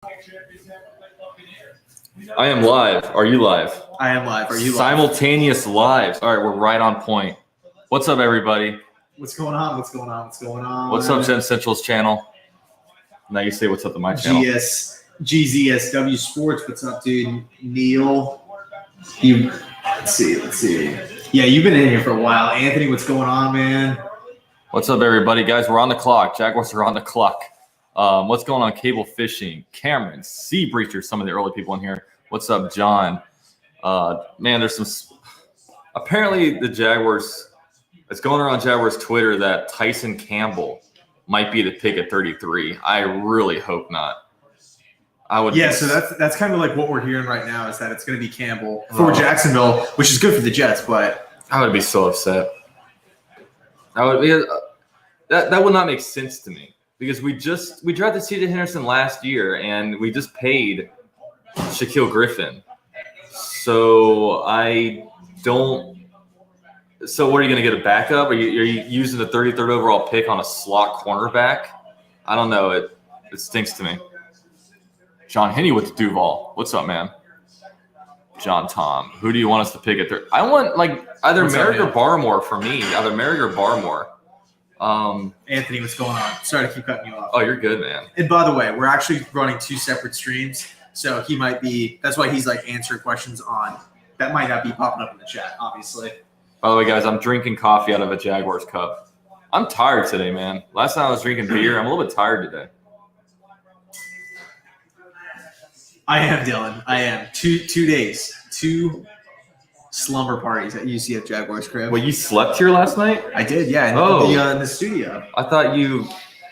I am live. Are you live? I am live. Are you live? Simultaneous lives. All right, we're right on point. What's up, everybody? What's going on? What's going on? What's going on? What's up, Gen Central's channel? Now you say what's up to my channel. GZSW Sports. What's up, dude? Neil. Let's see. Yeah, you've been in here for a while. Anthony, what's going on, man? What's up, everybody? Guys, we're on the clock. Jaguars are on the clock. What's going on? Cable Fishing, Cameron, Sea Breacher, some of the early people in here. What's up, John? Man, there's some – apparently the Jaguars – it's going around Jaguars Twitter that Tyson Campbell might be the pick at 33. I really hope not. So that's kind of like what we're hearing right now is that it's going to be Campbell for Jacksonville, which is good for the Jets, but – I would be so upset. I would be that would not make sense to me because we drafted C.J. Henderson last year and we just paid Shaquille Griffin. So So what are you going to get a backup? Are you using the 33rd overall pick on a slot cornerback? I don't know. It stinks to me. John Henney with the Duval. What's up, man? John Tom. Who do you want us to pick at third? I want either Merrick or Barmore for me. Either Merrick or Barmore. Anthony, what's going on? Sorry to keep cutting you off. Oh, you're good, man. And by the way, we're actually running two separate streams, so he might be. That's why he's answering questions on. That might not be popping up in the chat, obviously. By the way, guys, I'm drinking coffee out of a Jaguars cup. I'm tired today, man. Last night I was drinking beer. I'm a little bit tired today. I am, Dylan. I am. 2 days. 2 slumber parties at UCF Jaguars crib. Well, you slept here last night? I did, yeah. In the studio. I thought you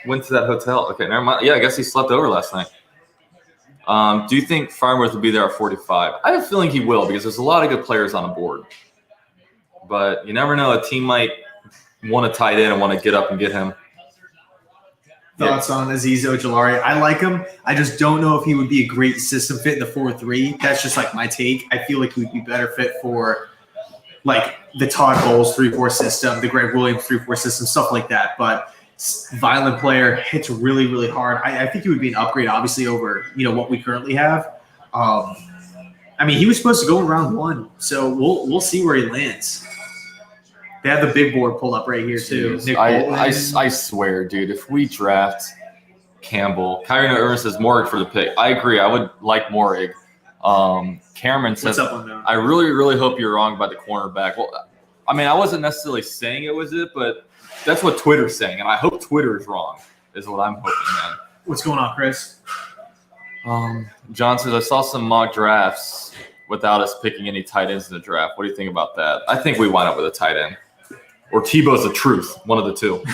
went to that hotel. Okay, never mind. Yeah, I guess he slept over last night. Do you think Farnworth will be there at 45? I have a feeling he will because there's a lot of good players on the board. But you never know. A team might want to tight end and want to get up and get him. Thoughts on Azeez Ojulari? I like him. I just don't know if he would be a great system fit in the 4-3. That's just my take. I feel like he would be better fit for the Todd Bowles 3-4 system, the Greg Williams 3-4 system, stuff like that. But violent player, hits really, really hard. I think he would be an upgrade, obviously, over what we currently have. He was supposed to go in round 1, so we'll see where he lands. They have the big board pulled up right here, too. I swear, dude, if we draft Campbell, Kyrie Irvin says Morrig for the pick. I agree. I would like Morrig. Cameron says, what's up, unknown? I really, really hope you're wrong about the cornerback. Well, I wasn't necessarily saying it was it, but that's what Twitter's saying, and I hope Twitter is wrong, is what I'm hoping, man. What's going on, Chris? John says, I saw some mock drafts without us picking any tight ends in the draft. What do you think about that? I think we wind up with a tight end. Or Tebow's the truth, one of the two.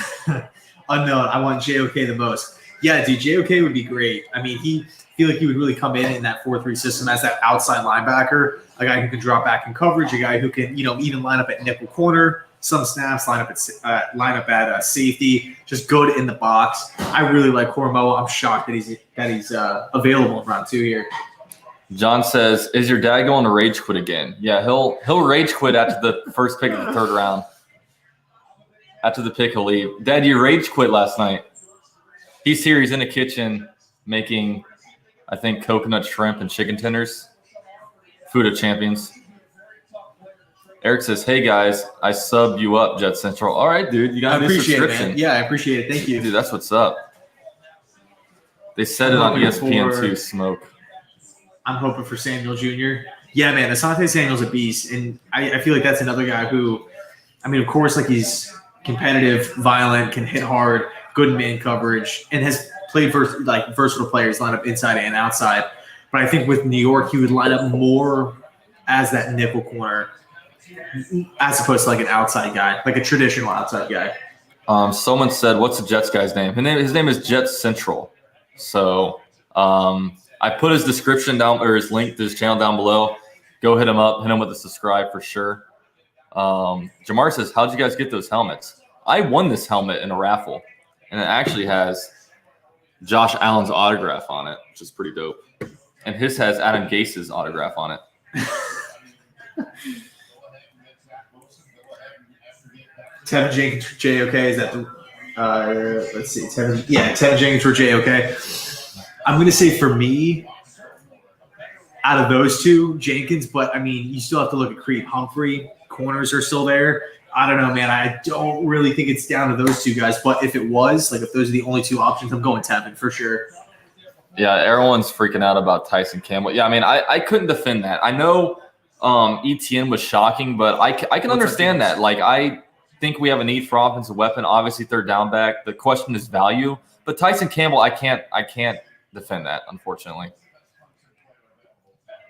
Unknown. I want JOK the most. Yeah, dude, JOK would be great. He feel like he would really come in that 4-3 system as that outside linebacker, a guy who can drop back in coverage, a guy who can, even line up at nickel corner, some snaps, line up at safety, just good in the box. I really like Cormo. I'm shocked that he's available in round 2 here. John says, "Is your dad going to rage quit again?" Yeah, he'll rage quit after the first pick of the 3rd round. After the pick, he'll leave. Dad, you rage quit last night. He's here. He's in the kitchen making, I think, coconut shrimp and chicken tenders. Food of champions. Eric says, "Hey, guys, I subbed you up, Jet Central." All right, dude. You got a new subscription. It, yeah, I appreciate it. Thank you. Dude, that's what's up. They said it on ESPN too, Smoke. I'm hoping for Samuel Jr. Yeah, man, Asante Samuel's a beast. And I feel like that's another guy who, of course, he's – competitive, violent, can hit hard, good in man coverage, and has played versatile players, line up inside and outside. But I think with New York, he would line up more as that nickel corner as opposed to an outside guy, like a traditional outside guy. Someone said, what's the Jets guy's name? His name is Jet Central. So I put his description down, or his link to his channel down below. Go hit him up. Hit him with a subscribe for sure. Jamar says, how'd you guys get those helmets? I won this helmet in a raffle, and it actually has Josh Allen's autograph on it, which is pretty dope. And his has Adam Gase's autograph on it. Tevin Jenkins for JOK. Is that the let's see. Tevin Jenkins for JOK. I'm going to say for me, out of those two, Jenkins, but I mean, you still have to look at Creed Humphrey. Corners are still there. I don't know, man. I don't really think it's down to those two guys, but if it was, like if those are the only two options, I'm going Tevin for sure. Yeah, everyone's freaking out about Tyson Campbell. Yeah, I mean, I couldn't defend that. I know ETN was shocking, but I can understand that. Like, I think we have a need for offensive weapon. Obviously, third down back. The question is value. But Tyson Campbell, I can't defend that, unfortunately.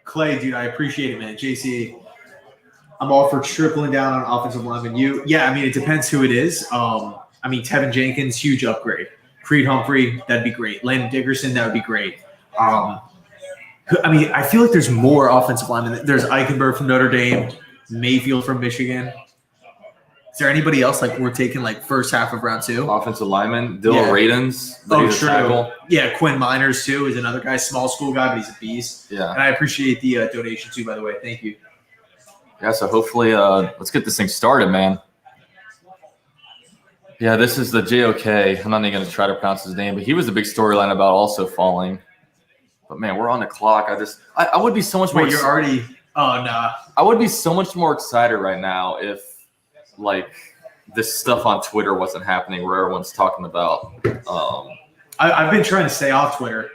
Clay, dude, I appreciate it, man. JC, I'm all for tripling down on offensive lineman. Yeah, I mean, it depends who it is. I mean, Tevin Jenkins, huge upgrade. Creed Humphrey, that'd be great. Landon Dickerson, that would be great. I mean, I feel like there's more offensive linemen. There's Eichenberg from Notre Dame, Mayfield from Michigan. Is there anybody else like we're taking like first half of round 2? Offensive lineman, Dylan Radens. Oh, true. Tackle. Yeah, Quinn Miners too is another guy, small school guy, but he's a beast. Yeah. And I appreciate the donation too, by the way. Thank you. Yeah, so hopefully let's get this thing started, man. Yeah, this is the JOK. I'm not even going to try to pronounce his name, but he was a big storyline about also falling. But, man, we're on the clock. I would be so much more – Wait, you're already – oh, nah. I would be so much more excited right now if – like this stuff on Twitter wasn't happening where everyone's talking about. I've been trying to stay off Twitter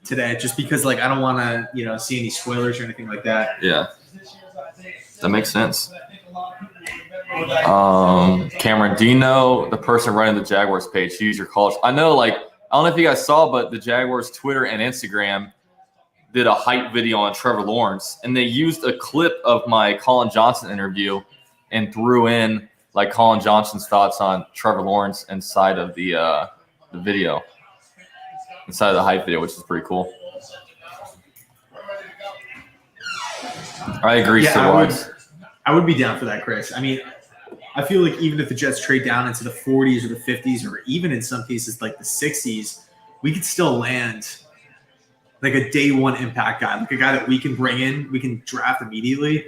today just because like I don't want to see any spoilers or anything like that. Yeah, that makes sense. Cameron, do you know the person running the Jaguars page? Use your college. I know, like I don't know if you guys saw, but the Jaguars Twitter and Instagram did a hype video on Trevor Lawrence, and they used a clip of my Colin Johnson interview and threw in like Colin Johnson's thoughts on Trevor Lawrence inside of the video, inside of the hype video, which is pretty cool. I agree. Yeah, I would be down for that, Chris. I mean, I feel like even if the Jets trade down into the 40s or the 50s or even in some cases like the 60s, we could still land like a day one impact guy, like a guy that we can bring in, we can draft immediately.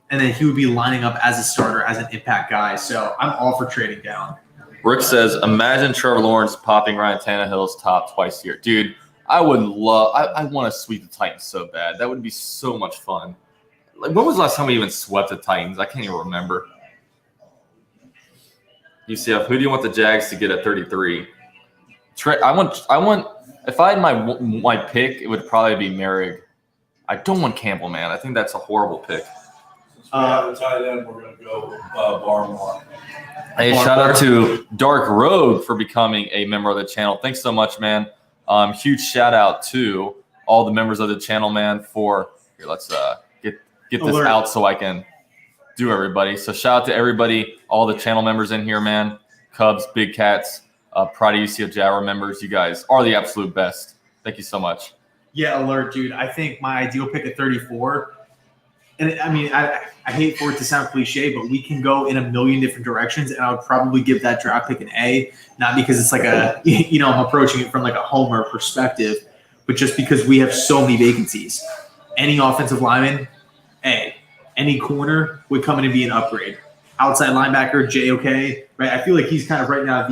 And then he would be lining up as a starter, as an impact guy. So I'm all for trading down. Rick says, imagine Trevor Lawrence popping Ryan Tannehill's top twice a year. Dude, I want to sweep the Titans so bad. That would be so much fun. Like, when was the last time we even swept the Titans? I can't even remember. UCF, who do you want the Jags to get at 33? I want. If I had my pick, it would probably be Merrick. I don't want Campbell, man. I think that's a horrible pick. The tight end, we're going to go Barmore. Hey, shout out to Dark Road for becoming a member of the channel. Thanks so much, man. Huge shout out to all the members of the channel, man. For here, let's get this out so I can do everybody. So shout out to everybody, all the channel members in here, man. Cubs, Big Cats, Pride of UCF Jaguar members. You guys are the absolute best. Thank you so much. Yeah, alert, dude. I think my ideal pick at 34. And I mean, I hate for it to sound cliche, but we can go in a million different directions, and I would probably give that draft pick an A, not because it's like I'm approaching it from like a homer perspective, but just because we have so many vacancies. Any offensive lineman, A. Any corner would come in and be an upgrade. Outside linebacker, JOK, right? I feel like he's kind of right now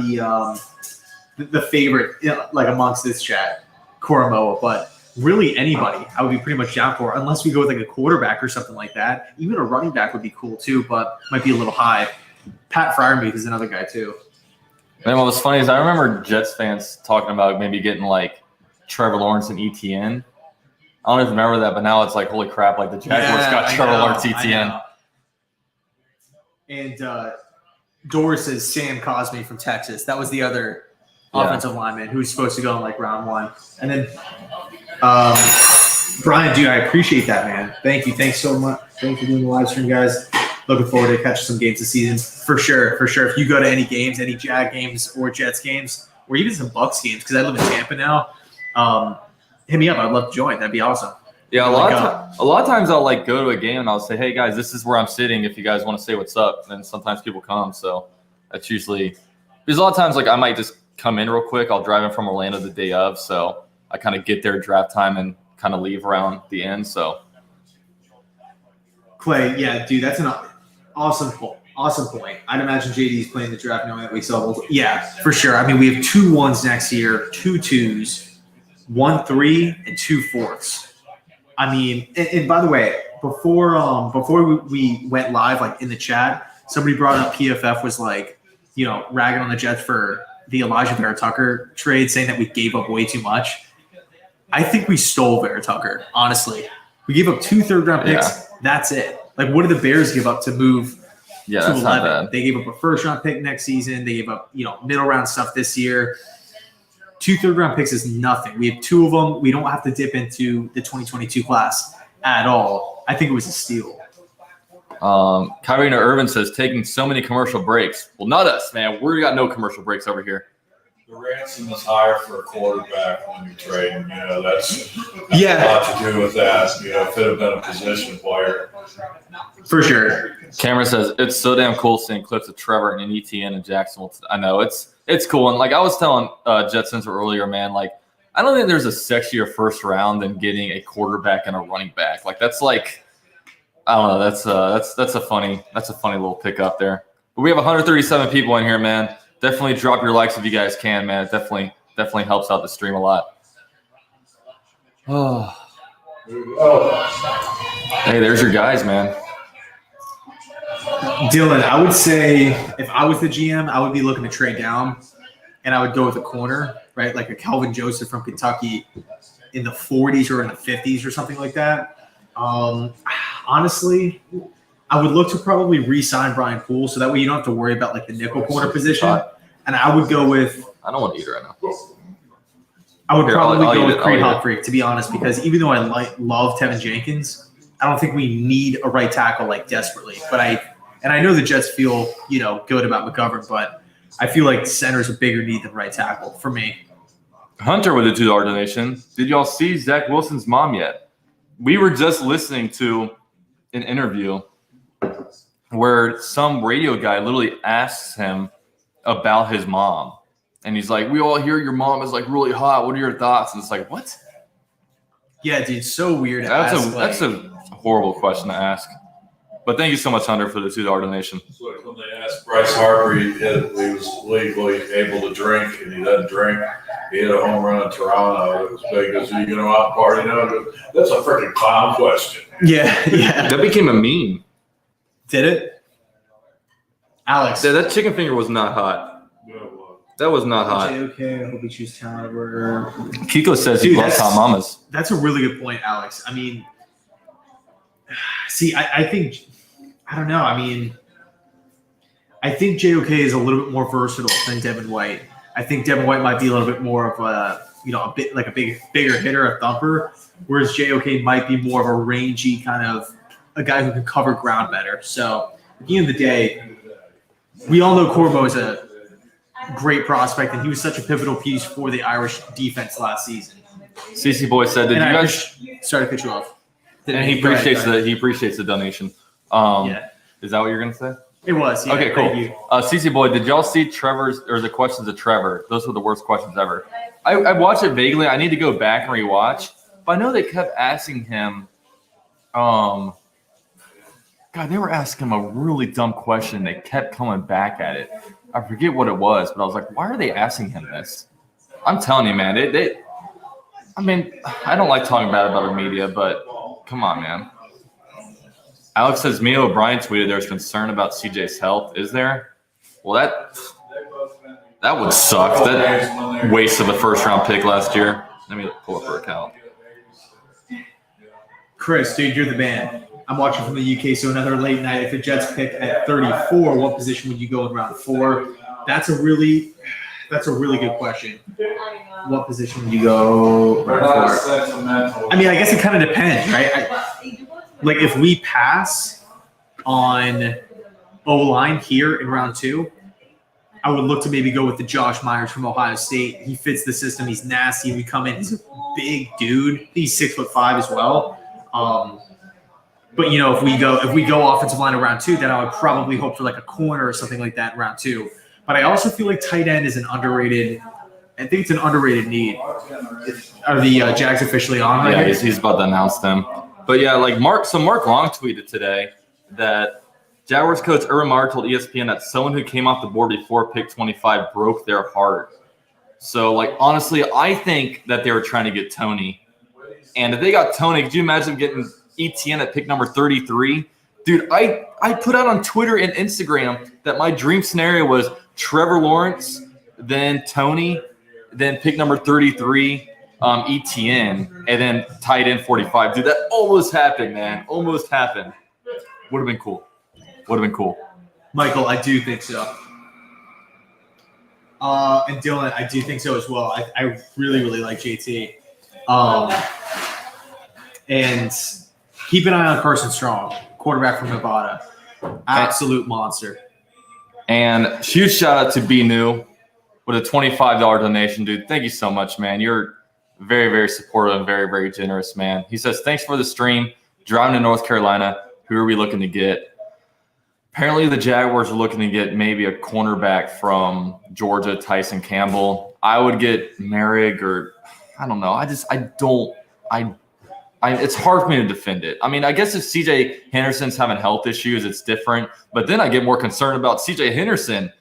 the favorite, like amongst this chat, Koromoa, but really anybody I would be pretty much down for, unless we go with like a quarterback or something like that. Even a running back would be cool too, but might be a little high. Pat Freiermuth is another guy too. Man, what was funny is I remember Jets fans talking about maybe getting like Trevor Lawrence and ETN. I don't even remember that, but now it's like, holy crap, like the Jaguars got Trevor Lawrence, ETN. And Doris says Sam Cosme from Texas. That was the other offensive lineman who was supposed to go in like round 1. And then Brian, dude, I appreciate that, man. Thank you. Thanks so much. Thanks for doing the live stream, guys. Looking forward to catching some games this season. For sure. If you go to any games, any Jag games or Jets games, or even some Bucks games, because I live in Tampa now, hit me up. I'd love to join. That'd be awesome. Yeah, a lot of times I'll like go to a game and I'll say, hey, guys, this is where I'm sitting if you guys want to say what's up. And sometimes people come. So that's usually – there's a lot of times like I might just come in real quick. I'll drive in from Orlando the day of. So I kind of get there draft time and kind of leave around the end. So Clay, yeah, dude, that's an awesome point. I'd imagine JD's playing the draft knowing that we still have – yeah, for sure. I mean, we have 2 1s next year, 2 2s. 1 3 and 2 4ths. I mean, and by the way, before we went live, like in the chat, somebody brought up PFF was like, ragging on the Jets for the Elijah Vera Tucker trade, saying that we gave up way too much. I think we stole Vera Tucker, honestly. We gave up 2 third-round picks. Yeah. That's it. Like, what did the Bears give up to move to 11? Not bad. They gave up a first-round pick next season. They gave up, middle-round stuff this year. 2 third-round picks is nothing. We have 2 of them. We don't have to dip into the 2022 class at all. I think it was a steal. Kyrina Irvin says, taking so many commercial breaks. Well, not us, man. We got no commercial breaks over here. The ransom is higher for a quarterback when you're trading. That's a lot to do with that. If it had been a position player. For sure. Cameron says, it's so damn cool seeing clips of Trevor and ETN and Jacksonville. I know, it's cool. And, I was telling Jet Sensor earlier, man, I don't think there's a sexier first round than getting a quarterback and a running back. That's I don't know. That's a funny little pickup there. But we have 137 people in here, man. Definitely drop your likes if you guys can, man. It definitely helps out the stream a lot. Oh. Hey, there's your guys, man. Dylan, I would say if I was the GM, I would be looking to trade down, and I would go with a corner, right? Like a Calvin Joseph from Kentucky in the 40s or in the 50s or something like that. Honestly, I would look to probably re-sign Brian Poole, so that way you don't have to worry about the nickel corner position. And I would go with. I don't want to eat right now. I would probably go with Creed Humphrey, to be honest, because even though I love Tevin Jenkins, I don't think we need a right tackle desperately. But I know the Jets feel good about McGovern, but I feel like center's a bigger need than right tackle for me. Hunter with a $2 donation. Did y'all see Zach Wilson's mom yet? We were just listening to an interview where some radio guy literally asks him about his mom. And he's like, we all hear your mom is really hot. What are your thoughts? And it's what? Yeah, dude, so weird. That's a horrible question to ask. But thank you so much, Hunter, for the $2 donation. It's like when they asked Bryce Harper, he was legally able to drink, and he doesn't drink. He hit a home run in Toronto. It was big. Are you going to out party? That's a freaking clown question. Yeah. That became a meme. Did it? Alex. Yeah, that chicken finger was not hot. That was not hot. Okay, I hope you choose Caliber. Kiko says he loves hot mamas. That's a really good point, Alex. I mean, see, I think, I don't know. I mean, I think JOK is a little bit more versatile than Devin White. I think Devin White might be a little bit more of a bit like a bigger hitter, a thumper, whereas JOK might be more of a rangy kind of a guy who can cover ground better. So at the end of the day, we all know Corbo is a great prospect, and he was such a pivotal piece for the Irish defense last season. CC Boy said, "Did you guys?" Sorry to cut you off. And he appreciates the donation. Yeah. Is that what you're gonna say? It was. Yeah, okay, cool. Thank you. CC Boy, did y'all see Trevor's or the questions of Trevor? Those were the worst questions ever. I watched it vaguely. I need to go back and rewatch. But I know they kept asking him. God, they were asking him a really dumb question. They kept coming back at it. I forget what it was, but I was like, why are they asking him this? I'm telling you, man. I mean, I don't like talking bad about our media, but come on, man. Alex says, Mia O'Brien tweeted there's concern about CJ's health. Is there? Well, that would suck. That waste of a first-round pick last year. Let me pull up her account. Chris, dude, you're the man. I'm watching from the UK, so another late night. If the Jets pick at 34, what position would you go in round 4? That's a really good question. What position would you go round 4? I mean, I guess it kind of depends, right? Like if we pass on O-line here in round 2, I would look to maybe go with the Josh Myers from Ohio State. He fits the system. He's nasty. We come in. He's a big dude. He's 6'5" as well. But if we go offensive line in round 2, then I would probably hope for like a corner or something like that in round 2. But I also feel like tight end is an underrated. I think it's an underrated need. Are the Jags officially on? Yeah, he's about to announce them. But yeah, like Mark Long tweeted today that Jaguars coach Urban Meyer told ESPN that someone who came off the board before pick 25 broke their heart. So, like, honestly, I think that they were trying to get Tony. And if they got Tony, could you imagine getting ETN at pick number 33? Dude, I put out on Twitter and Instagram that my dream scenario was Trevor Lawrence, then Tony, then pick number 33, ETN, and then tight end 45. Dude, that almost happened, man. Almost happened. Would have been cool. Michael, I do think so. And Dylan, I do think so as well. I really, really like JT. And keep an eye on Carson Strong, quarterback from Nevada. Absolute monster. And huge shout out to B New with a $25 donation, dude. Thank you so much, man. You're very, very supportive and very, very generous, man. He says, thanks for the stream. Driving to North Carolina. Who are we looking to get? Apparently the Jaguars are looking to get maybe a cornerback from Georgia, Tyson Campbell. I would get Merrick or I don't know. It's hard for me to defend it. I mean, I guess if CJ Henderson's having health issues, it's different. But then I get more concerned about CJ Henderson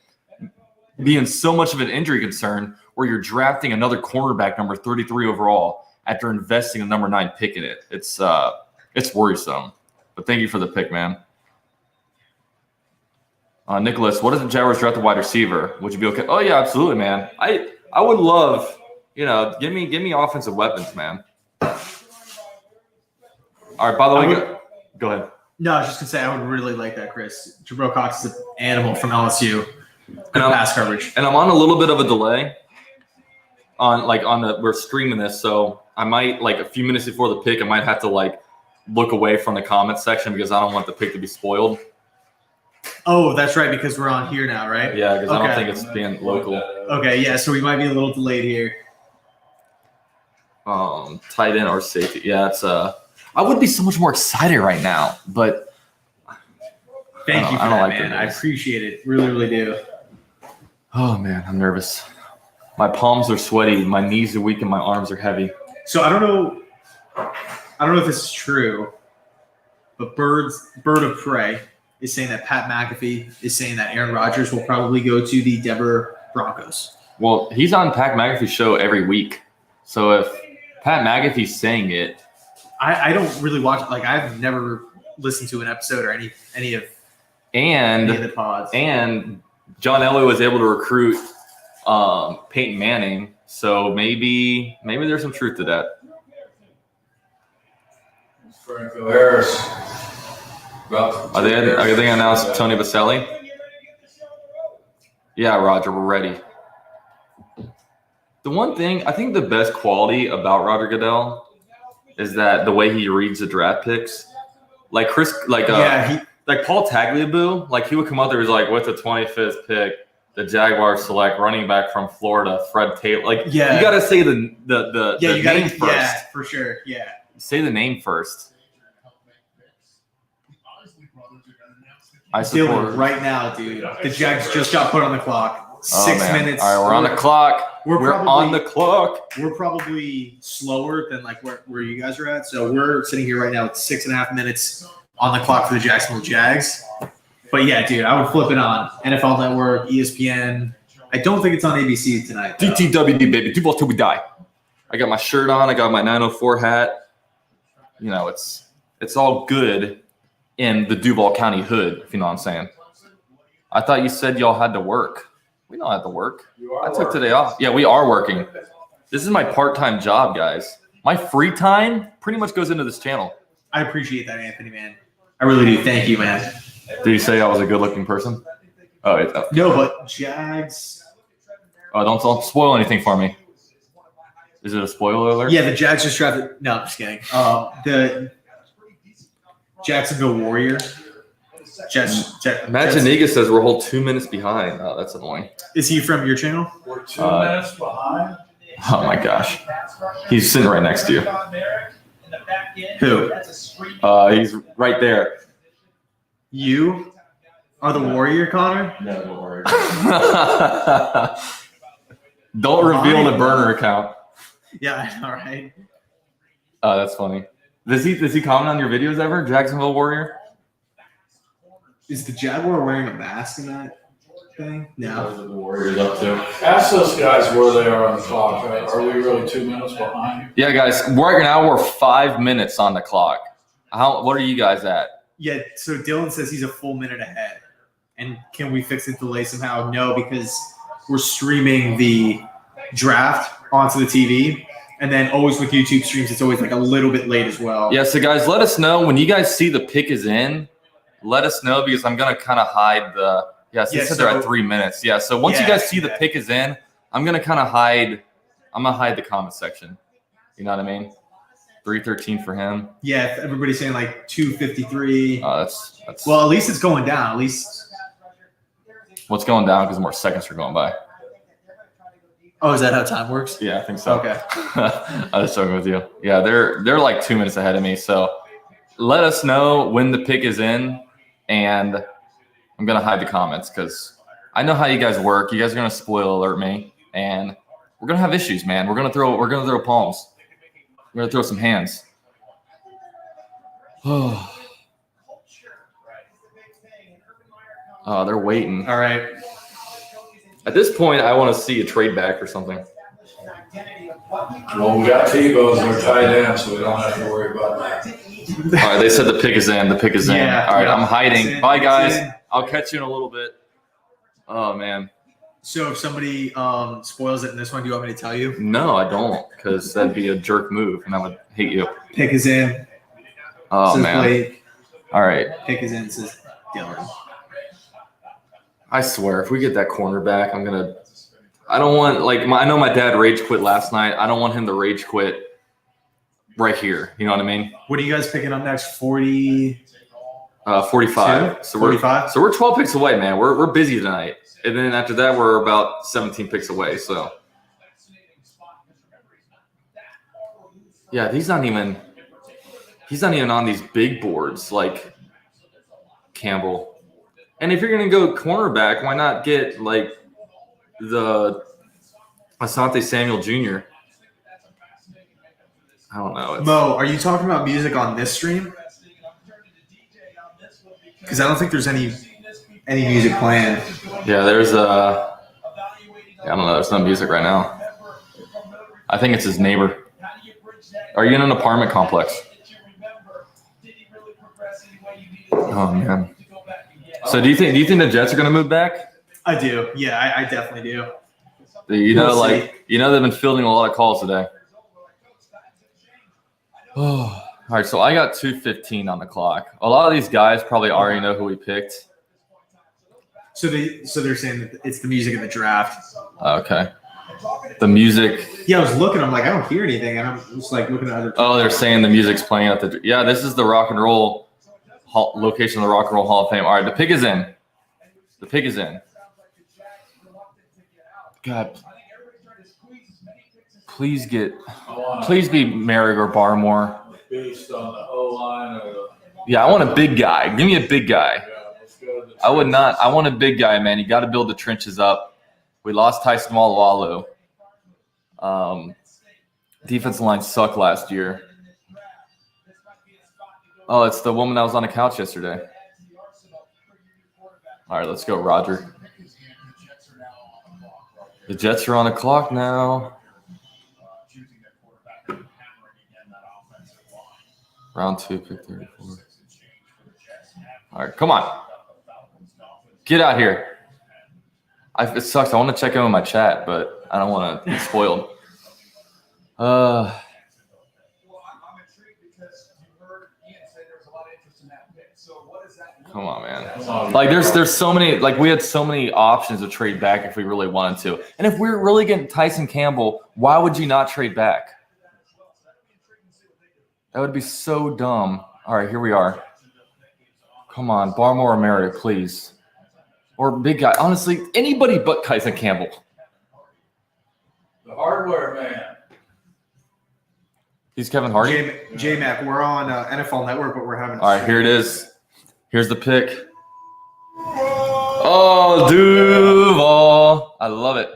being so much of an injury concern where you're drafting another cornerback number 33 overall after investing a number 9 pick in it. It's worrisome. But thank you for the pick, man. Nicholas, what if the Jaguars draft a wide receiver? Would you be okay? Oh, yeah, absolutely, man. I would love, give me offensive weapons, man. All right, by the way, go ahead. No, I was just going to say I would really like that, Chris. Jabril Cox is an animal from LSU. Good pass coverage. And I'm on a little bit of a delay we're streaming this, so I might, a few minutes before the pick, I might have to, look away from the comment section because I don't want the pick to be spoiled. Oh, that's right, because we're on here now, right? Yeah, because I don't think it's being local. Okay, yeah, so we might be a little delayed here. Tight end or safety. Yeah, it's I would be so much more excited right now, but thank you for that, man. I appreciate it. Really, really do. Oh man, I'm nervous. My palms are sweaty, my knees are weak, and my arms are heavy. So I don't know if this is true, but Bird of Prey is saying that Pat McAfee is saying that Aaron Rodgers will probably go to the Denver Broncos. Well, he's on Pat McAfee's show every week. So if Pat McAfee's saying it, I don't really watch. I've never listened to an episode or any of the pods. And John Elway was able to recruit Peyton Manning, so maybe there's some truth to that. Franco Harris. Are they announced Tony Baselli? Yeah, Roger, we're ready. The one thing, I think the best quality about Roger Goodell is that the way he reads the draft picks. Like Paul Tagliabue, he would come out there, he's like, with the 25th pick, the Jaguars select running back from Florida, Fred Taylor. You got to say the name first. Yeah, for sure. Yeah. Say the name first. I support right now, dude. The Jags just got put on the clock. 6 minutes. All right, we're on the clock. We're on the clock. We're probably slower than where you guys are at. So we're sitting here right now with 6.5 minutes on the clock for the Jacksonville Jags. But yeah, dude, I would flip it on NFL Network, ESPN. I don't think it's on ABC tonight, though. DTWD, baby. Do ball till we die. I got my shirt on. I got my 904 hat. It's all good in the Duval County hood, if you know what I'm saying. I thought you said y'all had to work. We don't have to work. I took today off. Yeah, we are working. This is my part-time job, guys. My free time pretty much goes into this channel. I appreciate that, Anthony, man. I really do. Thank you, man. Did you say I was a good-looking person? Oh, no, but Jags. Oh, don't spoil anything for me. Is it a spoiler alert? Yeah, the Jags just drafted. No, I'm just kidding. The Jacksonville Warrior. Matt Janiga says we're a whole 2 minutes behind. Oh, that's annoying. Is he from your channel? We're 2 minutes behind. Oh my gosh, he's sitting right next to you. Who? He's right there. You are the Warrior, Connor? No, don't worry. Don't reveal the burner account. Yeah, I know, right? Oh, that's funny. Does he comment on your videos ever, Jacksonville Warrior? Is the Jaguar wearing a mask in that thing? Those No. are the Warriors up to. Ask those guys where they are on the clock. Are we really 2 minutes behind? Yeah, guys. Right now we're 5 minutes on the clock. What are you guys at? Yeah, so Dylan says he's a full minute ahead. And can we fix the delay somehow? No, because we're streaming the draft onto the TV. And then always with YouTube streams, it's always like a little bit late as well. Yeah, so guys, let us know when you guys see the pick is in. Let us know because I'm gonna kind of hide the. Yeah, so they said they're at 3 minutes. Yeah, so once you guys see the pick is in, I'm gonna kind of hide. I'm gonna hide the comment section. You know what I mean? 3:13 for him. Yeah, everybody's saying like 2:53. That's. Well, at least it's going down. At least. What's going down because more seconds are going by. Oh, is that how time works? Yeah, I think so. Okay. I was joking with you. Yeah, they're like 2 minutes ahead of me. So let us know when the pick is in, and I'm gonna hide the comments because I know how you guys work. You guys are gonna spoil alert me, and we're gonna have issues, man. We're gonna throw palms. We're gonna throw some hands. Oh, they're waiting. All right. At this point, I want to see a trade back or something. Well, we got Tebow as our tight end, so we don't have to worry about that. All right, they said the pick is in. The pick is in. Yeah, All right, yeah. I'm hiding. It's in, Bye, it's guys. in. I'll catch you in a little bit. Oh, man. So if somebody spoils it in this one, do you want me to tell you? No, I don't, because that'd be a jerk move, and I would hate you. Pick is in. Oh, Says man. Blake. All right. Pick is in. Says Dylan. I swear, if we get that cornerback, I'm going to – I don't want – like, I know my dad rage quit last night. I don't want him to rage quit right here. You know what I mean? What are you guys picking up next? 40? 45. So 45? We're 12 picks away, man. We're busy tonight. And then after that, we're about 17 picks away. So, yeah, he's not even on these big boards like Campbell. And if you're going to go cornerback, why not get like the Asante Samuel Jr.? I don't know. Mo, are you talking about music on this stream? Because I don't think there's any music playing. Yeah, there's I don't know. There's no music right now. I think it's his neighbor. Are you in an apartment complex? Oh man. So do you think the Jets are going to move back? I do. Yeah, I definitely do. You know, they've been fielding a lot of calls today. Oh, all right. So I got 2:15 on the clock. A lot of these guys probably already know who we picked. So they're saying that it's the music of the draft. Okay. The music. Yeah, I was looking. I'm like, I don't hear anything, and I'm just like looking at other. Oh, they're saying the music's playing at the. Yeah, this is the Rock and Roll location of the Rock and Roll Hall of Fame. All right, the pick is in. The pick is in. God. Please be Merrick or Barmore. Based on the O-line or the Yeah, I want a big guy. Give me a big guy. I want a big guy, man. You got to build the trenches up. We lost Tyson Campbell. Defensive line sucked last year. Oh, it's the woman that was on the couch yesterday. All right, let's go, Roger. The Jets are on the clock now. Round 2, pick 34. All right, come on. Get out here. It sucks. I want to check in with my chat, but I don't want to be spoiled. Come on, man. Like there's so many, like we had so many options to trade back if we really wanted to. And if we're really getting Tyson Campbell, why would you not trade back? That would be so dumb. All right, here we are. Come on, Barmore or Merritt, please. Or big guy. Honestly, anybody but Tyson Campbell. The hardware man. He's Kevin Hardy. J-Mac, we're on NFL Network, but we're having. All right, here it is. Here's the pick. Oh, Duval. I love it.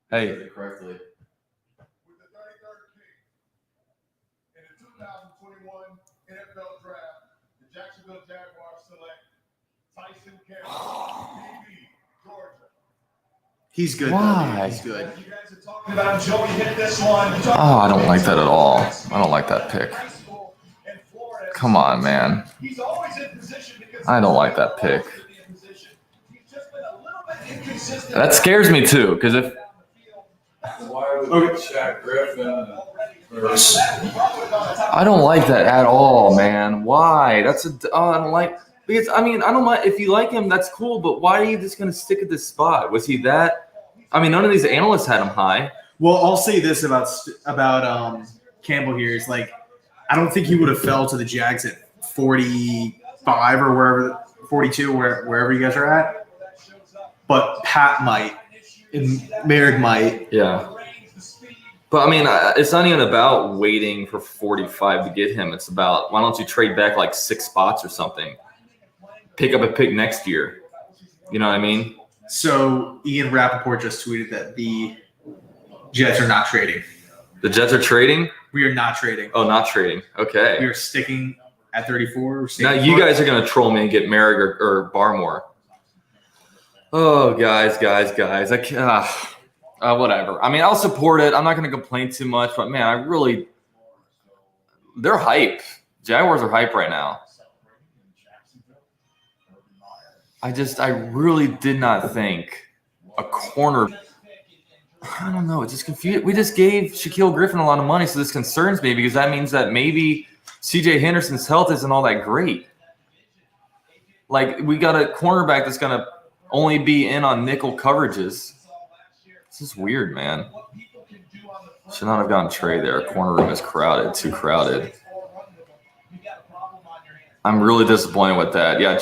Hey. Correctly. With the 33rd pick in the 2021 NFL Draft, the Jacksonville Jaguars select Tyson Campbell, DB, He's good. Why? Though, he's good. Oh, I don't like that at all. I don't like that pick. Come on, man. I don't like that pick. That scares me too, because if Why would Shaq Griffin? I don't like that at all, man. Why? I don't like because I don't like if you like him, that's cool. But why are you just gonna stick at this spot? Was he that? None of these analysts had him high. Well, I'll say this about Campbell here is like I don't think he would have fell to the Jags at 45 or wherever 42 wherever you guys are at. But Pat might and Merrick might. Yeah. But it's not even about waiting for 45 to get him. It's about why don't you trade back like 6 spots or something? Pick up a pick next year. You know what I mean? So Ian Rappaport just tweeted that the Jets are not trading. The Jets are trading? We are not trading. Oh, not trading. Okay. We are sticking at 34. Now you guys are going to troll me and get Merrick or Barmore. Oh, guys. I can't. Whatever. I'll support it. I'm not going to complain too much, but man, they're hype. Jaguars are hype right now. I really did not think a corner. I don't know. It's just confused. We just gave Shaquille Griffin a lot of money, so this concerns me because that means that maybe C.J. Henderson's health isn't all that great. Like, we got a cornerback that's going to only be in on nickel coverages. This is weird, man. Should not have gone Trey there. Corner room is crowded, too crowded. I'm really disappointed with that. Yeah,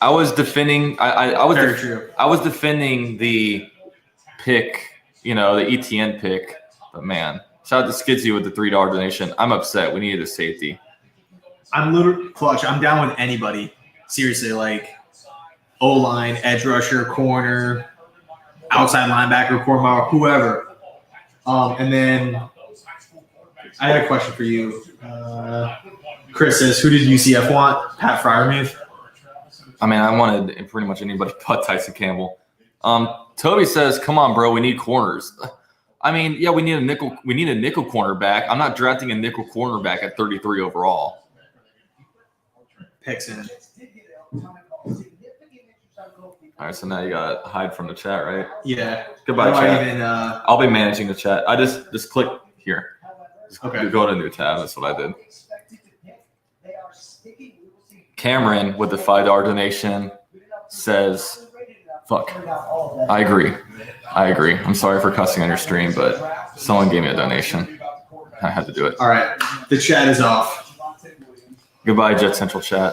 I was defending. I was defending the pick, the ETN pick. But man, shout out to Skidsy with the $3 donation. I'm upset. We needed a safety. I'm literally clutch. I'm down with anybody. Seriously, like O-line, edge rusher, corner, outside linebacker, corner, whoever. And then I had a question for you. Chris says, who did UCF want? Pat Freiermuth? I wanted pretty much anybody but Tyson Campbell. Toby says, come on, bro, we need corners. Yeah, we need a nickel cornerback. I'm not drafting a nickel cornerback at 33 overall. Picks in. All right, so now you got to hide from the chat, right? Yeah. Goodbye, chat. I'll be managing the chat. I just click here. Okay. Go to a new tab. That's what I did. Cameron with the $5 donation says, fuck. I agree. I'm sorry for cussing on your stream, but someone gave me a donation. I had to do it. All right. The chat is off. Goodbye, Jet Central chat.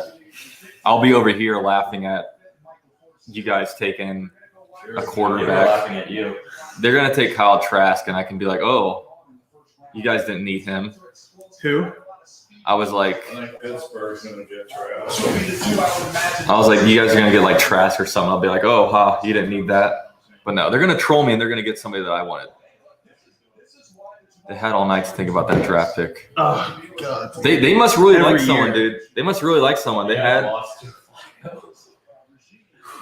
I'll be over here laughing at you guys taking a quarterback. Laughing at you. They're going to take Kyle Trask, and I can be like, oh, you guys didn't need him. Who? I was like, I think Pittsburgh's going to get Trask. I was like, you guys are going to get like Trask or something. I'll be like, oh, you didn't need that. But no, they're going to troll me, and they're going to get somebody that I wanted. They had all night to think about that draft pick. Oh, God. They must really Every like someone, year. dude. They must really like someone. They had. Huh?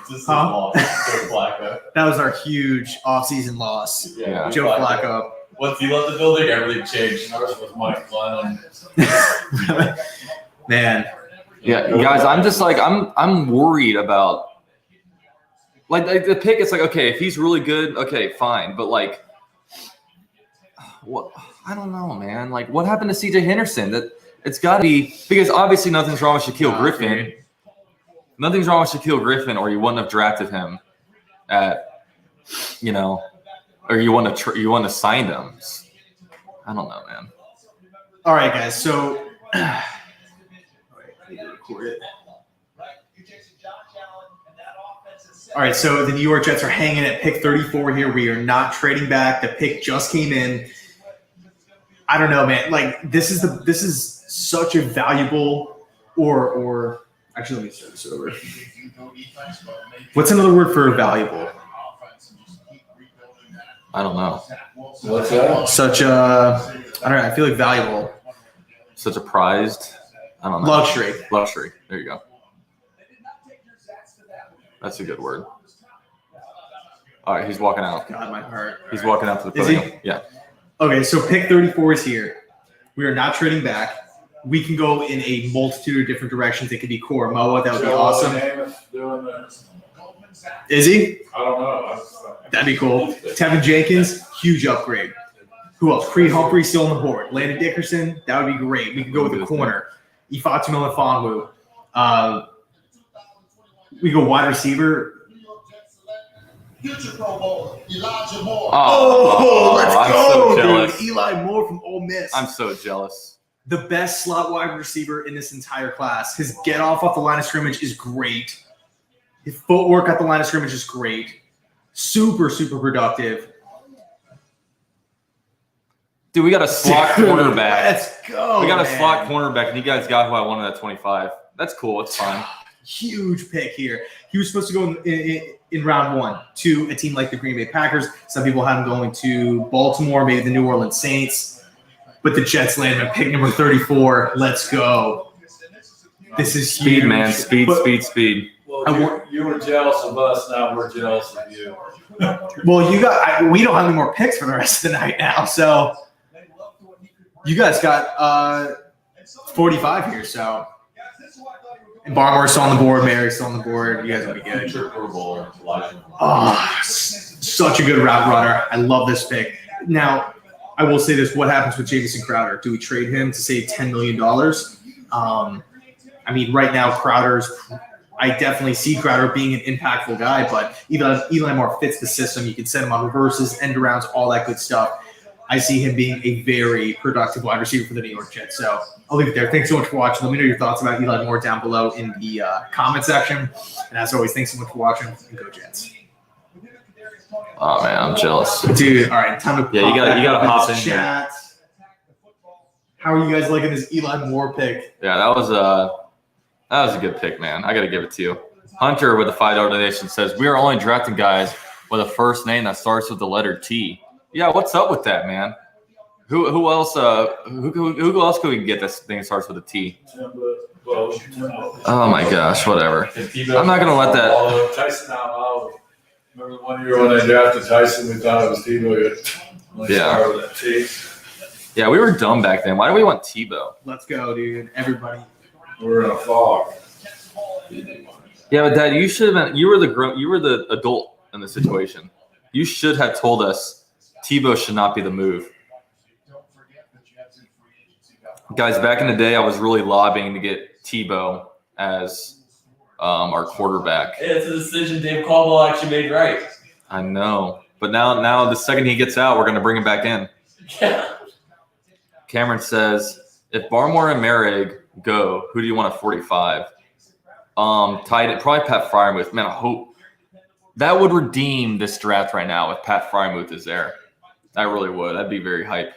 Joe Flacco. That was our huge offseason loss. Yeah. Joe Flacco. Once he left the building, everything changed. Ours was Mike Glennon. Man. Yeah, guys, I'm just like I'm worried about like the pick. It's like, okay, if he's really good, okay, fine. But like, what? I don't know, man. Like, what happened to C.J. Henderson? That it's got to be because obviously nothing's wrong with Shaquille Griffin. Nothing's wrong with Shaquille Griffin, or you wouldn't have drafted him at, or you wouldn't have signed him. I don't know, man. All right, guys. So, I need to record it. All right, so the New York Jets are hanging at pick 34 here. We are not trading back. The pick just came in. I don't know, man. Like this is such a valuable or actually let me start this over. What's another word for valuable? I don't know. What's that? Such a I don't know. I feel like valuable. Such a prized. I don't know. Luxury. Luxury. There you go. That's a good word. All right, he's walking out. God, my heart. He's walking out to the Is he? podium. Yeah. Okay, so pick 34 is here. We are not trading back. We can go in a multitude of different directions. It could be Koromoa. That would be awesome. Doing this. Is he? I don't know. That'd be cool. Tevin Jenkins, huge upgrade. Who else? Creed Humphrey still on the board. Landon Dickerson, that would be great. We could go with the corner. Ifeatumo Mfonwu. We go wide receiver. Oh, let's I'm go, so jealous. dude. Eli Moore from Ole Miss. I'm so jealous. The best slot wide receiver in this entire class. His get off the line of scrimmage is great. His footwork at the line of scrimmage is great. Super, super productive. Dude, we got a slot cornerback. Let's go. We got a man. slot cornerback, and you guys got who I wanted at 25. That's cool. It's fine. Huge pick here. He was supposed to go in round 1 to a team like the Green Bay Packers. Some people had him going to Baltimore, maybe the New Orleans Saints. But the Jets landed him at pick number 34. Let's go. This is Speed, huge. man. Speed, But- speed, speed. Well, you were jealous of us. Now we're jealous of you. Well, we don't have any more picks for the rest of the night now. So you guys got 45 here. So and Barmore's still on the board. Mary's still on the board. You guys will be good. Oh, such a good route runner. I love this pick. Now, I will say this. What happens with Jamison Crowder? Do we trade him to save $10 million? I mean, right now, I definitely see Crowder being an impactful guy, but Eli Moore fits the system. You can set him on reverses, end arounds, all that good stuff. I see him being a very productive wide receiver for the New York Jets. So I'll leave it there. Thanks so much for watching. Let me know your thoughts about Eli Moore down below in the comment section. And as always, thanks so much for watching. And go Jets. Oh man, I'm jealous. Dude, all right, time to Yeah, you gotta hop in here. chat. How are you guys liking this Eli Moore pick? Yeah, that was a good pick, man. I gotta give it to you. Hunter with a $5 donation says we are only drafting guys with a first name that starts with the letter T. Yeah, what's up with that, man? Who else? Who else could we get this thing that starts with a T? Oh my gosh, whatever. I'm not gonna let that. Tyson out loud. Remember the 1 year when they drafted Tyson, we thought it was Tebow. Yeah. Yeah, we were dumb back then. Why do we want Tebow? Let's go, dude. Everybody. We're in a fog. Yeah, but Dad, you should have been. You were the adult in the situation. You should have told us Tebow should not be the move. Guys, back in the day, I was really lobbying to get Tebow as our quarterback. Hey, it's a decision Dave Caldwell actually made right. I know, but now the second he gets out, we're going to bring him back in. Yeah. Cameron says, if Barmore and Merrig go, who do you want at 45? Tight, probably Pat Fryermuth. Man, I hope that would redeem this draft right now if Pat Fryermuth is there. I really would. That'd be very hype.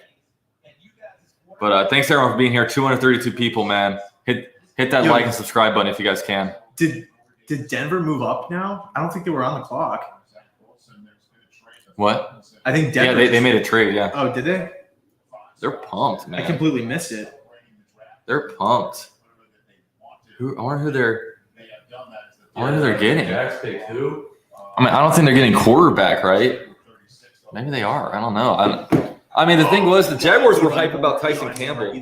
But thanks everyone for being here. 232 people, man. Hit that like and subscribe button if you guys can. Did Denver move up now? I don't think they were on the clock. What? I think Denver. Yeah, they made a trade. Yeah, Oh, did they? they're pumped, man. I completely missed it. They're pumped. I wonder who they're getting. Jack's pick who? I mean, I don't think they're getting quarterback, right? Maybe they are. I don't know. I mean, the thing was the Jaguars were hype about Tyson Campbell.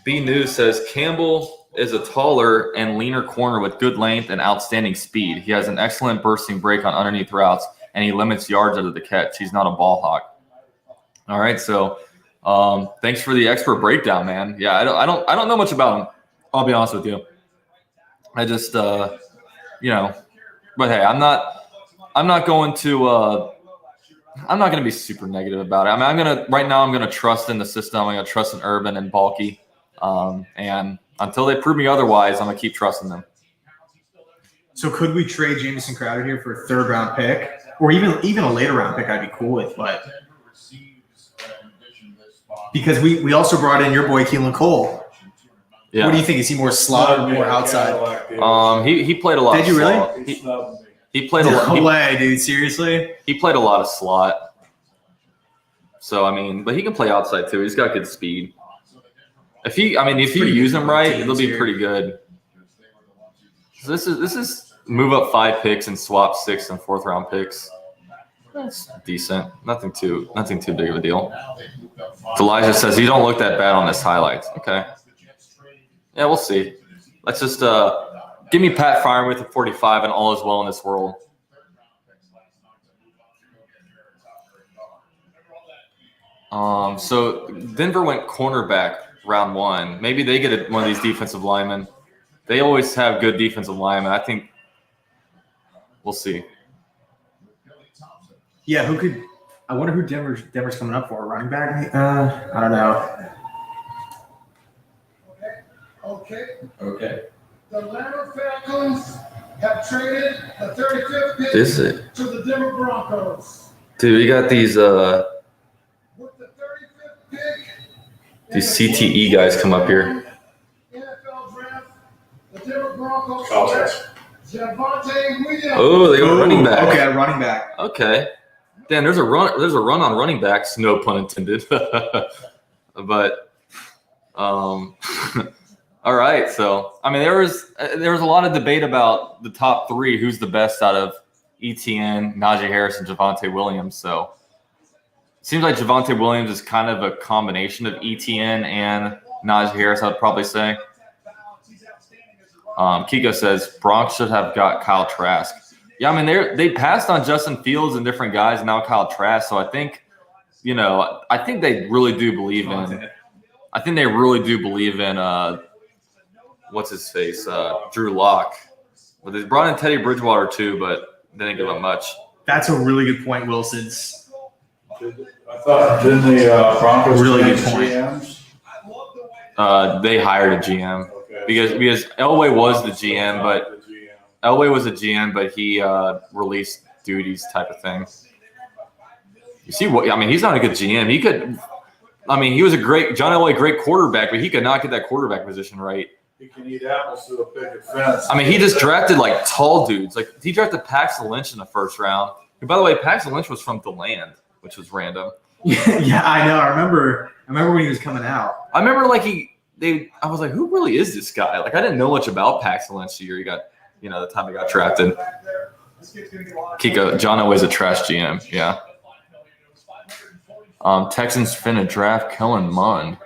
B News says Campbell is a taller and leaner corner with good length and outstanding speed. He has an excellent bursting break on underneath routes, and he limits yards out of the catch. He's not a ball hawk. All right, so thanks for the expert breakdown, man. Yeah, I don't know much about him. I'll be honest with you. I just but hey, I'm not going to be super negative about it. I mean, I'm gonna trust in the system. I'm gonna trust in Urban and Balky. And until they prove me otherwise, I'm gonna keep trusting them. So could we trade Jamison Crowder here for a 3rd round pick, or even a later round pick? I'd be cool with, but because we also brought in your boy Keelan Cole. Yeah. What do you think? Is he more slot or more outside? He played a lot. Did you really? Slot. He played a lot. No way, dude. Seriously? He played a lot of slot. So I mean, but he can play outside too. He's got good speed. If you use him right, it'll be pretty good. So this is move up 5 picks and swap 6th and 4th round picks. That's decent. Nothing too big of a deal. Elijah says you don't look that bad on this highlights. Okay. Yeah, we'll see. Let's just give me Pat Freiermuth at 45 and all is well in this world. So Denver went cornerback round 1. Maybe they get one of these defensive linemen. They always have good defensive linemen. I think we'll see. Yeah, who could? I wonder who Denver's coming up for. Running back? I don't know. Okay. The Atlanta Falcons have traded the 35th pick Is it? to the Denver Broncos. Dude, you got these With the 35th pick, these CTE guys come up here. NFL draft, the Denver Broncos College. select Javonte Williams. Oh, they go running back. Okay, running back. Okay. Dan, there's a run on running backs, no pun intended. But all right. So I mean there was a lot of debate about the top 3, who's the best out of ETN, Najee Harris, and Javonte Williams. So it seems like Javonte Williams is kind of a combination of ETN and Najee Harris, I'd probably say. Kiko says Bronx should have got Kyle Trask. Yeah, I mean they passed on Justin Fields and different guys, and now Kyle Trask. So I think, I think they really do believe in. I think they really do believe in what's his face, Drew Lock. Well, they brought in Teddy Bridgewater too, but they didn't give up much. That's a really good point, Wilson's. I thought, didn't the Broncos Really good change point. GMs? They hired a GM Okay. because Elway was the GM, but Elway was a GM, but he released duties type of thing. You see what I mean? He's not a good GM. He could. I mean, he was John Elway, great quarterback, but he could not get that quarterback position right. He can eat apples through a picket fence. I mean, he just drafted like tall dudes. Like he drafted Paxton Lynch in the 1st round. And by the way, Paxton Lynch was from DeLand, which was random. Yeah, I know. I remember when he was coming out. I remember I was like, who really is this guy? Like I didn't know much about Paxton Lynch the year he got, the time he got drafted. Kiko, John Elway's a trash GM. Yeah. Texans finna draft Kellen Mond.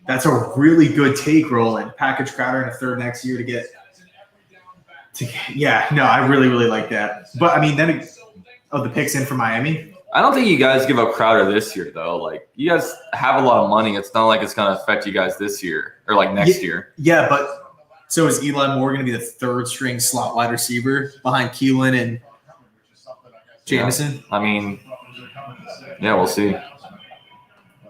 That's a really good take, Roland. Package Crowder in a 3rd next year to get. Yeah, no, I really, really like that. But I mean, then the picks in for Miami. I don't think you guys give up Crowder this year, though. Like, you guys have a lot of money. It's not like it's going to affect you guys this year or like next year. Yeah, but so is Eli Moore going to be the 3rd string slot wide receiver behind Keelan and Jameson? I mean, yeah, we'll see.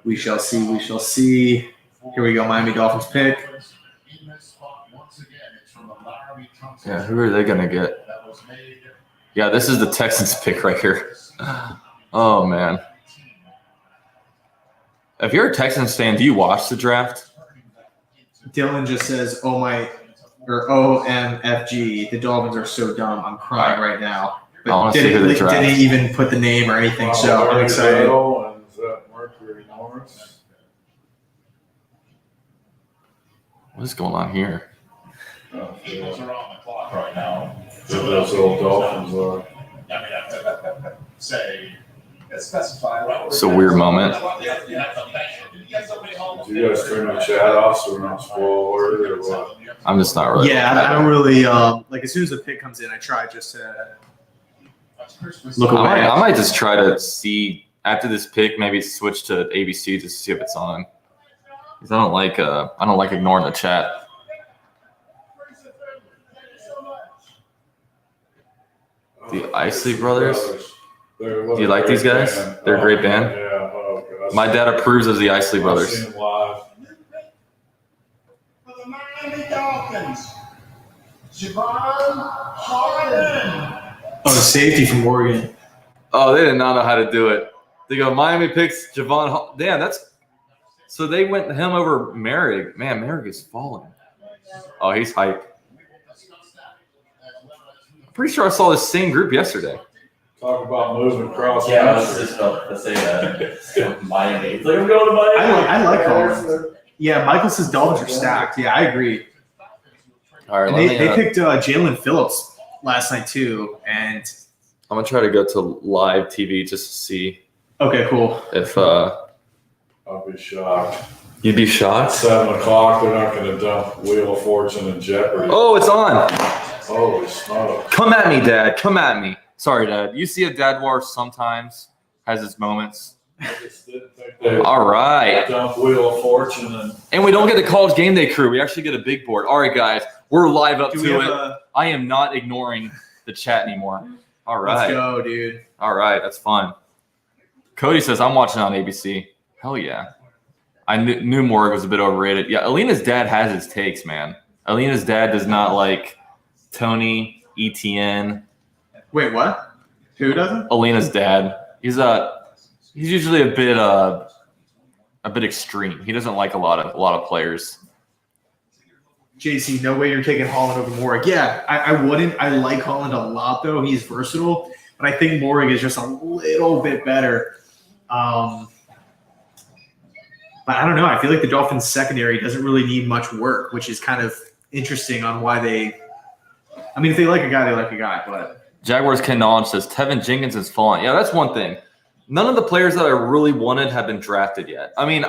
We shall see. We shall see. Here we go. Miami Dolphins pick. Yeah, who are they going to get? Yeah, this is the Texans pick right here. Oh, man. If you're a Texans fan, do you watch the draft? Dylan just says, OMFG. The Dolphins are so dumb. I'm crying right now. I wanna see who they draft. Didn't even put the name or anything, so I'm excited. And is that Mercury Norris? What is going on here? Oh, yeah. Are on the clock right now. So those old Dolphins are. I mean, I have to say, it's specified. It's a weird moment. Did you guys turn the chat off so we're not spoiled or what? I'm just not really. Yeah, I don't really like as soon as the pick comes in, I try just to look away. I might just try to see after this pick, maybe switch to ABC to see if it's on. Because I don't like ignoring the chat. The Isley Brothers. Do you like these guys? They're a great band. Yeah. Oh, God. My dad approves of the Isley I've Brothers. seen them live. For the Miami Dolphins, Javon Harden. Oh, safety from Oregon. Oh, they did not know how to do it. They go, Miami picks Javon. Damn, that's so they went him over Merrick. Man, Merrick is falling. Oh, he's hype. Pretty sure I saw this same group yesterday. Talk about moving across Yeah, I was country. just about to say that. Miami. It's like, I'm going to Miami. I like Harden. Yeah, Michael says Dolphins are stacked. Yeah, I agree. All right, And let they me, picked Jalen Phillips last night too. And I'm gonna try to go to live TV just to see okay, cool. if I'll be shocked. you'd be shocked. 7 o'clock, they're not going to dump Wheel of Fortune and Jeopardy. Oh, it's on. Holy smokes. Come at me, Dad. Come at me. Sorry, Dad. You see a Jaguar sometimes has its moments. I just didn't think they would All right. dump Wheel of Fortune And we don't get the college game day crew. We actually get a big board. All right, guys. We're live up Do we to have it. I am not ignoring the chat anymore. All right. Let's go, dude. All right. That's fun. Cody says, I'm watching on ABC. Hell yeah. I knew Morg was a bit overrated. Yeah, Alina's dad has his takes, man. Alina's dad does not like Tony, ETN. Wait, what? Who doesn't? Alina's dad. He's usually a bit extreme. He doesn't like a lot of players. JC, no way you're taking Holland over Morrig. Yeah, I wouldn't. I like Holland a lot, though. He's versatile. But I think Morrig is just a little bit better. But I don't know. I feel like the Dolphins secondary doesn't really need much work, which is kind of interesting on why they – I mean, if they like a guy, they like a guy. But Jaguars Ken Knowledge says, Tevin Jenkins is falling. Yeah, that's one thing. None of the players that I really wanted have been drafted yet. I mean,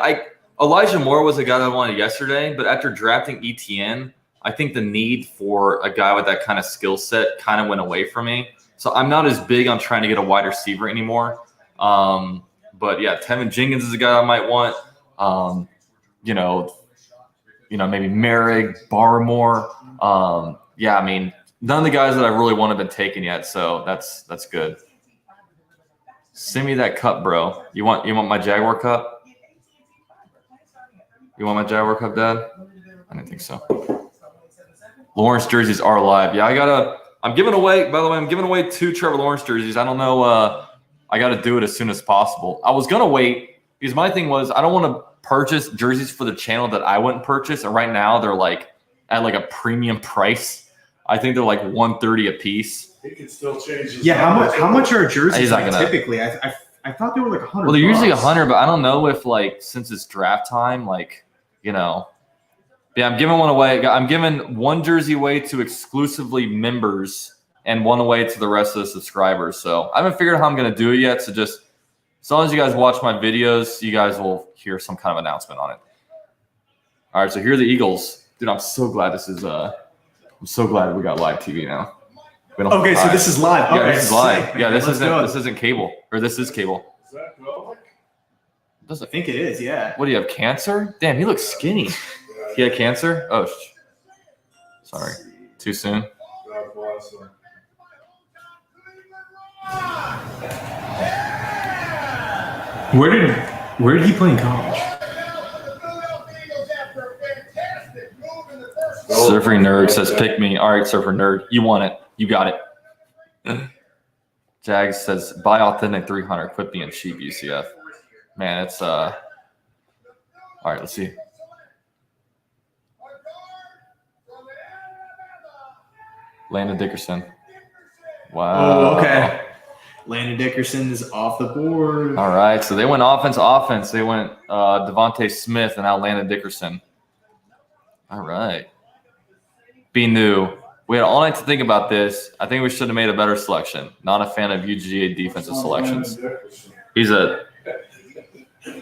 Elijah Moore was a guy that I wanted yesterday, but after drafting ETN, I think the need for a guy with that kind of skill set kind of went away from me. So I'm not as big on trying to get a wide receiver anymore. But yeah, Tevin Jenkins is a guy I might want. Maybe Merrick, Barmore. Yeah, I mean, none of the guys that I really want have been taken yet, so that's good. Send me that cup, bro. You want my Jaguar cup? You want my Jaguar cup, Dad? I didn't think so. Lawrence jerseys are live. Yeah, I'm giving away, by the way, I'm giving away 2 Trevor Lawrence jerseys. I don't know. I got to do it as soon as possible. I was going to wait because my thing was I don't want to purchase jerseys for the channel that I wouldn't purchase. And right now they're like at like a premium price. I think they're like $130 a piece. He can still change his yeah, how much are jerseys He's not gonna- typically? I thought they were like $100. Well, they're usually $100, but I don't know if like since it's draft time, like, you know. Yeah, I'm giving one away. I'm giving one jersey away to exclusively members and one away to the rest of the subscribers. So I haven't figured out how I'm going to do it yet. So just as long as you guys watch my videos, you guys will hear some kind of announcement on it. All right, so here are the Eagles. Dude, I'm so glad this is I'm so glad we got live TV now. Okay, so this is live. Yeah, Okay, this is live. sick, Yeah, man. this isn't cable. Or this is cable. Is that Velvic? I think it is, yeah. What do you have, cancer? Damn, he looks skinny. He had cancer? Oh, sorry. Too soon? God bless him. Where did he play in college? Surfer Nerd says, pick me. All right, Surfer Nerd. You want it. You got it. Jags says, buy authentic 300. Quit being cheap, UCF. Man, it's all right, let's see. Landon Dickerson. Wow. Oh, okay. Landon Dickerson is off the board. All right, so they went offense. They went Devontae Smith and now Landon Dickerson. All right. Be new. We had all night to think about this. I think we should have made a better selection. Not a fan of UGA defensive selections. He's a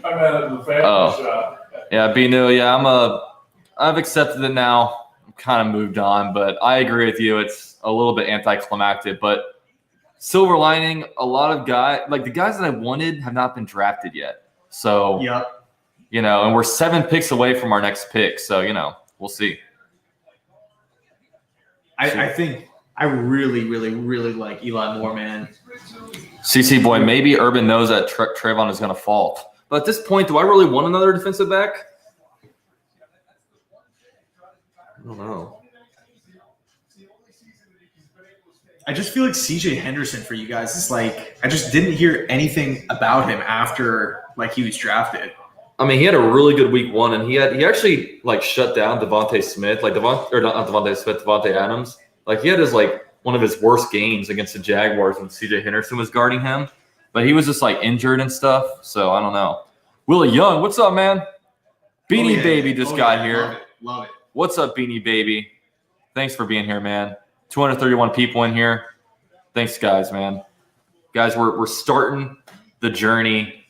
I'm at the family shop. yeah, be new. Yeah, I've accepted it now. I'm kind of moved on, but I agree with you. It's a little bit anticlimactic, but silver lining, a lot of guys, like the guys that I wanted have not been drafted yet. So, Yep. And we're 7 picks away from our next pick. So, we'll see. I think I really, really, really like Eli Moore, man. CC boy, maybe Urban knows that Trayvon is going to fall. But at this point, do I really want another defensive back? I don't know. I just feel like CJ Henderson for you guys is like, I just didn't hear anything about him after like he was drafted. I mean, he had a really good week 1, and he actually like shut down Devontae Smith, like not Devontae Smith, Devontae Adams. Like he had one of his worst games against the Jaguars when CJ Henderson was guarding him, but he was just like injured and stuff. So I don't know. Willie Young, what's up, man? Beanie Baby just got here. Love it. What's up, Beanie Baby? Thanks for being here, man. 231 people in here. Thanks, guys, man. Guys, we're starting the journey,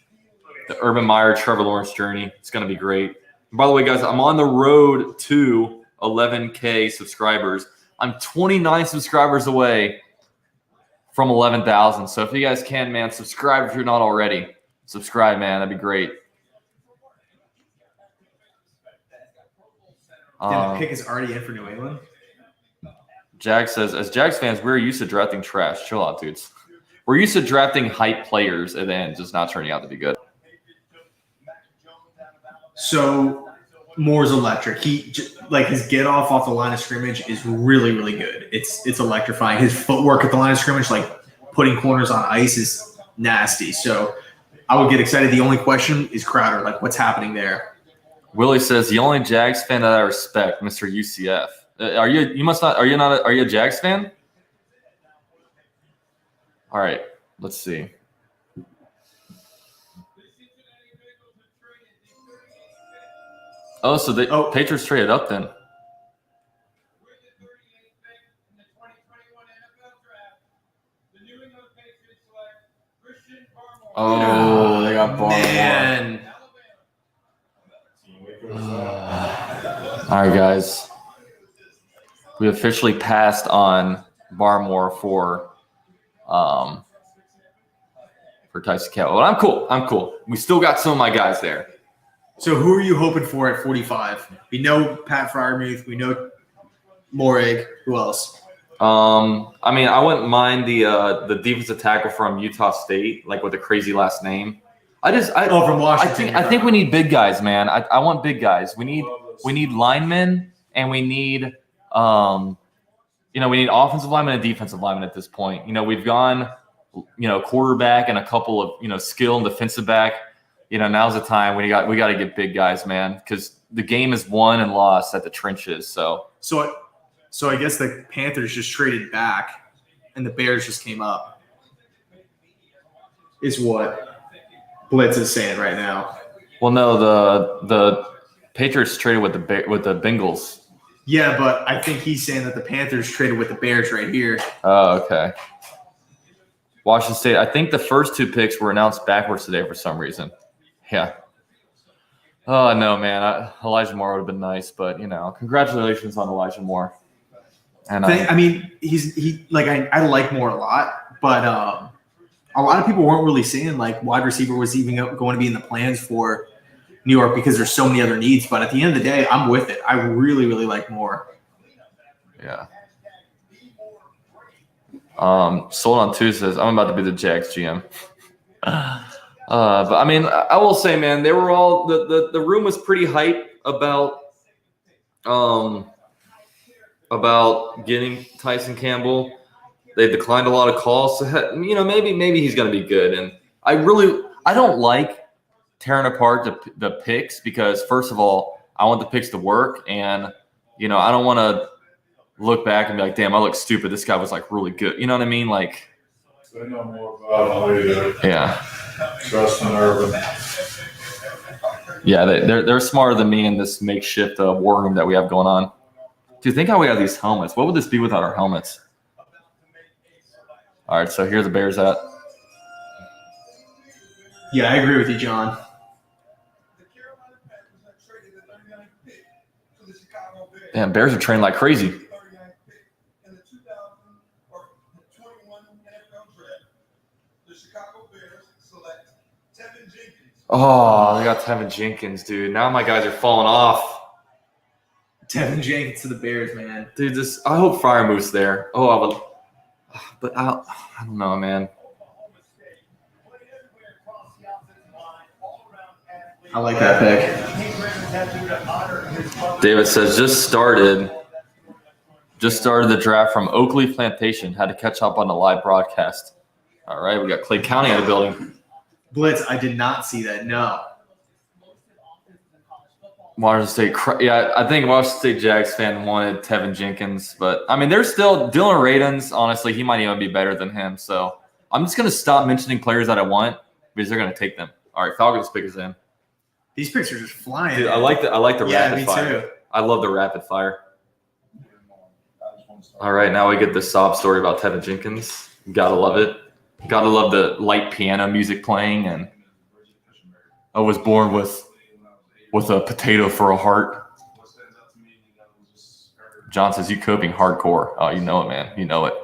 the Urban Meyer, Trevor Lawrence journey. It's going to be great. And by the way, guys, I'm on the road to 11K subscribers. I'm 29 subscribers away from 11,000. So if you guys can, man, subscribe if you're not already. Subscribe, man. That'd be great. The pick is already in for New England. Jag says, as Jags fans, we're used to drafting trash. Chill out, dudes. We're used to drafting hype players and then just not turning out to be good. So Moore's electric. His get off the line of scrimmage is really, really good. It's electrifying. His footwork at the line of scrimmage, like putting corners on ice, is nasty. So I would get excited. The only question is Crowder. Like, what's happening there? Willie says the only Jags fan that I respect, Mr. UCF. Are you? You must not. Are you not? Are you a Jags fan? All right. Let's see. Oh, so the Patriots traded up then. Oh, they got Barmore. Man. All right, guys. We officially passed on Barmore for Tyson Campbell. But I'm cool. We still got some of my guys there. So who are you hoping for at 45? We know Pat Freiermuth. We know Morig. Who else? I mean, I wouldn't mind the defensive tackle from Utah State, like with a crazy last name. From Washington. I think we need big guys, man. I want big guys. We need linemen, and we need we need offensive linemen and defensive linemen at this point. We've gone, quarterback and a couple of skill and defensive back. Now's the time we got to get big guys, man, because the game is won and lost at the trenches. So I guess the Panthers just traded back, and the Bears just came up. Is what Blitz is saying right now. Well, no, the Patriots traded with the Bengals. Yeah, but I think he's saying that the Panthers traded with the Bears right here. Oh, okay. Washington State. I think the first two picks were announced backwards today for some reason. Yeah. Oh, no, man. Elijah Moore would have been nice, but, congratulations on Elijah Moore. And I like Moore a lot, but a lot of people weren't really saying like wide receiver was even going to be in the plans for New York because there's so many other needs. But at the end of the day, I'm with it. I really, really like Moore. Yeah. Sold on Tuesdays. I'm about to be the Jags GM. But I mean, I will say, man, they were all the room was pretty hype about getting Tyson Campbell. They declined a lot of calls. So, maybe he's going to be good. And I don't like tearing apart the picks because, first of all, I want the picks to work. And, I don't want to look back and be like, damn, I look stupid. This guy was like really good. You know what I mean? Like, they know more about it. Yeah. Trust in Urban. Yeah, they're smarter than me in this makeshift war room that we have going on. Dude, think how we have these helmets. What would this be without our helmets? All right, so here the Bears at. Yeah, I agree with you, John. Damn, Bears are training like crazy. Oh, they got Tevin Jenkins, dude. Now my guys are falling off. Tevin Jenkins to the Bears, man. Dude, I hope Freiermuth's there. Oh, I would, but I don't know, man. I like that pick. David says just started the draft from Oakley Plantation. Had to catch up on the live broadcast. All right, we got Clay County in the building. Blitz, I did not see that. No. Washington State, yeah, I think Washington State Jags fan wanted Tevin Jenkins, but I mean, there's still Dylan Radins. Honestly, he might even be better than him. So I'm just gonna stop mentioning players that I want because they're gonna take them. All right, Falcons pick is in. These picks are just flying. Dude, I like the rapid fire. Too. I love the rapid fire. All right, now we get the sob story about Tevin Jenkins. Gotta love it. Gotta love the light piano music playing. And I was born with a potato for a heart. John says, you coping hardcore. Oh, you know it, man. You know it.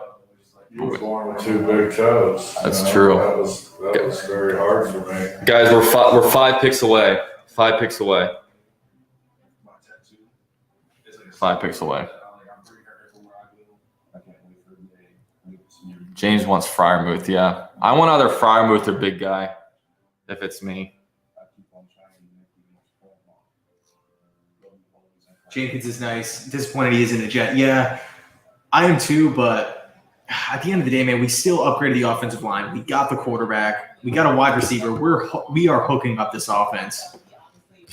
You were born with 2 big toes. That's true. That was very hard for me. Guys, we're 5 picks away. 5 picks away. 5 picks away. James wants Fryermuth. Yeah, I want either Fryermuth or Big Guy. If it's me. Jenkins is nice. Disappointed he isn't a Jet. Yeah, I am too, but at the end of the day, man, we still upgraded the offensive line. We got the quarterback. We got a wide receiver. We are hooking up this offense.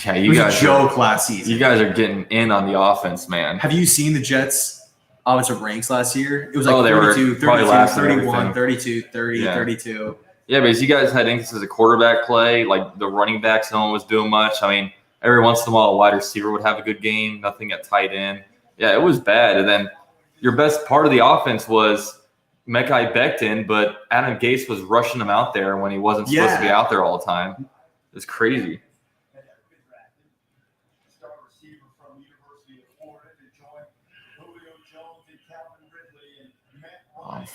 Yeah, you guys joke last season. You guys are getting in on the offense, man. Have you seen the Jets' offensive ranks last year? It was like 32, 32, 31, 32, 30, Yeah. 32. Yeah, because you guys had inconsistent quarterback play. Like the running backs, no one was doing much. I mean, every once in a while, a wide receiver would have a good game. Nothing at tight end. Yeah, it was bad. And then your best part of the offense was Mekhi Becton, but Adam Gase was rushing him out there when he wasn't supposed to be out there all the time. It's crazy.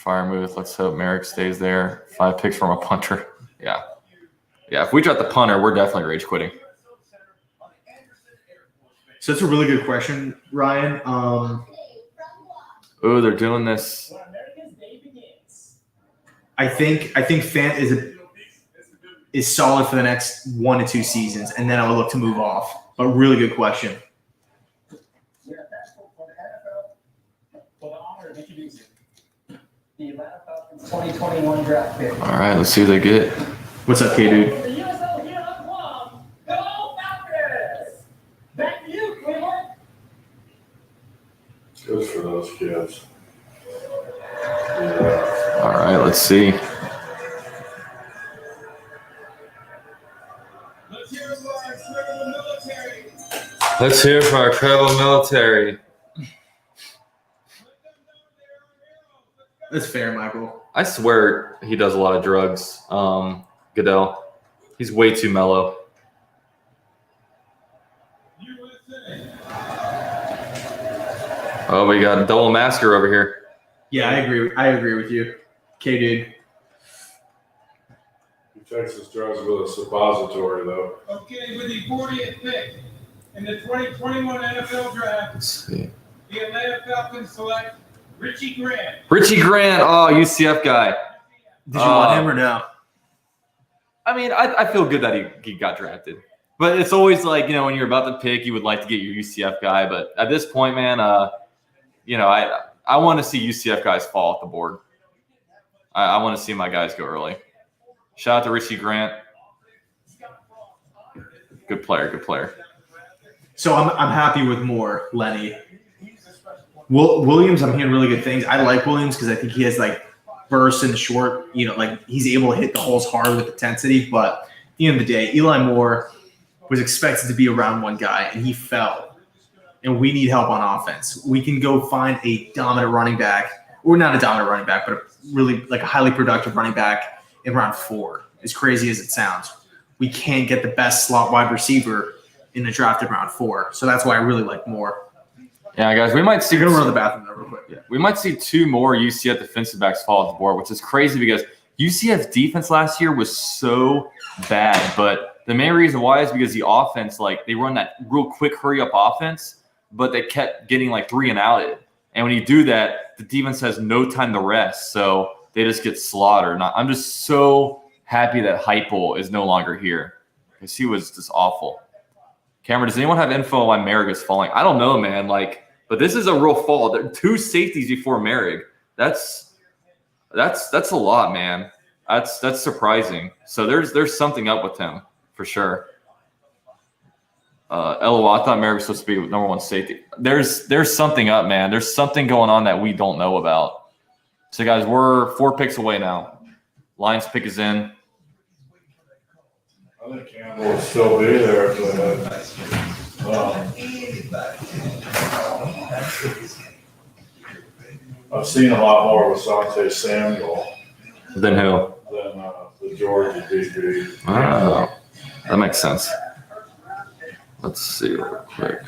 Fryermuth. Let's hope Merrick stays there. 5 picks from a punter. Yeah. Yeah, if we drop the punter, we're definitely rage quitting. So that's a really good question, Ryan. Oh, they're doing this. I think Fant is solid for the next 1 to 2 seasons, and then I will look to move off. But really good question. The Atlanta Falcons 2021 draft pick. All right, let's see who they get. What's up, K-Dude? The USL here on Guam. Go Falcons! Back to you, Cleveland. Good for those kids. Yeah. All right, let's see. Let's hear it for our incredible military. Let's hear it for our incredible military. That's fair, Michael. I swear he does a lot of drugs. Goodell. He's way too mellow. Oh, we got a double masker over here. Yeah, I agree with you. K-Dude. He takes his drugs with a suppository, though. Okay, with the 40th pick in the 2021 NFL draft, Let's see. the Atlanta Falcons select Richie Grant. Richie Grant. Oh, UCF guy. Did you want him or no? I mean, I feel good that he got drafted. But it's always like, you know, when you're about to pick, you would like to get your UCF guy. But at this point, man, you know, I want to see UCF guys fall off the board. I want to see my guys go early. Shout out to Richie Grant. Good player, good player. So I'm happy with more, Lenny. Williams, I'm hearing really good things. I like Williams because I think he has like bursts in the short, you know, like he's able to hit the holes hard with intensity. But at the end of the day, Eli Moore was expected to be a round 1 guy, and he fell. And we need help on offense. We can go find a dominant running back, or not a dominant running back, but a really like a highly productive running back in round 4. As crazy as it sounds, we can't get the best slot wide receiver in the draft in round 4. So that's why I really like Moore. Yeah, guys, we might see. You're gonna run to the bathroom though, real quick. Yeah, we might see 2 more UCF defensive backs fall off the board, which is crazy because UCF's defense last year was so bad. But the main reason why is because the offense, like they run that real quick hurry up offense, but they kept getting like 3 and outed. And when you do that, the defense has no time to rest, so they just get slaughtered. And I'm just so happy that Heupel is no longer here because he was just awful. Cameron, does anyone have info on why Merrick is falling? I don't know, man. Like, but this is a real fall. There are 2 safeties before Merrick. That's a lot, man. That's surprising. So there's something up with him for sure. LOL, I thought Merrick was supposed to be number 1 safety. There's something up, man. There's something going on that we don't know about. So guys, we're 4 picks away now. Lions pick is in. I think Campbell will still be there if they had. I've seen a lot more with Tyson Samuel Then who? than the Georgia DB. Oh, that makes sense. Let's see real quick.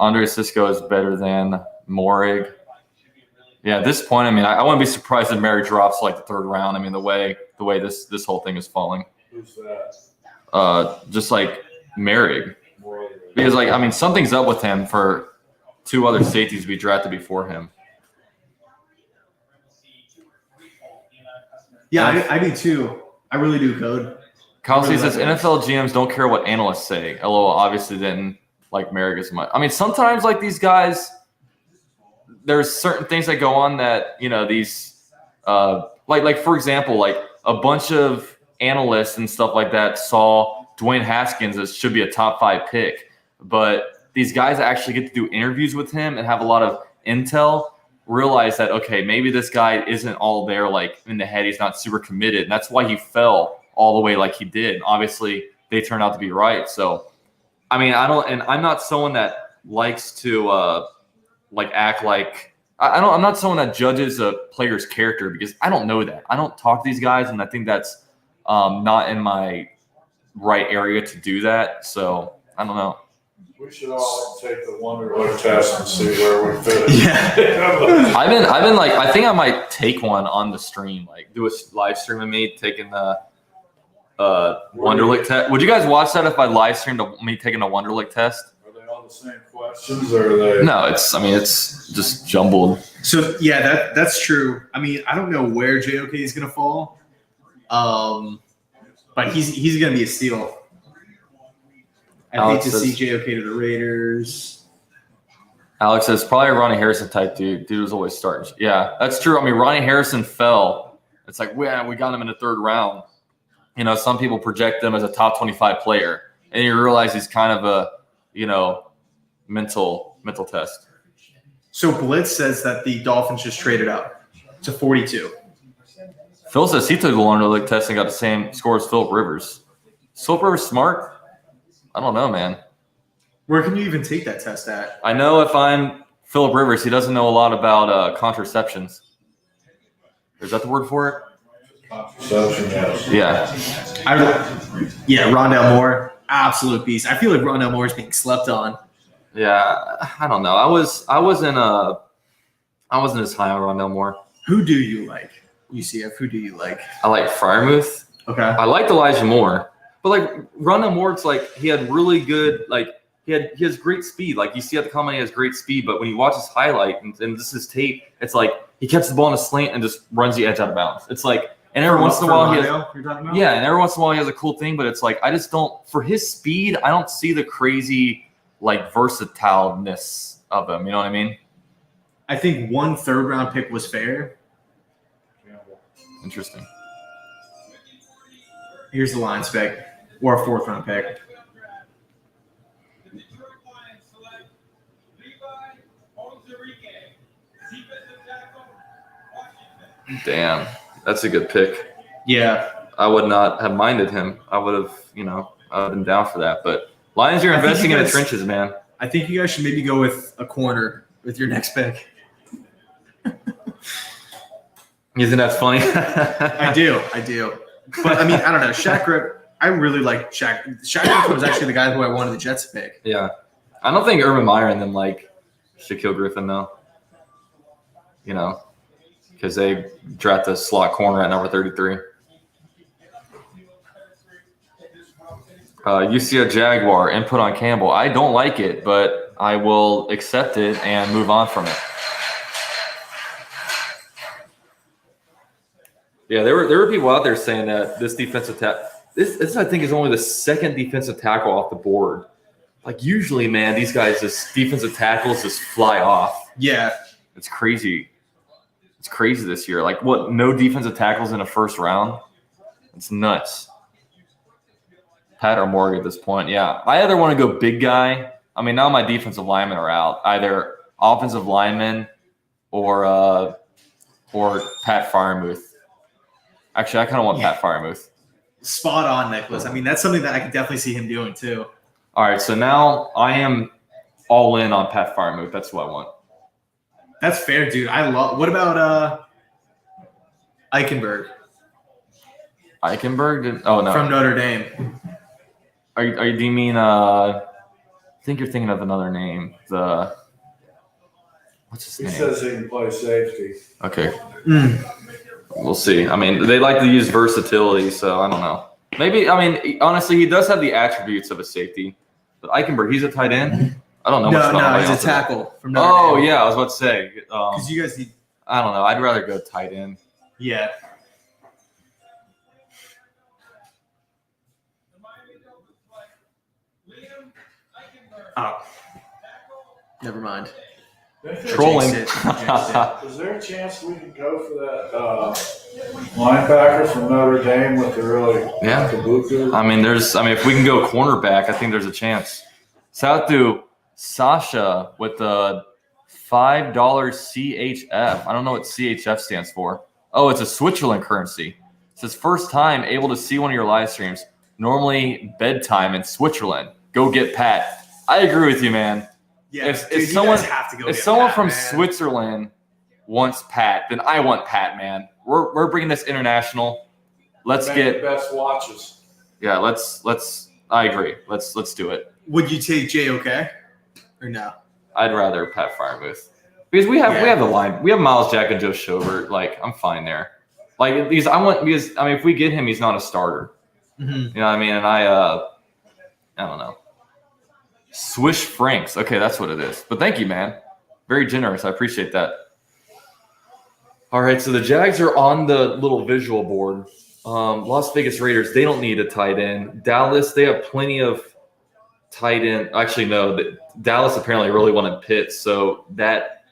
Andre Cisco is better than Morig. Yeah, at this point, I mean, I wouldn't be surprised if Mary drops like the third round. I mean, the way this whole thing is falling. Who's that? Just like Merrig. Because, like, I mean, something's up with him for two other safeties to be drafted before him. Yeah, I do too. I really do, Code. Kyle really says like NFL GMs don't care what analysts say. LOL obviously didn't like Merrick as much. I mean, sometimes like these guys, there's certain things that go on that, you know, these like for example, like a bunch of analysts and stuff like that saw Dwayne Haskins as should be a top 5 pick, but these guys that actually get to do interviews with him and have a lot of intel realize that, okay, maybe this guy isn't all there like in the head. He's not super committed. And that's why he fell all the way like he did. And obviously they turned out to be right. So, I mean, I'm not someone that likes to like act like I'm not someone that judges a player's character because I don't know that. I don't talk to these guys, and I think that's not in my right area to do that. So I don't know. We should all take the Wonderlic test and see where we fit. Yeah. I've been like, I think I might take one on the stream, like do a live stream of me taking the Wonderlic test. Would you guys watch that if I live streamed me taking a Wonderlic test? Are they all the same questions, or are they? No, it's just jumbled. So yeah, that's true. I mean, I don't know where JOK is gonna fall, but he's gonna be a steal. I'd hate to see JOK to the Raiders. Alex says probably a Ronnie Harrison type dude. Dude was always starting. Yeah, that's true. I mean, Ronnie Harrison fell. It's like, we got him in the 3rd round. You know, some people project him as a top 25 player, and you realize he's kind of a, you know, mental test. So Blitz says that the Dolphins just traded up to 42. Phil says he took the Wonderlic test and got the same score as Philip Rivers. Is Philip Rivers smart? I don't know, man. Where can you even take that test at? I know if I'm Philip Rivers, he doesn't know a lot about contraceptions. Is that the word for it? Contraception, yes. Yeah. Rondale Moore, absolute beast. I feel like Rondale Moore is being slept on. Yeah, I don't know. I wasn't as high on Rondale Moore. Who do you like? UCF, who do you like? I like Freiermuth. Okay. I liked Elijah Moore. But like Rondale Moore, it's like he had really good, like he has great speed. Like you see at the comment, he has great speed. But when you watch his highlight and this is tape, it's like he catches the ball in a slant and just runs the edge out of bounds. It's like, and every once in a while he has, you're talking about? yeah, and every once in a while he has a cool thing. But it's like I just don't, for his speed, I don't see the crazy like versatileness of him. You know what I mean? I think 1 3rd-round pick was fair. Interesting. Here's the Lions pick, or a 4th-round pick. Damn, that's a good pick. Yeah. I would not have minded him. I would have, I would have been down for that. But Lions, you're investing in the trenches, man. I think you guys should maybe go with a corner with your next pick. You think that's funny? I do. But, I mean, I don't know. Shaq Griffin, I really like Shaq. Shaq Griffin was actually the guy who I wanted the Jets to pick. Yeah. I don't think Urban Meyer and them like Shaquille Griffin, though. Because they draft the slot corner at number 33. UCF Jaguar, input on Campbell. I don't like it, but I will accept it and move on from it. Yeah, there were people out there saying that this defensive this I think is only the 2nd defensive tackle off the board. Like usually, man, these guys just defensive tackles just fly off. Yeah, it's crazy. It's crazy this year. Like what? No defensive tackles in a 1st round. It's nuts. Pat or Morgan at this point. Yeah, I either want to go big guy. I mean, now my defensive linemen are out. Either offensive lineman or Pat Freiermuth. Actually, I kind of want Pat Freiermuth. spot on, Nicholas. I mean, that's something that I could definitely see him doing too. All right, so now I am all in on Pat Freiermuth. That's what I want. That's fair, dude. I love. What about Eichenberg Eichenberg? Oh no, from Notre Dame? do you mean? I think you're thinking of another name. What's his He name? says he can play safety. Okay, we'll see. I mean, they like to use versatility, so I don't know. Maybe. I mean, honestly, he does have the attributes of a safety. But Eichenberg, he's a tight end. I don't know. much about No, him he's a else than that. tackle from Notre Dame. Oh yeah, I was about to say. Because you guys need. I don't know. I'd rather go tight end. Yeah. Oh. Never mind. Trolling. Jinxed it. Is there a chance we can go for that linebacker from Notre Dame with the really Yeah. kabuki? I mean, if we can go cornerback, I think there's a chance. Shout out to Sasha with the $5 CHF. I don't know what CHF stands for. Oh, it's a Switzerland currency. It says first time able to see one of your live streams. Normally bedtime in Switzerland. Go get Pat. I agree with you, man. Yeah. If dude, you someone guys have to go if get someone Pat, from man. Switzerland wants Pat, then I want Pat, man. We're bringing this international. Let's Make get the best watches. yeah. Let's. I agree. Let's do it. Would you take JOK or no? I'd rather Pat Freiermuth because we have the line. We have Miles Jack and Joe Schobert. Like I'm fine there. Like because if we get him, he's not a starter. Mm-hmm. You know what I mean? And I don't know. Swish Franks. Okay, that's what it is. But thank you, man. Very generous. I appreciate that. All right, so the Jags are on the little visual board. Las Vegas Raiders, they don't need a tight end. Dallas, they have plenty of tight end. Actually, no. Dallas apparently really wanted Pitts, so that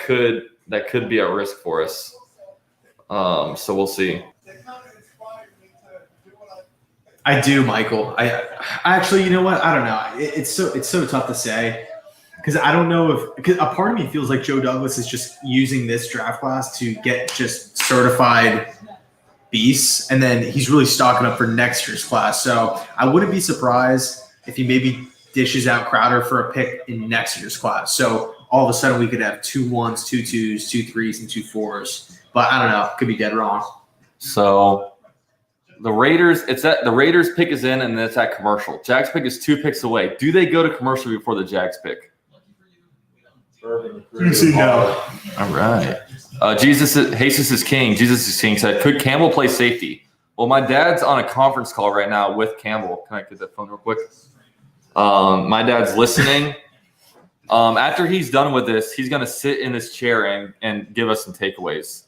could be a risk for us. So we'll see. I do, Michael. I actually, you know what? I don't know. It's so tough to say because I don't know because a part of me feels like Joe Douglas is just using this draft class to get just certified beasts, and then he's really stocking up for next year's class. So I wouldn't be surprised if he maybe dishes out Crowder for a pick in next year's class. So all of a sudden we could have 2 1s, 2 2s, 2 3s, and 2 4s. But I don't know. Could be dead wrong. So the Raiders, the Raiders pick is in, and then it's at commercial. Jags pick is 2 picks away. Do they go to commercial before the Jags pick? No. All right. Jesus is King. Jesus is King said, could Campbell play safety? Well, my dad's on a conference call right now with Campbell. Can I get that phone real quick? My dad's listening. After he's done with this, he's going to sit in this chair and give us some takeaways.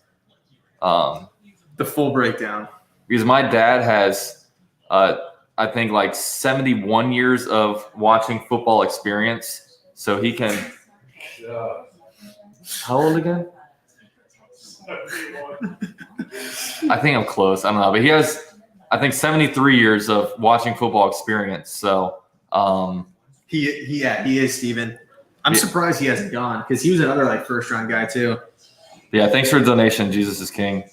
The full breakdown. Because my dad has, I think, like 71 years of watching football experience. So he can – how old again? I think I'm close. I don't know. But he has, I think, 73 years of watching football experience. So he is, Steven. I'm surprised he hasn't gone because he was another like first-round guy too. Yeah, thanks for the donation. Jesus is King.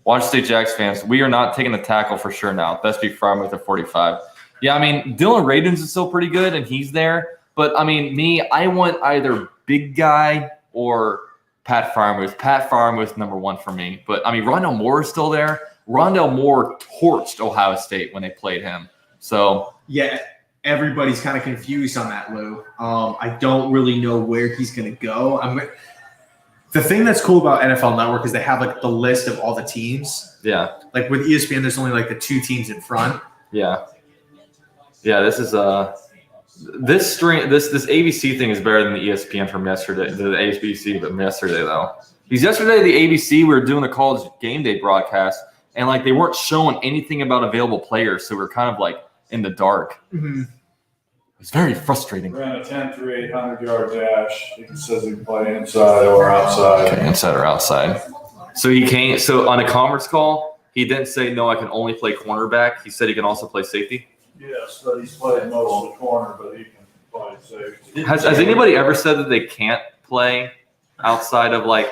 Washington State Jags fans, we are not taking a tackle for sure now. Best be Freiermuth at 45. Yeah, I mean, Dylan Radins is still pretty good, and he's there. But, I mean, I want either big guy or Pat Freiermuth. Pat Freiermuth, number 1 for me. But, I mean, Rondell Moore is still there. Rondell Moore torched Ohio State when they played him. So, yeah, everybody's kind of confused on that, Lou. I don't really know where he's going to go. The thing that's cool about NFL Network is they have like the list of all the teams. yeah. Like with ESPN, there's only like the 2 teams in front. Yeah. Yeah, this is this ABC thing is better than the ESPN from yesterday. The ABC from yesterday though. Because yesterday the ABC we were doing the college game day broadcast and like they weren't showing anything about available players, so we we're kind of like in the dark. Mm-hmm. It's very frustrating. Ran a 10-3 800-yard dash. He says he can play inside or outside. Okay, inside or outside. So he can't. So on a conference call, he didn't say no. I can only play cornerback. He said he can also play safety. Yes, but he's played most of the corner, but he can play safety. Has anybody ever said that they can't play outside of like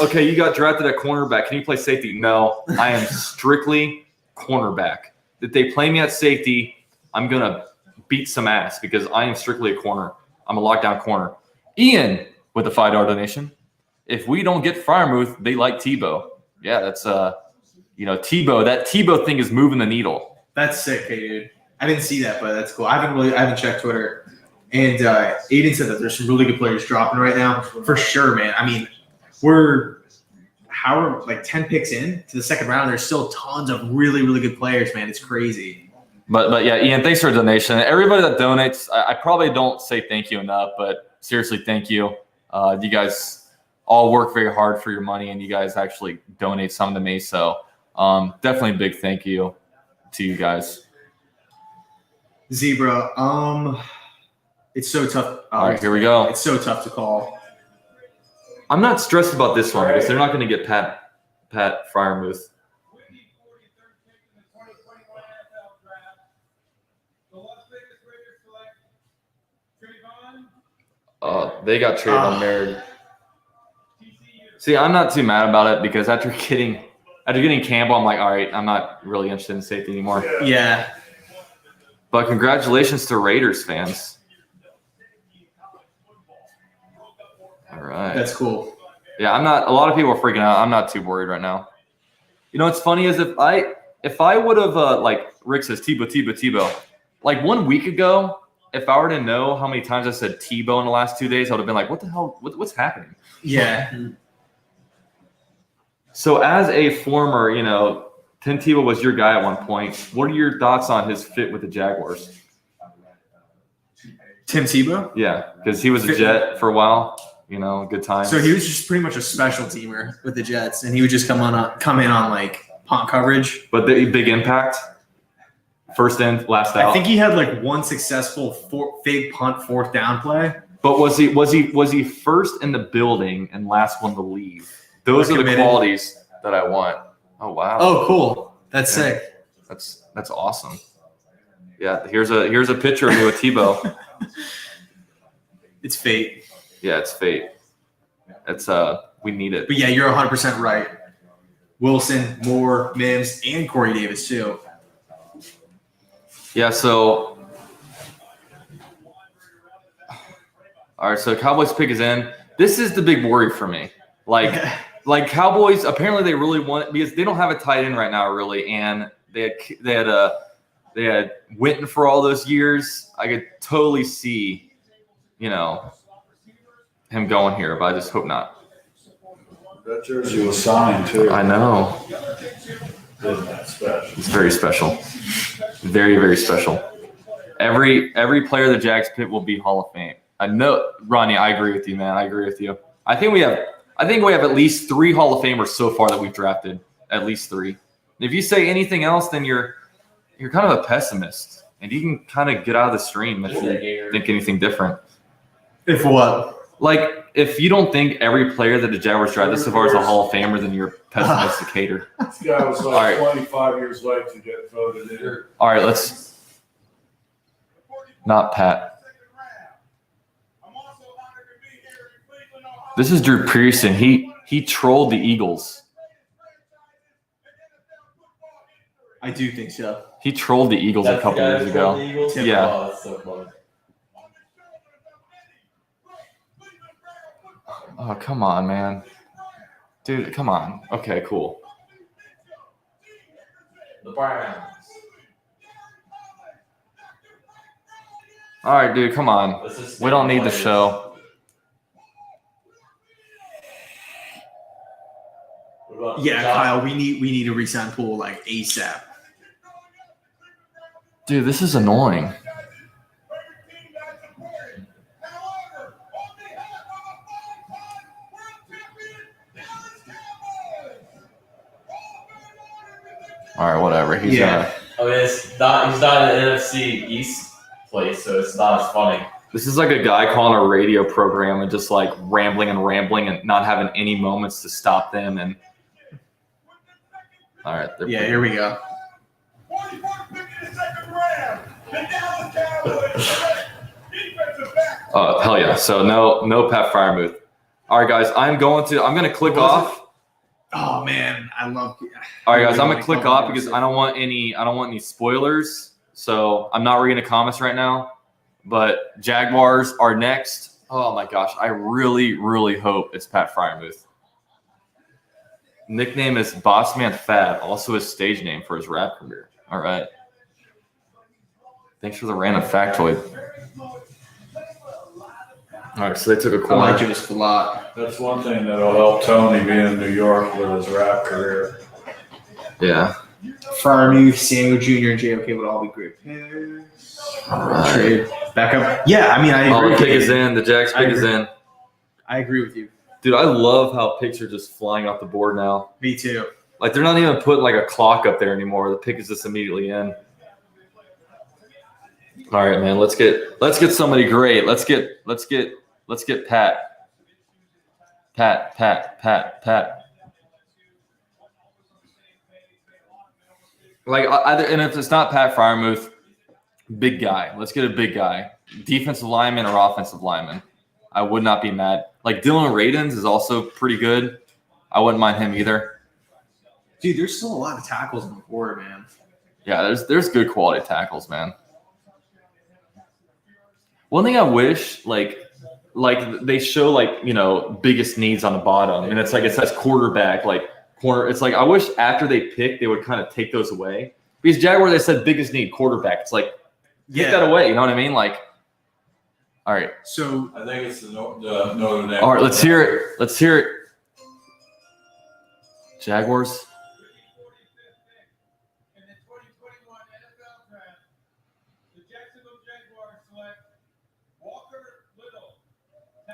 okay, you got drafted at cornerback. Can you play safety? No, I am strictly cornerback. If they play me at safety, I'm gonna beat some ass because I am strictly a corner. I'm a lockdown corner. Ian with a $5 donation. If we don't get Freiermuth, they like Tebow. Yeah, that's Tebow. That Tebow thing is moving the needle. That's sick, hey, dude. I didn't see that, but that's cool. I haven't checked Twitter. And Aiden said that there's some really good players dropping right now. For sure, man. I mean, we're 10 picks in to the second round. There's still tons of really, really good players, man. It's crazy. But yeah, Ian, thanks for the donation. Everybody that donates, I probably don't say thank you enough, but seriously, thank you. You guys all work very hard for your money, and you guys actually donate some to me. So definitely a big thank you to you guys. Zebra, it's so tough. All right, here we go. It's so tough to call. I'm not stressed about this one because they're not going to get Pat Freiermuth. They got traded on Merritt. See, I'm not too mad about it because after getting Campbell, I'm like, all right, I'm not really interested in safety anymore. Yeah. But congratulations to Raiders fans. All right. That's cool. Yeah, a lot of people are freaking out. I'm not too worried right now. You know what's funny is if I would have like Rick says Tebow, like 1 week ago, if I were to know how many times I said Tebow in the last 2 days, I would have been like, what the hell? What's happening? Yeah. So as a former, Tim Tebow was your guy at one point. What are your thoughts on his fit with the Jaguars? Tim Tebow? Yeah, because he was a Jet for a while. Good time. So he was just pretty much a special teamer with the Jets, and he would just come in on like punt coverage. But the big impact, first in, last out. I think he had like one successful fake punt fourth down play. But was he first in the building and last one to leave? Those are the qualities that I want. Oh wow. Oh cool. That's sick. That's awesome. Yeah, here's a picture of me with Tebow. It's fate. Yeah, it's fate. It's we need it. But yeah, you're 100% right. Wilson, Moore, Mims, and Corey Davis too. Yeah, so all right, so Cowboys pick is in. This is the big worry for me. Like Cowboys, apparently they really want it because they don't have a tight end right now, really, and they had Winton for all those years. I could totally see, him going here, but I just hope not. That jersey was signed too. I know. Isn't that special? It's very special. Very, very special. Every player the Jags pick will be Hall of Fame. I know, Ronnie, I agree with you, man. I agree with you. I think we have at least 3 Hall of Famers so far that we've drafted. At least 3. If you say anything else, then you're kind of a pessimist, and you can kind of get out of the stream if you think anything different. If what? Like, if you don't think every player that the Jaguars drafted so far is a Hall of Famer, then you're a pessimistic hater. This guy was like 25 years late to get voted in. All right, let's not Pat. This is Drew Pearson. He trolled the Eagles. I do think so. He trolled the Eagles a couple years ago. Yeah. Oh, that's so funny. Oh, come on, man. Dude, come on. Okay, cool. The Browns. All right, dude, come on. We don't need the show. Yeah, Kyle, we need to re-sign Poole like ASAP. Dude, this is annoying. All right, whatever. He's He's not an NFC East place, so it's not as funny. This is like a guy calling a radio program and just like rambling and not having any moments to stop them. And all right, here we go. Oh hell yeah! So no Pat Freiermuth. All right, guys, I'm gonna click off. Oh man, I love. All right, guys, I'm gonna click off because I don't want any spoilers. So I'm not reading the comments right now, but Jaguars are next. Oh my gosh, I really, really hope it's Pat Fryermuth. Nickname is Bossman Fab, also his stage name for his rap career. All right. Thanks for the random factoid. All right, so they took a I corner. like Judas a lot. That's one thing that'll help Tony be in New York with his rap career. Yeah. Fryermuth, Samuel Jr., and JOK would all be great pairs. All right. Trade. Back up. Yeah, I mean, I agree. Oh, the pick is in. The Jags I pick is agree. in. I agree with you. Dude, I love how picks are just flying off the board now. Me too. Like they're not even putting like a clock up there anymore. The pick is just immediately in. All right, man. Let's get somebody great. Let's get Pat. Pat. Like either, and if it's not Pat Fryermuth, big guy. Let's get a big guy. Defensive lineman or offensive lineman. I would not be mad. Like Dylan Radins is also pretty good. I wouldn't mind him either. Dude, there's still a lot of tackles on the board, man. Yeah, there's good quality tackles, man. One thing I wish, like they show biggest needs on the bottom, and it's like it says quarterback, like corner. It's like I wish after they pick, they would kind of take those away. Because Jaguar, they said biggest need quarterback. It's like take that away. You know what I mean? Like, all right. So I think it's the Notre Dame. All right, let's hear it. Let's hear it. Jaguars. In the 2021 NFL Draft, the Jacksonville Jaguars select Walker Little.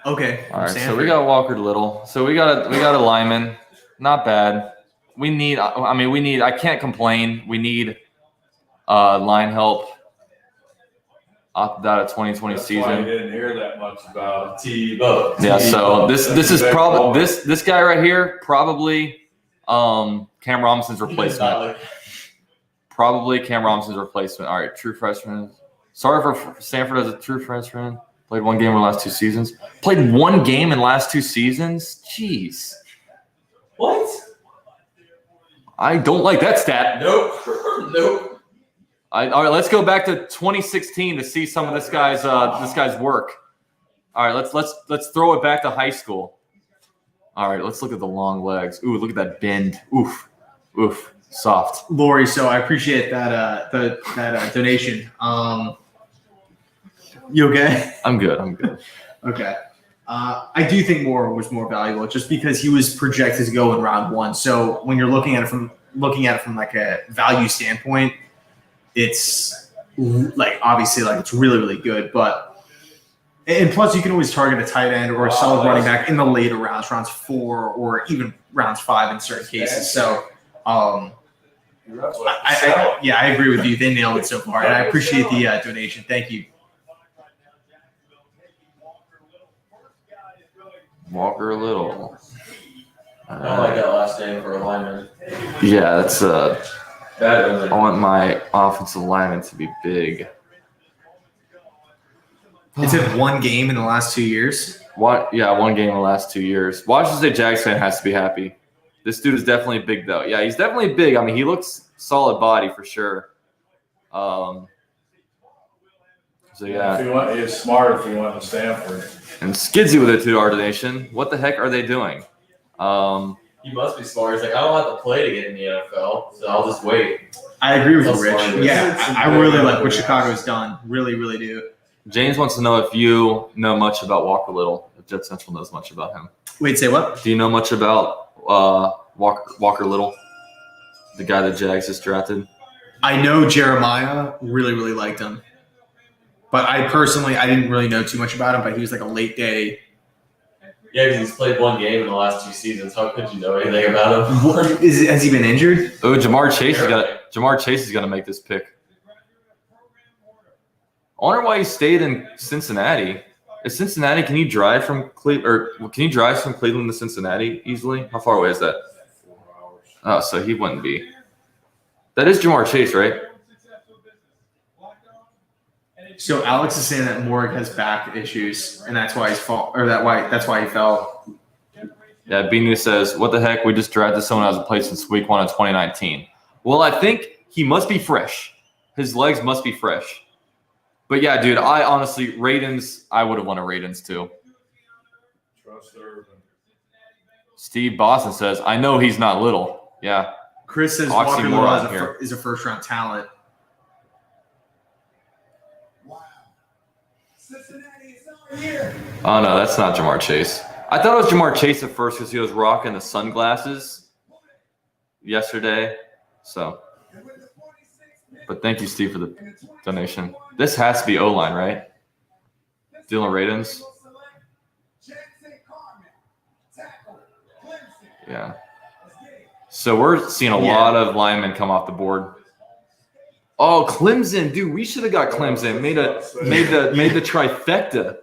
okay. All right, so we got Walker Little. So we got a lineman. Not bad. I can't complain. We need line help opted out of 2020 That's why you season. didn't hear that much about T-Bo. Yeah, so this is probably this guy right here, probably Cam Robinson's replacement. Probably Cam Robinson's replacement. All right, true freshman. Sorry for Stanford as a true freshman. Played one game in the last 2 seasons. Played one game in the last 2 seasons? Jeez. What? I don't like that stat. Nope. Nope. All right, let's go back to 2016 to see some of this guy's work. All right, let's throw it back to high school. All right, let's look at the long legs. Ooh, look at that bend. Oof, soft. Lori, so I appreciate that donation. You okay? I'm good. Okay. I do think Moore was more valuable just because he was projected to go in round 1. So when you're looking at it from like a value standpoint, it's like obviously like it's really, really good. But and plus you can always target a tight end or a solid running back in the later rounds 4 or even rounds 5 in certain cases. So I agree with you. They nailed it so far, and I appreciate the donation. Thank you. Walker Little. I don't like that last name for a lineman. Yeah, that's Bad. I want my offensive lineman to be big. It's in one game in the last 2 years. What? Yeah, one game in the last 2 years. Washington State Jags fan has to be happy. This dude is definitely big, though. Yeah, he's definitely big. I mean, he looks solid body for sure. So yeah, He's smart if he went to Stanford. and Skidsy with it to our donation. What the heck are they doing? He must be smart. He's like, I don't have to play to get in the NFL, so I'll just wait. I agree with you, That's Rich. fine. Yeah, I really like what Chicago's done. Really, really do. James wants to know if you know much about Walker Little. If Jet Central knows much about him. Wait, say what? Do you know much about Walker Little, the guy that Jags just drafted? I know Jeremiah really, really liked him. But I didn't really know too much about him, but he was like a late day. Yeah, because he's played one game in the last 2 seasons. How could you know anything about him? Has he been injured? Oh, Jamar Chase is gonna make this pick. I wonder why he stayed in Cincinnati. Is Cincinnati? Can you drive from Cleveland to Cincinnati easily? How far away is that? 4 hours. Oh, so he wouldn't be. That is Jamar Chase, right? So Alex is saying that Morg has back issues, and that's why that's why he fell. Yeah, B News says, "What the heck? We just drafted someone who hasn't played since week 1 of 2019." Well, I think he must be fresh. His legs must be fresh. But yeah, dude, I honestly Raidens. I would have wanted Raidens too. Trust Urban. Steve Boston says, "I know he's not little." Yeah. Chris says Walker Little Oxymoron here. is a first-round talent. Oh no, that's not Jamar Chase. I thought it was Jamar Chase at first because he was rocking the sunglasses yesterday. So, but thank you, Steve, for the donation. This has to be O-line, right? Dylan Raidens. Yeah. So we're seeing a lot of linemen come off the board. Oh, Clemson, dude, we should have got Clemson. Made the trifecta.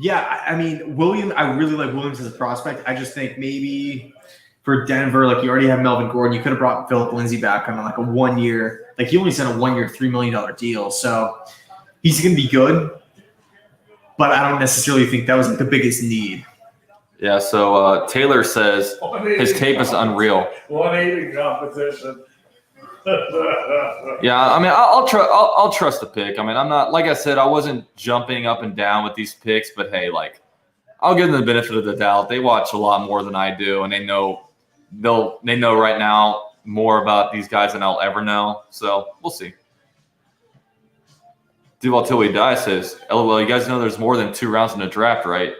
Yeah, I mean, Williams, I really like Williams as a prospect. I just think maybe for Denver, like you already have Melvin Gordon, you could have brought Philip Lindsay back on like a 1 year, like he only signed a 1 year, $3 million deal. So he's going to be good, but I don't necessarily think that was like the biggest need. Yeah, so Taylor says his tape is unreal. 180 competition. Yeah, I mean, I'll trust the pick. I mean, I'm not, like I said, I wasn't jumping up and down with these picks, but hey, like, I'll give them the benefit of the doubt. They watch a lot more than I do, and they know right now more about these guys than I'll ever know. So we'll see. Duval till we die says, "LOL, you guys know there's more than 2 rounds in the draft, right?"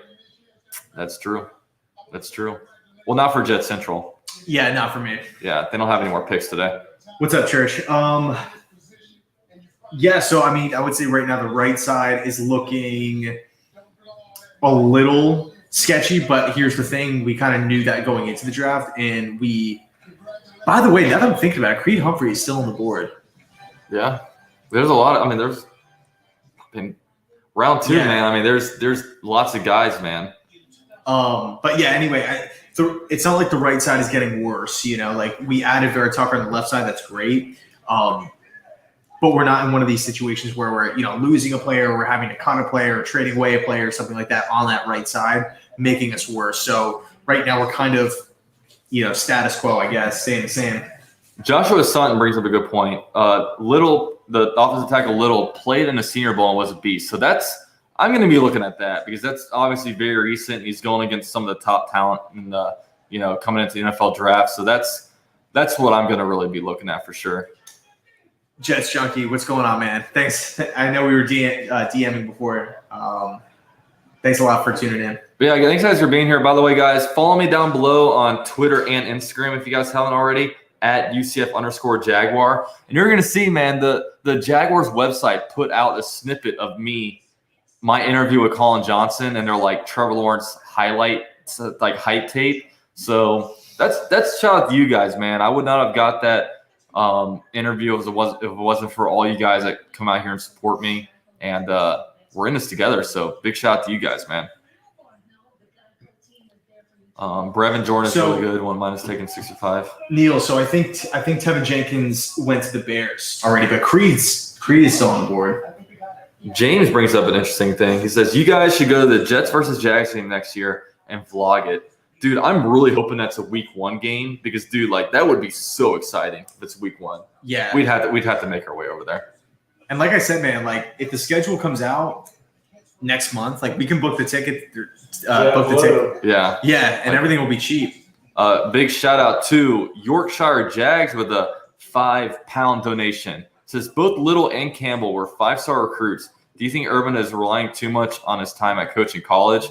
That's true. That's true. Well, not for Jet Central. Yeah, not for me. Yeah, they don't have any more picks today. What's up, Church? Yeah, so I mean, I would say right now the right side is looking a little sketchy, but here's the thing. We kind of knew that going into the draft, and by the way, now that I'm thinking about it, Creed Humphrey is still on the board. Yeah. There's a lot of, I mean, there's in round 2, man. I mean, there's lots of guys, man. But yeah, anyway, it's not like the right side is getting worse, you know, like we added Vera Tucker on the left side. That's great. But we're not in one of these situations where we're, you know, losing a player, or we're having to cut a player or trading away a player or something like that on that right side, making us worse. So right now we're kind of, you know, status quo, I guess, staying the same. Joshua Sutton brings up a good point. The offensive tackle Little played in the Senior Bowl and was a beast. So I'm going to be looking at that because that's obviously very recent. He's going against some of the top talent in the, you know, coming into the NFL draft. So that's what I'm going to really be looking at for sure. Jets Junkie, what's going on, man? Thanks. I know we were DMing before. Thanks a lot for tuning in. But yeah, thanks guys for being here. By the way, guys, follow me down below on Twitter and Instagram if you guys haven't already, at UCF_Jaguar. And you're going to see, man, the Jaguars website put out a snippet of my interview with Colin Johnson, and they're like Trevor Lawrence hype tape. So that's shout out to you guys, man. I would not have got that interview if it wasn't for all you guys that come out here and support me. And we're in this together. So big shout out to you guys, man. Brevin Jordan is really good. One minus taking 65. Neil, so I think Tevin Jenkins went to the Bears already, but Creed is still on the board. James brings up an interesting thing. He says, you guys should go to the Jets versus Jags game next year and vlog it. Dude, I'm really hoping that's a week 1 game because, dude, like that would be so exciting if it's week 1. Yeah. We'd have to make our way over there. And like I said, man, like if the schedule comes out next month, like we can book the ticket. Yeah. Yeah, and everything will be cheap. Big shout out to Yorkshire Jags with a £5 donation. It says both Little and Campbell were 5-star recruits. Do you think Urban is relying too much on his time at coaching college?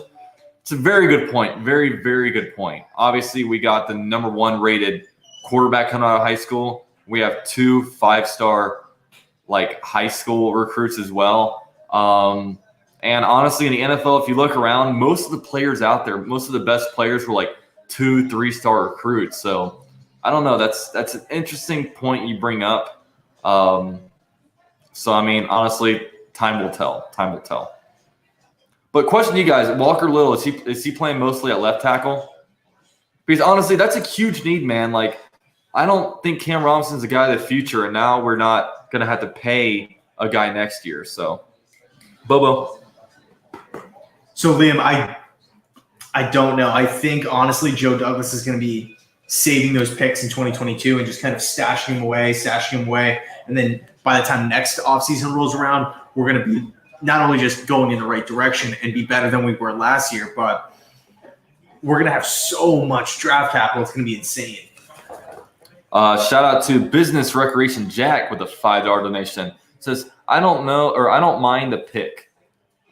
It's a very good point. Very, very good point. Obviously, we got the number 1 rated quarterback coming out of high school. We have 2 5-star like high school recruits as well. And honestly, in the NFL, if you look around, most of the players out there, most of the best players were like 2 3-star recruits. So I don't know. That's an interesting point you bring up. So I mean, honestly, time will tell. Time will tell. But question to you guys: Walker Little, is he playing mostly at left tackle? Because honestly, that's a huge need, man. Like, I don't think Cam Robinson's a guy of the future, and now we're not gonna have to pay a guy next year. So, Bobo. So Liam, I don't know. I think honestly, Joe Douglas is going to be saving those picks in 2022 and just kind of stashing them away. And then by the time next offseason rolls around, we're going to be not only just going in the right direction and be better than we were last year, but we're going to have so much draft capital. It's going to be insane. Shout out to Business Recreation Jack with a $5 donation. It says, I don't mind the pick.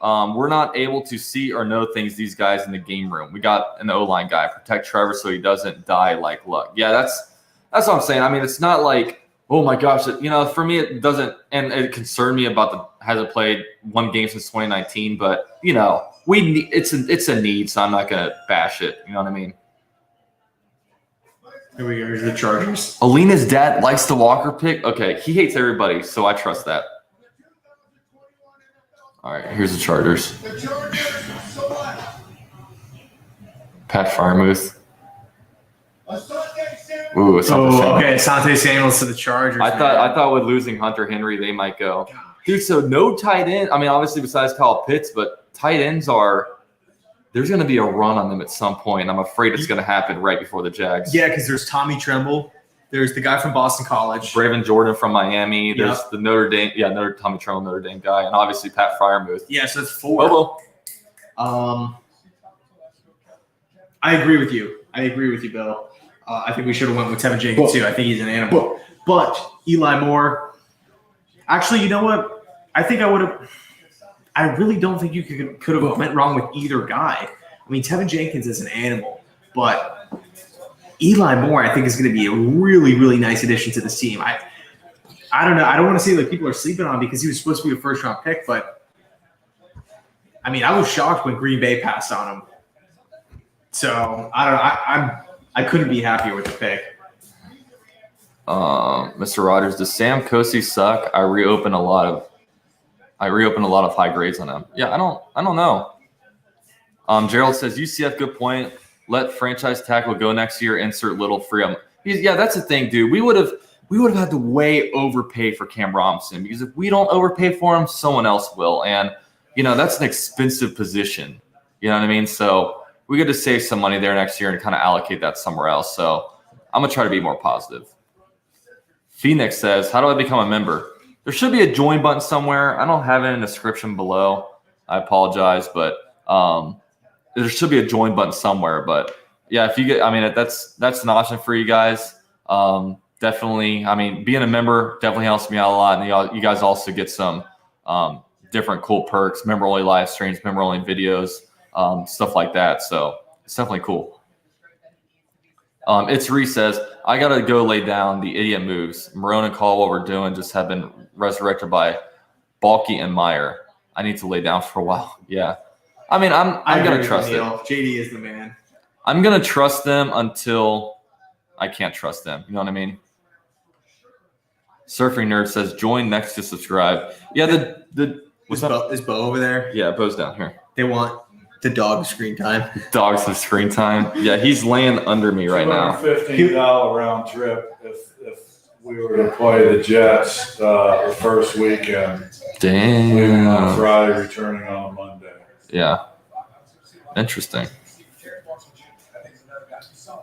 We're not able to see or know things these guys in the game room. We got an O-line guy. Protect Trevor so he doesn't die like Luck. Yeah, that's what I'm saying. I mean, it's not like, oh my gosh, for me it doesn't, and it concerned me about hasn't played one game since 2019. But it's a need, so I'm not gonna bash it. You know what I mean? Here we go. Here's the Chargers. Alina's dad likes the Walker pick. Okay, he hates everybody, so I trust that. All right, here's the Chargers. The Chargers select Pat Freiermuth. Asante Samuel. Ooh, Okay, Asante Samuels to the Chargers. I thought with losing Hunter Henry, they might go. Dude, so no tight end. I mean, obviously besides Kyle Pitts, but tight ends there's going to be a run on them at some point. I'm afraid it's going to happen right before the Jags. Yeah, because there's Tommy Tremble. There's the guy from Boston College. Braven Jordan from Miami. There's the Notre Dame, Tommy Tremble, Notre Dame guy, and obviously Pat Freiermuth. Yeah, so that's 4. Well. I agree with you, Bill. I think we should have went with Tevin Jenkins too. I think he's an animal. But Eli Moore. Actually, you know what? I think I would have. I really don't think you could have went wrong with either guy. I mean, Tevin Jenkins is an animal, but Eli Moore, I think, is going to be a really, really nice addition to this team. I don't know. I don't want to say like people are sleeping on him because he was supposed to be a first-round pick, but I mean, I was shocked when Green Bay passed on him. So I couldn't be happier with the pick. Mr. Rogers, does Sam Kosey suck? I reopen a lot of high grades on him. Yeah, I don't know. Gerald says UCF, good point. Let franchise tackle go next year. Insert little free up. Yeah, that's the thing, dude. We would have had to way overpay for Cam Robinson because if we don't overpay for him, someone else will. And that's an expensive position. You know what I mean? So we get to save some money there next year and kind of allocate that somewhere else. So I'm gonna try to be more positive. Phoenix says, how do I become a member? There should be a join button somewhere. I don't have it in the description below. I apologize, but there should be a join button somewhere. But yeah, if you get, I mean, that's an option for you guys. Definitely, I mean, being a member definitely helps me out a lot. And you guys also get some different cool perks, member-only live streams, member-only videos, stuff like that. So it's definitely cool. It's Reese says, I got to go lay down the idiot moves. Marone and Caldwell we're doing just have been resurrected by Balky and Meyer. I need to lay down for a while. Yeah. I mean, I'm going to trust it. JD is the man. I'm going to trust them until I can't trust them. You know what I mean? Surfing Nerd says, join next to subscribe. Yeah, is Bo over there? Yeah, Bo's down here. They want the dog screen time. Dogs with screen time. Yeah, he's laying under me right now. $15 round trip if we were to play the Jets the first weekend. Damn. Leaving on Friday, returning on Monday. Yeah. Interesting.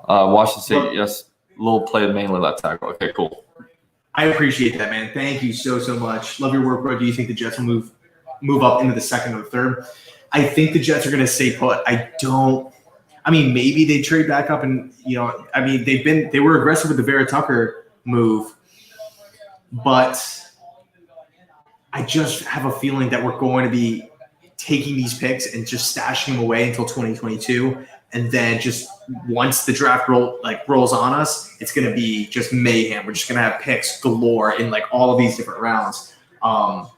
Washington State, yes. Little play mainly left tackle. Okay, cool. I appreciate that, man. Thank you so much. Love your work, bro. Do you think the Jets will move up into the second or third? I think the Jets are going to stay put. Maybe they trade back up and, they were aggressive with the Vera Tucker move, but I just have a feeling that we're going to be taking these picks and just stashing them away until 2022. And then just once the draft rolls on us, it's going to be just mayhem. We're just going to have picks galore in all of these different rounds. I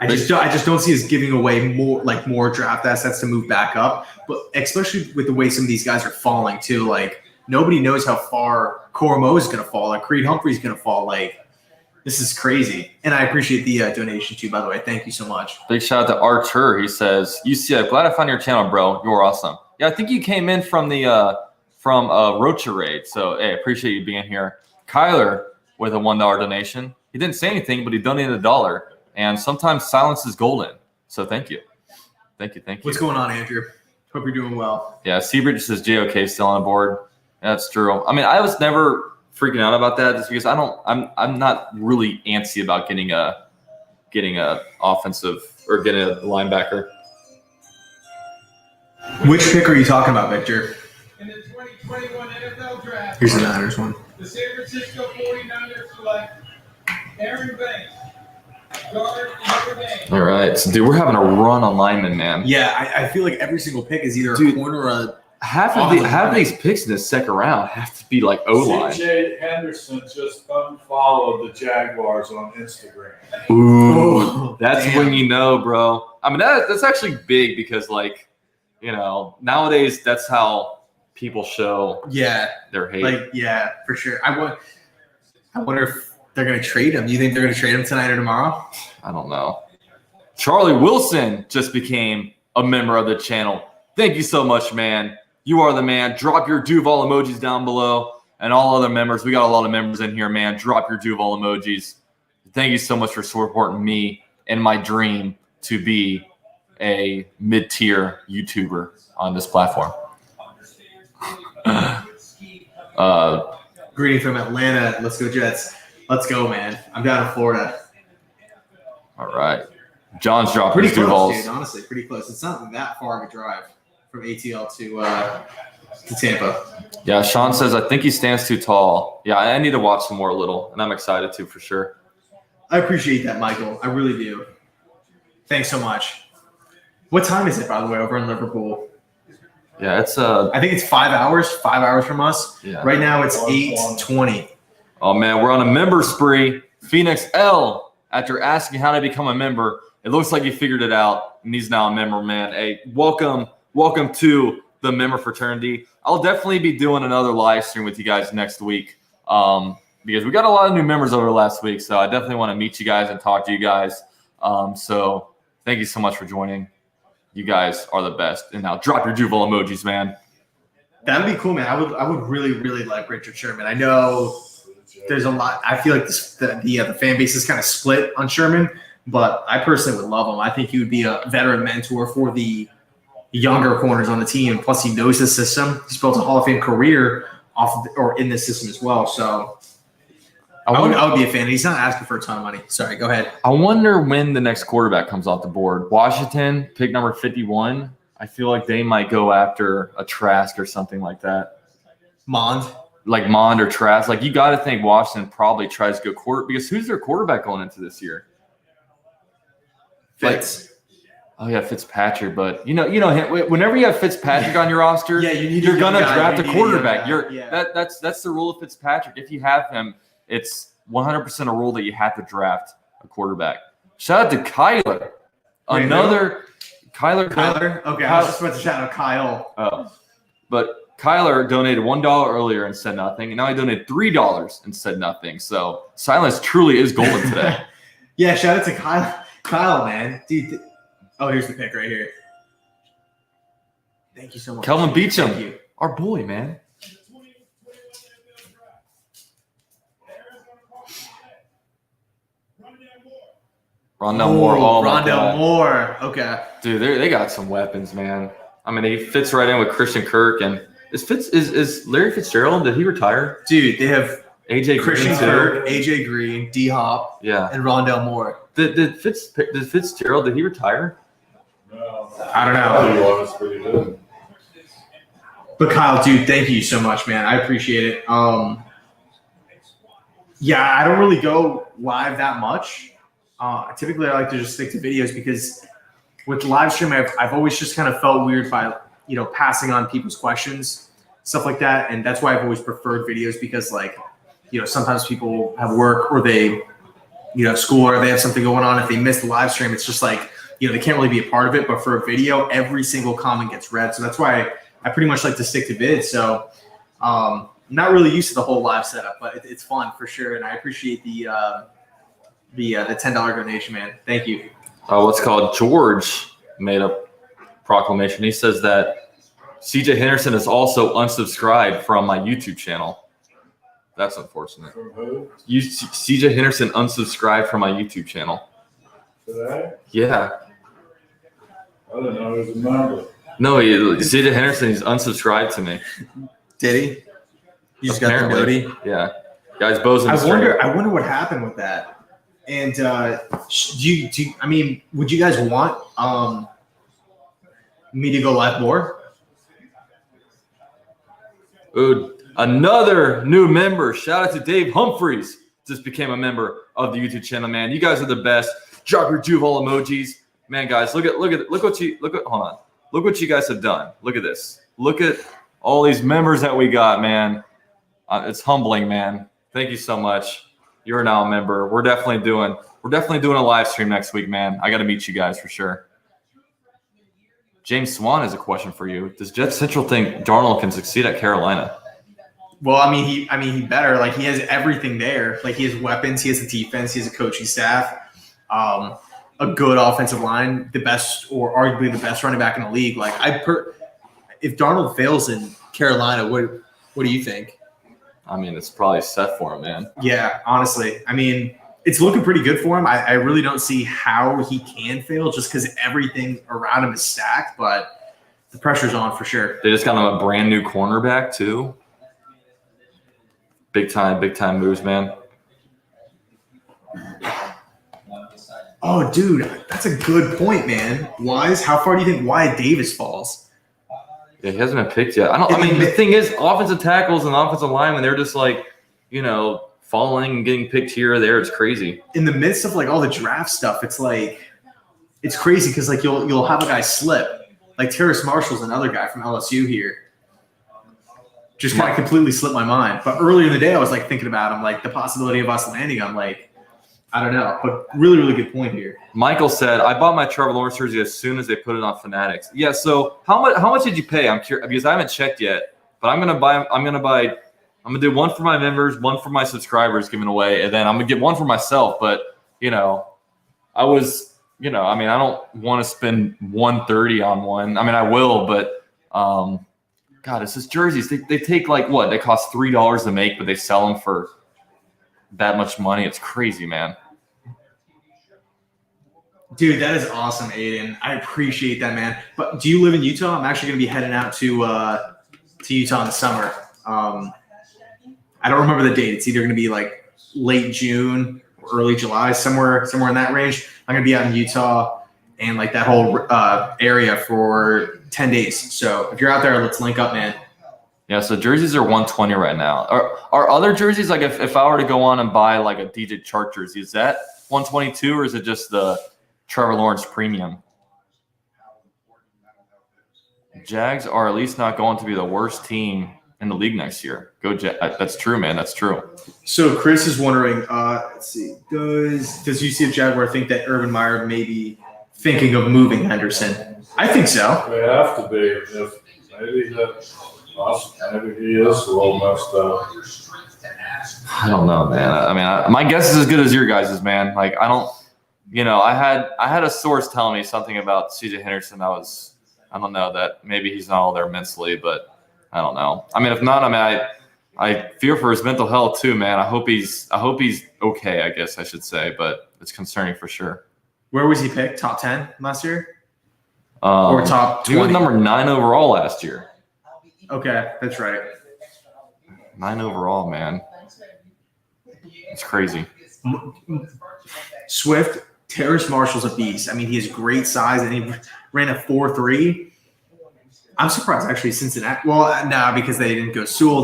just don't see us giving away more draft assets to move back up, but especially with the way some of these guys are falling too. Nobody knows how far Cormo is going to fall. Creed Humphrey's going to fall. This is crazy. And I appreciate the donation too, by the way. Thank you so much. Big shout out to Archer. He says, UCF, glad I found your channel, bro. You're awesome. Yeah, I think you came in from the Rocha Raid. So, hey, appreciate you being here. Kyler with a $1 donation. He didn't say anything, but he donated $1. And sometimes silence is golden. So thank you. Thank you. What's going on, Andrew? Hope you're doing well. Yeah, Seabridge says JOK still on board. That's true. I mean, I was never freaking out about that just because I'm not really antsy about getting a offensive or getting a linebacker. Which pick are you talking about, Victor? In the 2021 NFL Draft, Here's the Niners one. the San Francisco 49ers select Aaron Banks, guard Notre Dame. All right, so dude, we're having a run on linemen, man. Yeah, I feel like every single pick is either Dude, a corner or a. Half of these picks in the second round have to be like O-line. CJ Henderson just unfollowed the Jaguars on Instagram. Ooh, that's damn. when you know, bro. I mean, that's actually big because, like, you know, nowadays that's how people show Yeah, their hate. like yeah, for sure. I wonder if they're gonna trade him. Do you think they're gonna trade him tonight or tomorrow? I don't know. Charlie Wilson just became a member of the channel. Thank you so much, man. You are the man. Drop your Duval emojis down below. And all other members, we got a lot of members in here, man. Drop your Duval emojis. Thank you so much for supporting me and my dream to be a mid-tier YouTuber on this platform. Greeting from Atlanta. Let's go Jets. Let's go, man. I'm down in Florida. All right. John's dropping Pretty his close, Duvals. dude. Honestly, pretty close. It's not that far of a drive from ATL to Tampa. Yeah, Sean says, I think he stands too tall. Yeah, I need to watch some more a little, and I'm excited to for sure. I appreciate that, Michael. I really do. Thanks so much. What time is it, by the way, over in Liverpool? Yeah, it's I think it's 5 hours. 5 hours from us. yeah. Right now, it's 8:20. Oh man, we're on a member spree. Phoenix L, after asking how to become a member, it looks like he figured it out, and he's now a member, man. Hey, welcome to the member fraternity. I'll definitely be doing another live stream with you guys next week because we got a lot of new members over the last week, so I definitely want to meet you guys and talk to you guys. So thank you so much for joining. You guys are the best. And now drop your Duval emojis, man. That would be cool, man. I would really, really like Richard Sherman. I know there's a lot. I feel like the fan base is kind of split on Sherman, but I personally would love him. I think he would be a veteran mentor for the younger corners on the team. Plus, he knows the system. He's built a Hall of Fame career or in this system as well. So I would be a fan. He's not asking for a ton of money. Sorry, go ahead. I wonder when the next quarterback comes off the board. Washington, pick number 51. I feel like they might go after a Trask or something like that. Mond. Like Mond or Trask. Like, you got to think Washington probably tries to go quarter because who's their quarterback going into this year? Fitz. Oh yeah, Fitzpatrick. But you know, whenever you have Fitzpatrick on your roster, Yeah, you're gonna draft a quarterback. Yeah. That's the rule of Fitzpatrick. If you have him, it's 100% a rule that you have to draft a quarterback. Shout out to Kyler. Wait, Another Kyler. Okay, I was just about to shout out Kyle. Oh, but Kyler donated $1 earlier and said nothing, and now he donated $3 and said nothing. So silence truly is golden today. Yeah, shout out to Kyle, man. Dude. Oh, here's the pick right here. Thank you so much. Kelvin Beachum, Thank you. our boy, man. Rondell Moore. Oh, my Rondell God. Moore. Okay. Dude, they got some weapons, man. I mean, he fits right in with Christian Kirk. And is Larry Fitzgerald, did he retire? Dude, they have AJ Christian Green, too. Kirk, AJ Green, D Hop, Yeah. and Rondell Moore. Did Fitzgerald, did he retire? No, I don't know. He was pretty good. But Kyle, dude, thank you so much, man. I appreciate it. Yeah, I don't really go live that much. Typically, I like to just stick to videos because with live stream, I've always just kind of felt weird by passing on people's questions, stuff like that, and that's why I've always preferred videos because sometimes people have work or they school or they have something going on. If they miss the live stream, it's just like they can't really be a part of it. But for a video, every single comment gets read, so that's why I pretty much like to stick to vids. So not really used to the whole live setup, but it's fun for sure, and I appreciate the $10 donation, man. Thank you. What's called George made a proclamation. He says that CJ Henderson is also unsubscribed from my YouTube channel. That's unfortunate. From who? CJ Henderson unsubscribed from my YouTube channel. Today? Yeah. I didn't know he was a member. No, CJ Henderson, he's unsubscribed to me. Did he? You just got the Apparently. noti. Yeah. Guys, Bo's in the I wonder what happened with that. And would you guys want me to go live more? Ooh, another new member. Shout out to Dave Humphreys. Just became a member of the YouTube channel, man. You guys are the best. Jaguar Juval emojis. Man, guys, look what you guys have done. Look at this. Look at all these members that we got, man. It's humbling, man. Thank you so much. You're now a member. We're definitely doing a live stream next week, man. I got to meet you guys for sure. James Swan has a question for you. Does Jet Central think Darnold can succeed at Carolina? Well, he better. Like, he has everything there. Like, he has weapons, he has a defense, he has a coaching staff, a good offensive line, the best or arguably the best running back in the league. Like, if Darnold fails in Carolina, what do you think? I mean, it's probably set for him, man. Yeah, honestly. I mean, it's looking pretty good for him. I really don't see how he can fail just because everything around him is stacked, but the pressure's on for sure. They just got him a brand new cornerback, too. Big time moves, man. Oh, dude, that's a good point, man. How far do you think Wyatt Davis falls? Yeah, he hasn't been picked yet. The thing is, offensive tackles and offensive linemen, they're just like, falling and getting picked here or there. It's crazy. In the midst of like all the draft stuff, it's like it's crazy because like you'll have a guy slip. Like Terrace Marshall's another guy from LSU here. Just kind of completely slipped my mind. But earlier in the day, I was like thinking about him, like the possibility of us landing. I'm like, I don't know. But really, really good point here. Michael said, I bought my Trevor Lawrence jersey as soon as they put it on Fanatics. Yeah, so how much did you pay? I'm curious because I haven't checked yet. But I'm gonna do one for my members, one for my subscribers giving away, and then I'm gonna get one for myself. But I don't want to spend $130 on one. I mean, I will, but God, it's just jerseys. They take like what? They cost $3 to make, but they sell them for that much money. It's crazy, man. Dude, that is awesome, Aiden. I appreciate that, man. But do you live in Utah? I'm actually gonna be heading out to Utah in the summer. I don't remember the date. It's either going to be like late June or early July, somewhere in that range. I'm going to be out in Utah and like that whole area for 10 days. So if you're out there, let's link up, man. Yeah, so jerseys are $120 right now. Are other jerseys, like if I were to go on and buy like a DJ Chark jersey, is that $122 or is it just the Trevor Lawrence premium? Jags are at least not going to be the worst team in the league next year. Go Jet. That's true, man. That's true. So Chris is wondering, let's see, does UCF Jaguar think that Urban Meyer may be thinking of moving Henderson? I think so. They have to be. If maybe he is a little messed up. I don't know, man. I mean, my guess is as good as your guys's, man. Like, I don't, I had a source telling me something about CJ Henderson. I don't know that maybe he's not all there mentally, but I don't know. I mean, if not, I fear for his mental health too, man. I hope he's okay, I guess I should say, but it's concerning for sure. Where was he picked? Top 10 last year? Or top 20? He was number 9 overall last year. Okay, that's right. 9 overall, man. It's crazy. Swift, Terrace Marshall's a beast. I mean, he has great size, and he ran a 4.3. I'm surprised, actually, Cincinnati. Well, no, because they didn't go Sewell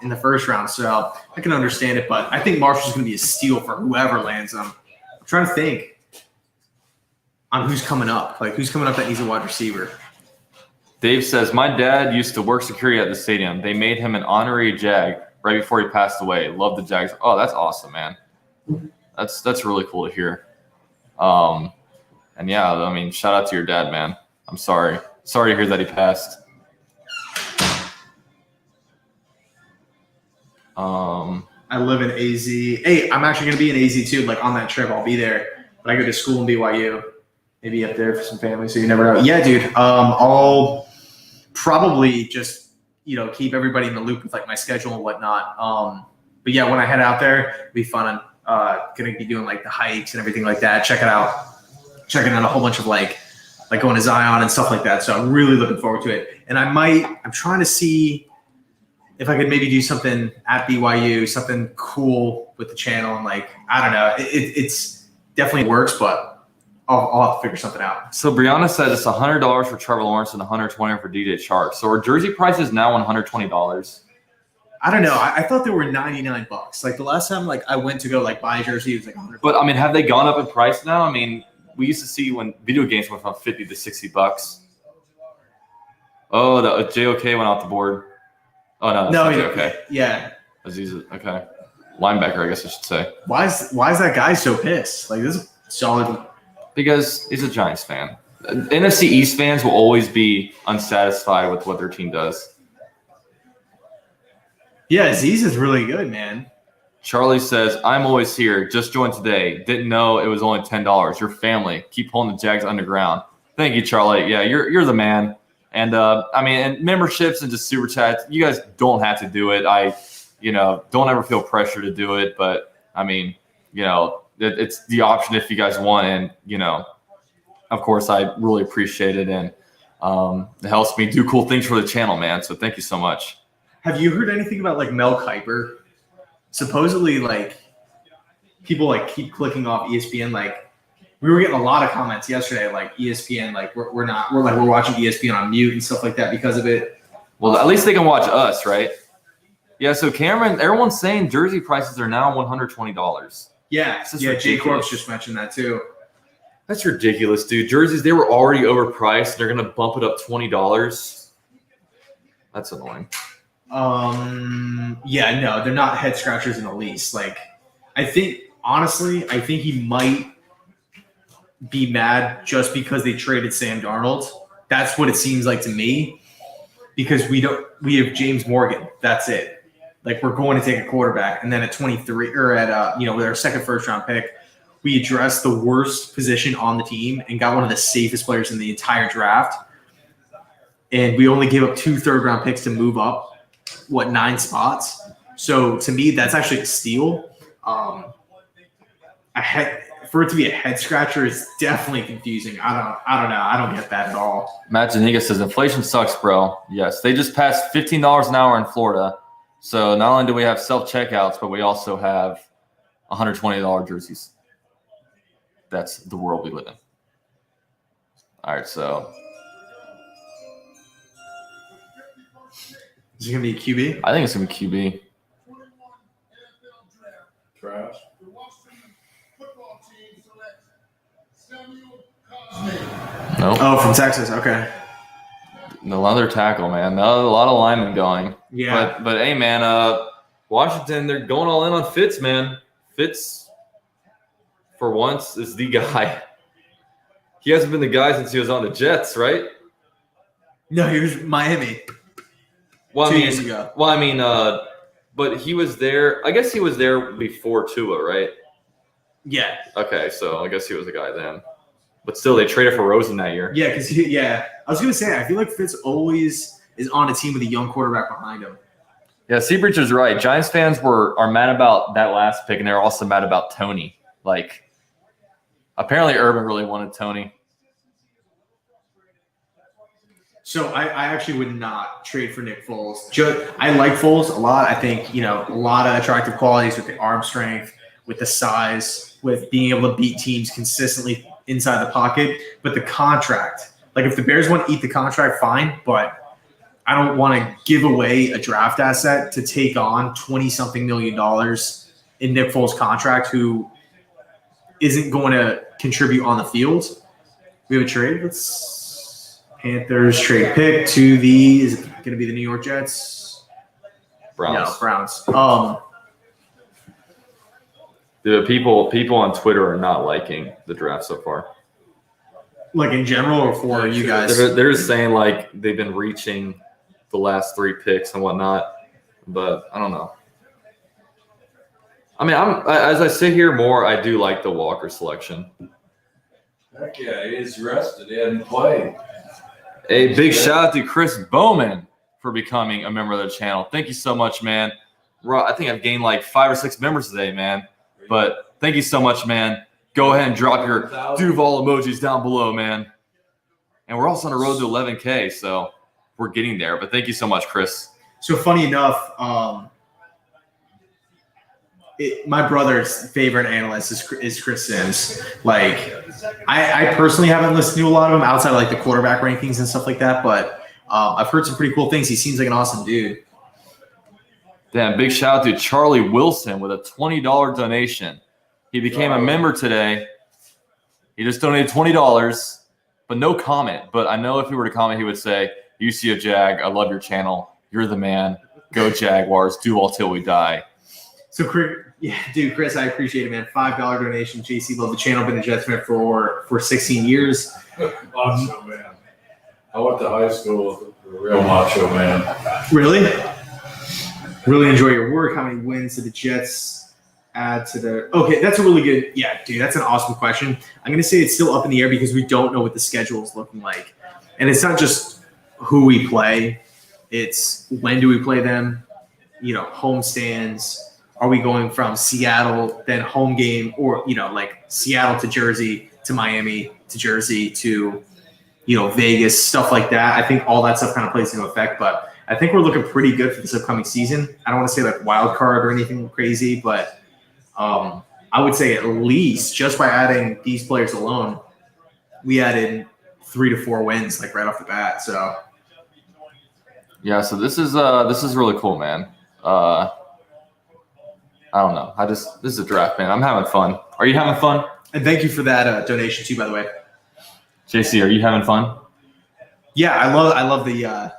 in the first round, so I can understand it. But I think Marshall's going to be a steal for whoever lands him. I'm trying to think on who's coming up. Like, who's coming up that needs a wide receiver? Dave says, my dad used to work security at the stadium. They made him an honorary Jag right before he passed away. Love the Jags. Oh, that's awesome, man. That's really cool to hear. And yeah, I mean, shout out to your dad, man. I'm sorry. Sorry to hear that he passed. I live in AZ. Hey, I'm actually going to be in AZ too. Like on that trip, I'll be there. But I go to school in BYU. Maybe up there for some family, so you never know. Yeah, dude. I'll probably just keep everybody in the loop with like my schedule and whatnot. But yeah, when I head out there, it'll be fun. I'm gonna be doing like the hikes and everything like that. Checking out a whole bunch of like going to Zion and stuff like that. So I'm really looking forward to it. And I'm trying to see if I could maybe do something at BYU, something cool with the channel, and like I don't know, it's definitely works, but I'll have to figure something out. So Brianna said it's $100 for Trevor Lawrence and $120 for DJ Chark. So our jersey price is now $120. I don't know. I thought they were $99. Like the last time, like I went to go like buy a jersey, it was like $100. But I mean, have they gone up in price now? I mean, we used to see when video games went from $50 to $60. Oh, the JOK went off the board. Oh no, that's not JOK. Yeah. Aziz, okay, linebacker, I guess I should say. Why is that guy so pissed? Like this is solid. Because he's a Giants fan. NFC East fans will always be unsatisfied with what their team does. Yeah, Aziz is really good, man. Charlie says, I'm always here. Just joined today. Didn't know it was only $10. Your family. Keep pulling the Jags underground. Thank you, Charlie. Yeah, you're the man. And I mean, and memberships and just super chats, you guys don't have to do it. Don't ever feel pressure to do it. But I mean, it's the option if you guys want. And, of course, I really appreciate it. And it helps me do cool things for the channel, man. So thank you so much. Have you heard anything about like Mel Kiper? Supposedly, like people like keep clicking off ESPN. Like we were getting a lot of comments yesterday, like ESPN, like we're watching ESPN on mute and stuff like that because of it. Well, at least they can watch us, right? Yeah. So Cameron, everyone's saying jersey prices are now $120. Yeah. Jay Corp's just mentioned that too. That's ridiculous, dude. Jerseys, they were already overpriced. They're gonna bump it up $20. That's annoying. Yeah, no, they're not head scratchers in the least. Like, I think he might be mad just because they traded Sam Darnold. That's what it seems like to me. Because we have James Morgan. That's it. Like, we're going to take a quarterback, and then at 23 or at with our second first round pick, we addressed the worst position on the team and got one of the safest players in the entire draft. And we only gave up 2 third-round picks to move up, 9 spots. So to me, that's actually a steal. For it to be a head scratcher is definitely confusing. I don't know. I don't get that at all. Matt Zaniga says inflation sucks, bro. Yes, they just passed $15 an hour in Florida. So not only do we have self-checkouts, but we also have $120 jerseys. That's the world we live in. All right, so is it gonna be a QB? I think it's gonna be QB. Trash. Nope. Oh, from Texas. Okay. Another tackle, man. A lot of linemen going. Yeah. But hey, man, Washington, they're going all in on Fitz, man. Fitz, for once, is the guy. He hasn't been the guy since he was on the Jets, right? No, he was Miami. Well, 2 years ago. Well, I mean, but he was there. I guess he was there before Tua, right? Yeah. Okay, so I guess he was the guy then. But still, they traded for Rosen that year. Yeah, because I was gonna say I feel like Fitz always is on a team with a young quarterback behind him. Yeah, Seabridge is right. Giants fans are mad about that last pick, and they're also mad about Tony. Like, apparently Urban really wanted Tony. So I actually would not trade for Nick Foles. I like Foles a lot. I think, a lot of attractive qualities with the arm strength, with the size, with being able to beat teams consistently inside the pocket. But the contract, like if the Bears want to eat the contract, fine. But I don't want to give away a draft asset to take on $20-something million in Nick Foles' contract who isn't going to contribute on the field. We have a trade. Panthers trade pick to is it going to be the New York Jets? Browns. No, Browns. The people on Twitter are not liking the draft so far. Like in general or for you guys? They're just saying like they've been reaching the last 3 picks and whatnot, but I don't know. I mean, as I sit here more, I do like the Walker selection. Heck yeah, he's rested. He hadn't played. A big shout out to Chris Bowman for becoming a member of the channel. Thank you so much, man. I think I've gained like 5 or 6 members today, man. But thank you so much, man. Go ahead and drop your Duval emojis down below, man. And we're also on the road to 11K, so we're getting there. But thank you so much, Chris. So funny enough, my brother's favorite analyst is Chris Sims. Like, I personally haven't listened to a lot of them outside of like the quarterback rankings and stuff like that, but I've heard some pretty cool things. He seems like an awesome dude. Damn, big shout out to Charlie Wilson with a $20 donation. He became a member today. He just donated $20, but no comment. But I know if he were to comment, he would say, UCO Jag, I love your channel. You're the man. Go Jaguars. Do all till we die. So, Chris, I appreciate it, man. $5 donation. JC, love the channel. Been a Jets fan for 16 years. Macho man. I went to high school with a real macho man. Really? Really enjoy your work. How many wins did the Jets add to the – okay, that's a really good – yeah, dude, that's an awesome question. I'm going to say it's still up in the air because we don't know what the schedule is looking like. And it's not just who we play. It's when do we play them, home stands. Are we going from Seattle, then home game, or, like Seattle to Jersey to Miami to Jersey to, Vegas, stuff like that. I think all that stuff kind of plays into effect, but I think we're looking pretty good for this upcoming season. I don't want to say like wild card or anything crazy, but I would say at least just by adding these players alone, we added 3 to 4 wins like right off the bat. So yeah, so this is really cool, man. I don't know. This is a draft, man. I'm having fun. Are you having fun? And thank you for that donation too, by the way. JC, are you having fun? Yeah, I love the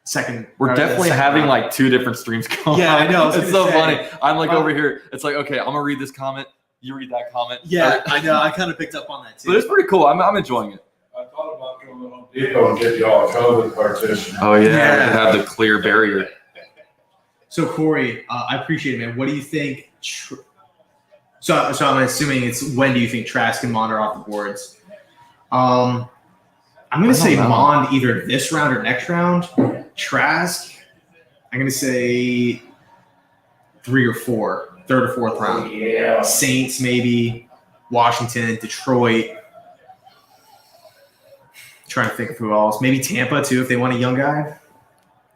second. We're definitely having like 2 different streams going. Yeah, I know. It's so funny. I'm like over here. It's like, okay, I'm gonna read this comment. You read that comment. Yeah, I know. I kind of picked up on that too. But it's pretty cool. I'm enjoying it. I thought about going to Home Depot and get y'all a COVID partition. Oh yeah, Yeah. have the clear barrier. So Corey, I appreciate it, man. What do you think? So I'm assuming it's when do you think Trask and Mond are off the boards? I'm going to say Mond either this round or next round. Trask, I'm going to say 3 or 4, third or fourth round. Yeah. Saints maybe, Washington, Detroit. Trying to think of who else. Maybe Tampa too if they want a young guy.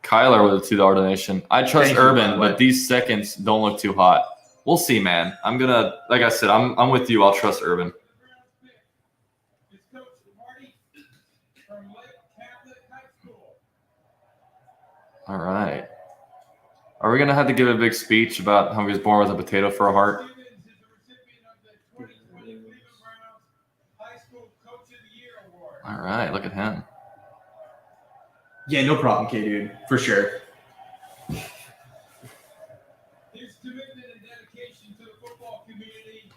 Kyler with a $2 donation. I trust Thank you, Urban, by the way. but these seconds don't look too hot. We'll see, man. I'm gonna, like I said, I'm with you. I'll trust Urban. His coach Marty from Lake Catholic High School. All right. Are we gonna have to give a big speech about how he was born with a potato for a heart? Stevens is the recipient of the 2020 Cleveland Browns High School Coach of the Year Award. All right, look at him. Yeah, no problem, K-Dude, for sure. His commitment and dedication to the football community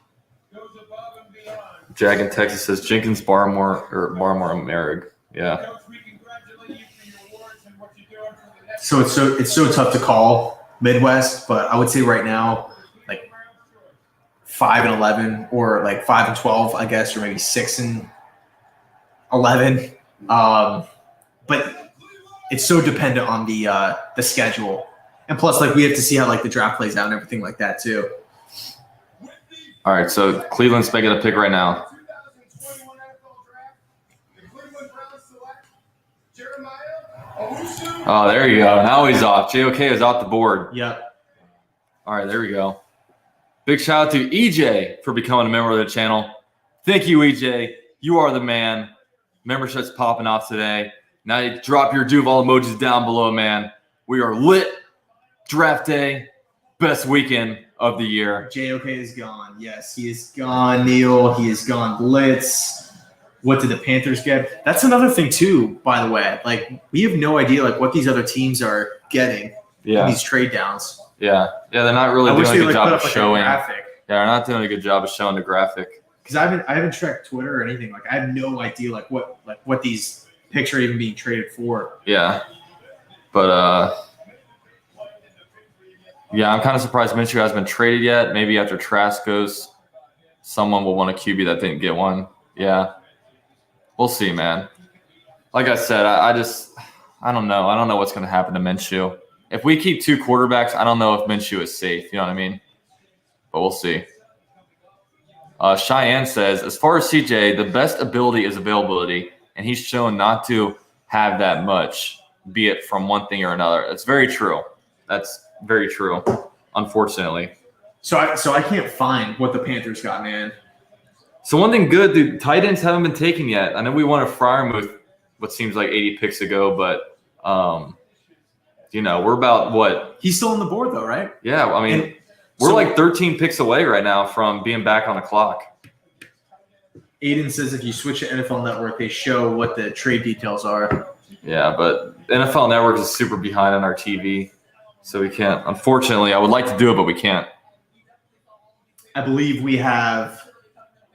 goes above and beyond. Jag in Texas says Jenkins, Barmore, and Merrick. Yeah. Coach, we congratulate you for your awards and what you're doing for the next. So it's so tough to call Midwest, but I would say right now like 5-11 or like 5-12, I guess, or maybe 6-11. But it's so dependent on the schedule, and plus, like we have to see how like the draft plays out and everything like that too. All right, so Cleveland's making a pick right now. 2021 NFL Draft, the Cleveland Browns select Jeremiah Owusu. Oh, there you go. Now he's off. JOK is off the board. Yep. All right, there we go. Big shout out to EJ for becoming a member of the channel. Thank you, EJ. You are the man. Membership's popping off today. Now you drop your Duval emojis down below, man. We are lit. Draft day. Best weekend of the year. JOK is gone. Yes, he is gone, Neil. He is gone. Blitz. What did the Panthers get? That's another thing too, by the way. Like we have no idea like what these other teams are getting in Yeah. these trade downs. Yeah. They're not really I wish doing they a good like put job up of like showing. a graphic. Yeah, they're not doing a good job of showing the graphic. Because I haven't tracked Twitter or anything. Like I have no idea like what these picks are even being traded for. Yeah. But yeah, I'm kind of surprised Minshew hasn't been traded yet. Maybe after Trask goes, someone will want a QB that didn't get one. Yeah. We'll see, man. Like I said, I don't know. I don't know what's going to happen to Minshew. If we keep 2 quarterbacks, I don't know if Minshew is safe. You know what I mean? But we'll see. Cheyenne says, as far as CJ, the best ability is availability, and he's shown not to have that much. be it from one thing or another. That's very true. That's very true, unfortunately. So I can't find what the Panthers got, man. So one thing good, dude, tight ends haven't been taken yet. I know we wanted Freiermuth what seems like 80 picks ago, but we're about what? He's still on the board though, right? Yeah, I mean, we're like 13 picks away right now from being back on the clock. Aiden says if you switch to NFL Network, they show what the trade details are. Yeah, but NFL Network is super behind on our TV, so we can't. Unfortunately, I would like to do it, but we can't. I believe we have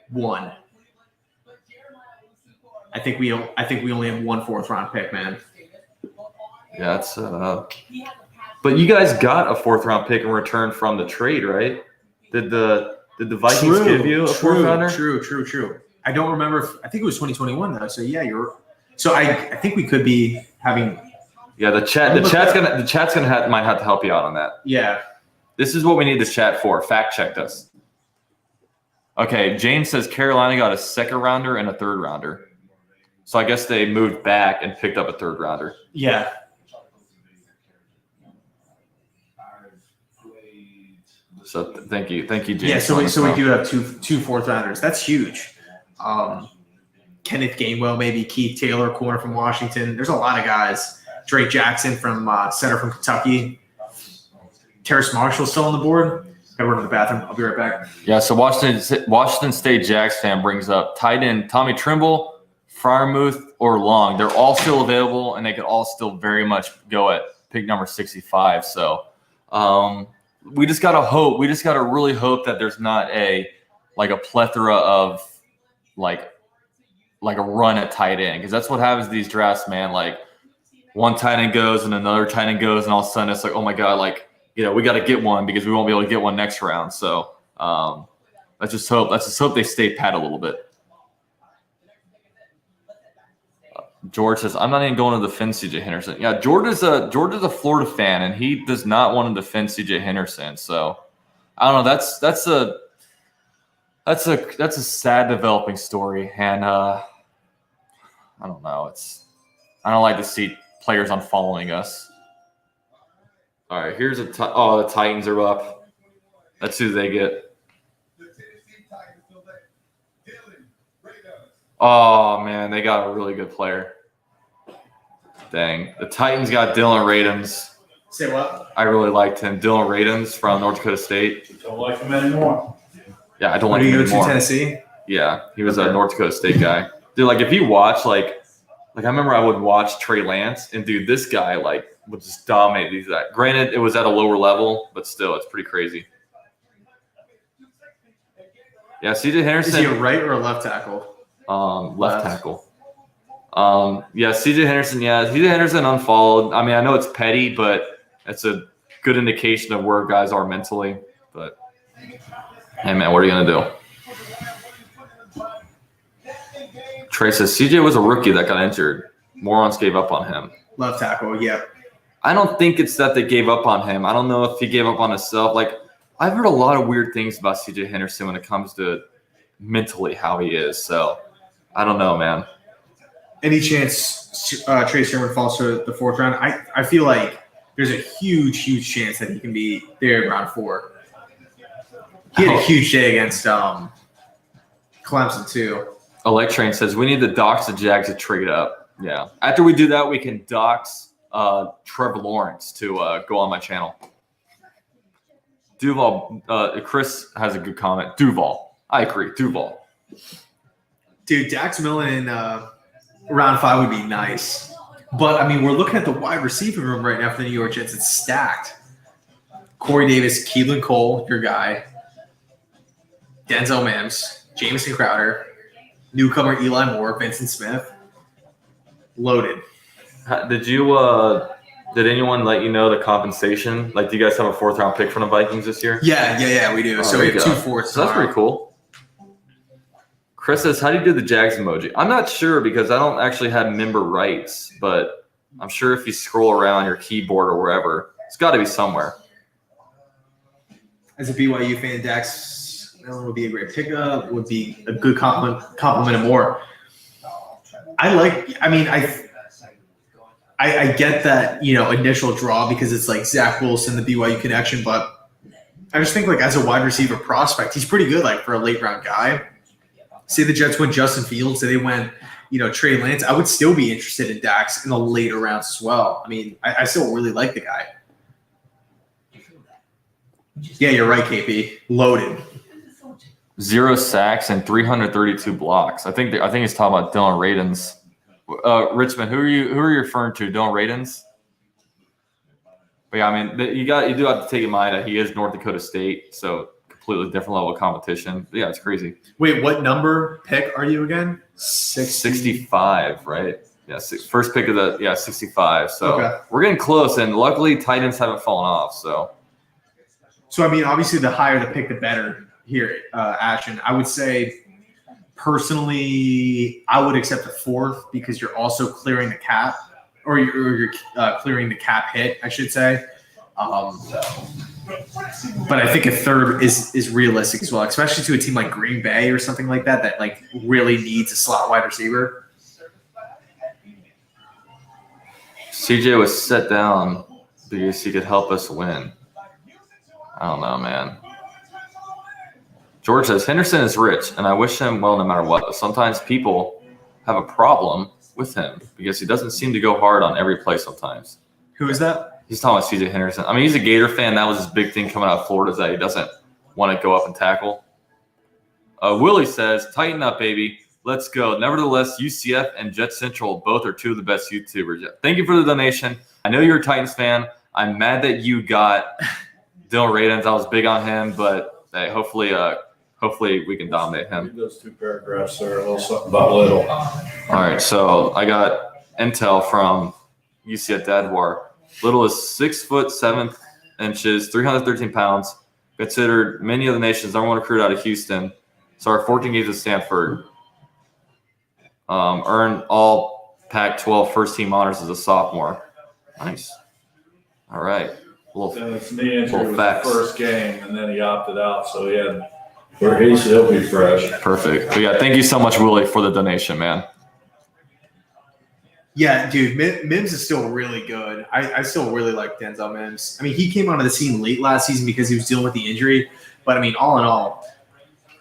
one. I think we only have 1 4th-round pick, man. Yeah, it's but you guys got a 4th-round pick in return from the trade, right? Did the Vikings give you a 4th-rounder? True. I don't remember. I think it was 2021 though. So yeah, So I think we could be having. Yeah, the chat's might have to help you out on that. Yeah. This is what we need the chat for. Fact checked us. Okay, James says Carolina got a 2nd-rounder and a 3rd-rounder. So I guess they moved back and picked up a 3rd-rounder. Yeah. So thank you, James. Yeah. So we do have two 4th-rounders. That's huge. Kenneth Gainwell, maybe Keith Taylor, corner from Washington. There's a lot of guys. Drake Jackson from center from Kentucky. Terrace Marshall still on the board. I run to the bathroom. I'll be right back. Yeah, so Washington State Jags fan brings up tight end Tommy Trimble, Freiermuth, or Long. They're all still available, and they could all still very much go at pick number 65. So we just got to hope. We just got to really hope that there's not a plethora of like a run at tight end, because that's what happens to these drafts, man. Like one tight end goes and another tight end goes, and all of a sudden it's like, oh my God, we got to get one because we won't be able to get one next round. So let's just hope they stay pat a little bit. George says, I'm not even going to defend CJ Henderson. Yeah, George is a Florida fan, and he does not want to defend CJ Henderson. So I don't know. That's a sad developing story, and I don't know. I don't like to see players unfollowing us. All right, here's the Titans are up. That's who they get. Oh man, they got a really good player. Dang, the Titans got Dylan Radums. Say what? I really liked him. Dylan Radums from North Dakota State. Don't like him anymore. Yeah, I don't like him him anymore. To Tennessee? Yeah, he was a North Dakota State guy. Dude, if you watch, I remember I would watch Trey Lance, and dude, this guy, would just dominate these guys. Granted, it was at a lower level, but still, it's pretty crazy. Yeah, CJ Henderson. Is he a right or a left tackle? Left tackle. Yeah, CJ Henderson. Yeah, CJ Henderson unfollowed. I mean, I know it's petty, but it's a good indication of where guys are mentally. But hey, man, what are you gonna do? Trey says CJ was a rookie that got injured. Morons gave up on him. Left tackle. Yeah. I don't think it's that they gave up on him. I don't know if he gave up on himself. I've heard a lot of weird things about CJ Henderson when it comes to mentally how he is. So I don't know, man. Any chance Trey Sermon falls to the 4th round? I feel like there's a huge chance that he can be there in round 4. He had a huge day against Clemson too. Electrain says we need to dox the Jags to trade up. Yeah. After we do that, we can dox Trevor Lawrence to go on my channel. Duval. Chris has a good comment. Duval. I agree. Duval. Dude, Dax Millen in round 5 would be nice. But, I mean, we're looking at the wide receiver room right now for the New York Jets. It's stacked. Corey Davis, Keelan Cole, your guy. Denzel Mims, Jamison Crowder, newcomer Eli Moore, Vincent Smith. Loaded. Did anyone let you know the compensation? Do you guys have a 4th-round pick from the Vikings this year? Yeah, we do. Oh, so we have 2 4s. So that's pretty cool. Chris says, how do you do the Jags emoji? I'm not sure because I don't actually have member rights, but I'm sure if you scroll around your keyboard or wherever, it's got to be somewhere. As a BYU fan, Dax Millen would be a great pickup, would be a good compliment and more. I I get that, initial draw because it's like Zach Wilson, the BYU connection, but I just think like as a wide receiver prospect, he's pretty good like for a late round guy. Say the Jets went Justin Fields, say they went, Trey Lance, I would still be interested in Dax in the later rounds as well. I mean, I still really like the guy. Yeah, you're right, KP. Loaded. 0 sacks and 332 blocks. I think he's talking about Dylan Radins. Richmond, who are you referring to? Dylan Radins? But yeah, I mean, you do have to take in mind that he is North Dakota State, so completely different level of competition. But yeah, it's crazy. Wait, what number pick are you again? 65, right? Yeah, first pick of 65. So Okay. We're getting close, and luckily Titans haven't fallen off. So I mean, obviously, the higher the pick, the better here, Ashton. I would say, personally, I would accept a 4th because you're also clearing the cap, or you're clearing the cap hit, I should say. But I think a 3rd is realistic as well, especially to a team like Green Bay or something like that like really needs a slot wide receiver. CJ was set down because he could help us win. I don't know, man. George says, Henderson is rich, and I wish him well no matter what. But sometimes people have a problem with him because he doesn't seem to go hard on every play sometimes. Who is that? He's talking about CJ Henderson. I mean, he's a Gator fan. That was his big thing coming out of Florida, is that he doesn't want to go up and tackle. Willie says, tighten up, baby. Let's go. Nevertheless, UCF and Jet Central both are 2 of the best YouTubers. Thank you for the donation. I know you're a Titans fan. I'm mad that you got Dylan Radins. I was big on him, but hey, hopefully we can dominate him. Those 2 paragraphs there, a little something about little. All right, so I got intel from UCF Jaguar. Little is 6 foot 7 inches, 313 pounds. Considered many of the nation's number 1 recruit out of Houston. Started 14 games at Stanford. Earned all Pac-12 first-team honors as a sophomore. Nice. All right. His knee injury little was facts. the first game, and then he opted out, so he'll be fresh. Perfect. But yeah, thank you so much, Willie, for the donation, man. Yeah, dude, Mims is still really good. I still really like Denzel Mims. I mean, he came onto the scene late last season because he was dealing with the injury. But, I mean, all in all,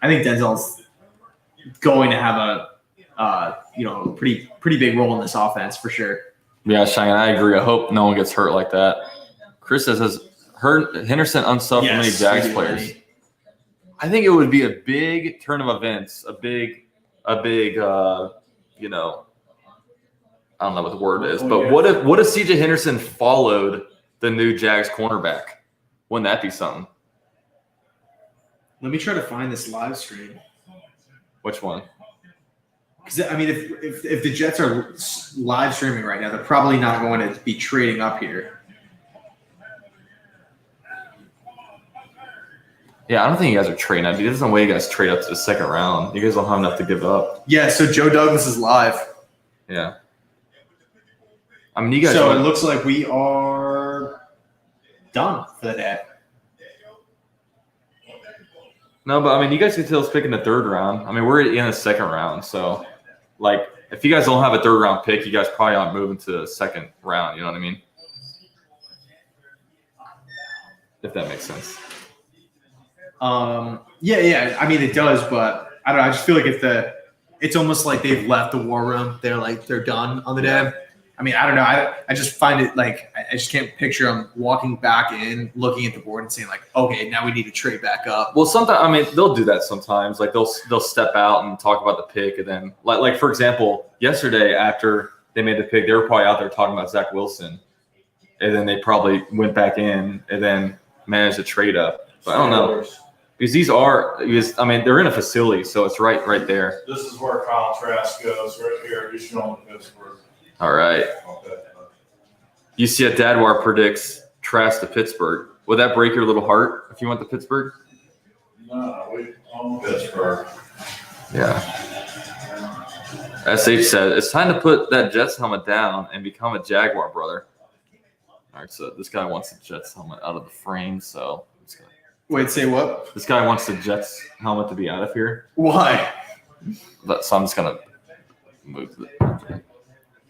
I think Denzel's going to have a pretty big role in this offense for sure. Yeah, Cheyenne, I agree. I hope no one gets hurt like that. Chris says, Henderson unstuffed many Jags players. I think it would be a big turn of events, a big, I don't know what the word is, but what if CJ Henderson followed the new Jags cornerback? Wouldn't that be something? Let me try to find this live stream. Which one? Because I mean, if the Jets are live streaming right now, they're probably not going to be trading up here. Yeah, I don't think you guys are trading up. There's no way you guys trade up to the 2nd round. You guys don't have enough to give up. Yeah, so Joe Douglas is live. Yeah. I mean, you guys. So it looks like we are done for the day. No, but I mean, you guys can tell us pick in the 3rd round. I mean, we're in the 2nd round, so like, if you guys don't have a 3rd round pick, you guys probably aren't moving to the 2nd round. You know what I mean? If that makes sense. Yeah. I mean, it does, but I don't know. I just feel like it's almost like they've left the war room. They're done on the day. I mean, I don't know. I just find it like I just can't picture them walking back in, looking at the board, and saying like, okay, now we need to trade back up. Well, sometimes I mean they'll do that sometimes. Like they'll step out and talk about the pick, and then like for example, yesterday after they made the pick, they were probably out there talking about Zach Wilson, and then they probably went back in and then managed to trade up. But I don't know. Because they're in a facility, so it's right there. This is where Kyle Trask goes, right here. He's showing Pittsburgh. All right. UCF Jaguar predicts Trask to Pittsburgh. Would that break your little heart if you went to Pittsburgh? No, we own Pittsburgh. Yeah. SH said, it's time to put that Jets helmet down and become a Jaguar, brother. All right, so this guy wants the Jets helmet out of the frame, so I'm just gonna... Wait, say what? This guy wants the Jets helmet to be out of here. Why? So I'm just going to move it.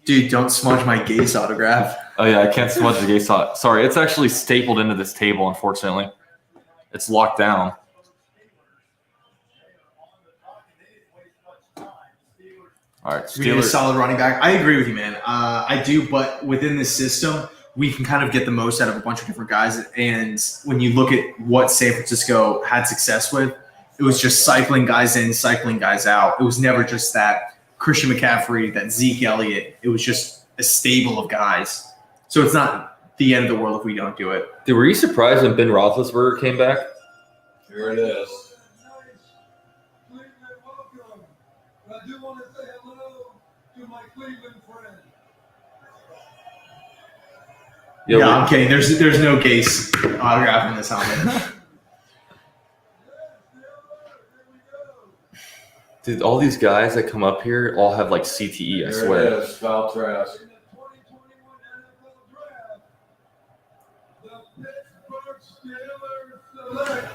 Dude, don't smudge my Gase autograph. Oh yeah, I can't smudge the gay sock. Sorry, it's actually stapled into this table. Unfortunately, it's locked down. All right, We need a Steelers. solid running back. I agree with you, man. I do, but within this system, we can kind of get the most out of a bunch of different guys. And when you look at what San Francisco had success with, it was just cycling guys in, cycling guys out. It was never just that Christian McCaffrey, that Zeke Elliott. It was just a stable of guys. So it's not the end of the world if we don't do it. Dude, were you surprised when Ben Roethlisberger came back? Here it is. Cleveland, welcome. I do want to say hello to my Cleveland friend. Yeah, I'm kidding. There's no Gase autograph in this helmet. Dude, all these guys that come up here all have like CTE, I Here swear. it is. Val Trask. In the 2021 NFL Draft, the Pittsburgh Steelers select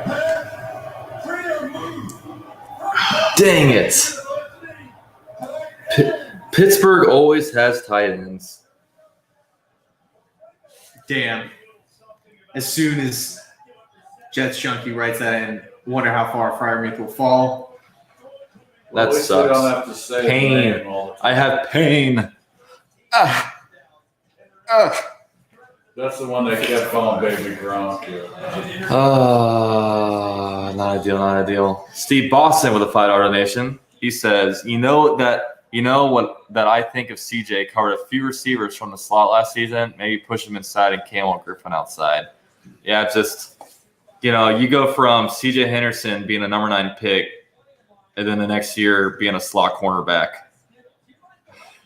Pat Freiermuth. Dang it. Pittsburgh always has tight ends. Damn. As soon as Jets Junkie writes that in, wonder how far Freiermuth will fall. That At least sucks. We don't have to say Pain. his name all the time. I have pain. That's the one they kept calling Baby Gronk. Not ideal, not ideal. Steve Boston with a $5 donation. He says, that I think of CJ covered a few receivers from the slot last season, maybe push him inside and Campbell Griffin outside. Yeah, it's just, you go from CJ Henderson being a number 9 pick and then the next year being a slot cornerback.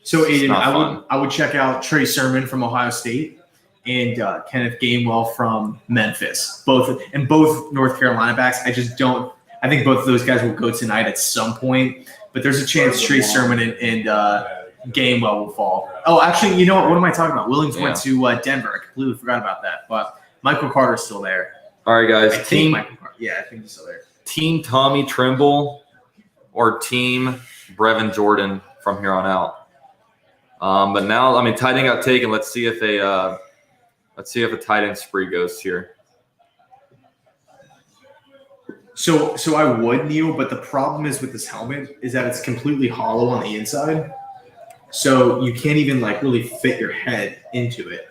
So Aiden, not fun. I would check out Trey Sermon from Ohio State and Kenneth Gainwell from Memphis. Both North Carolina backs. I think both of those guys will go tonight at some point. But there's a chance Trey Sermon and Gainwell will fall. Oh, actually, you know what? What am I talking about? Williams went to Denver. I completely forgot about that. But Michael Carter's still there. All right, guys. I think Michael Carter. Yeah, I think he's still there. Team Tommy Trimble or Team Brevin Jordan from here on out. But now, tight end got taken. Let's see if a tight end spree goes here. So I would kneel, but the problem is with this helmet is that it's completely hollow on the inside. So you can't even really fit your head into it.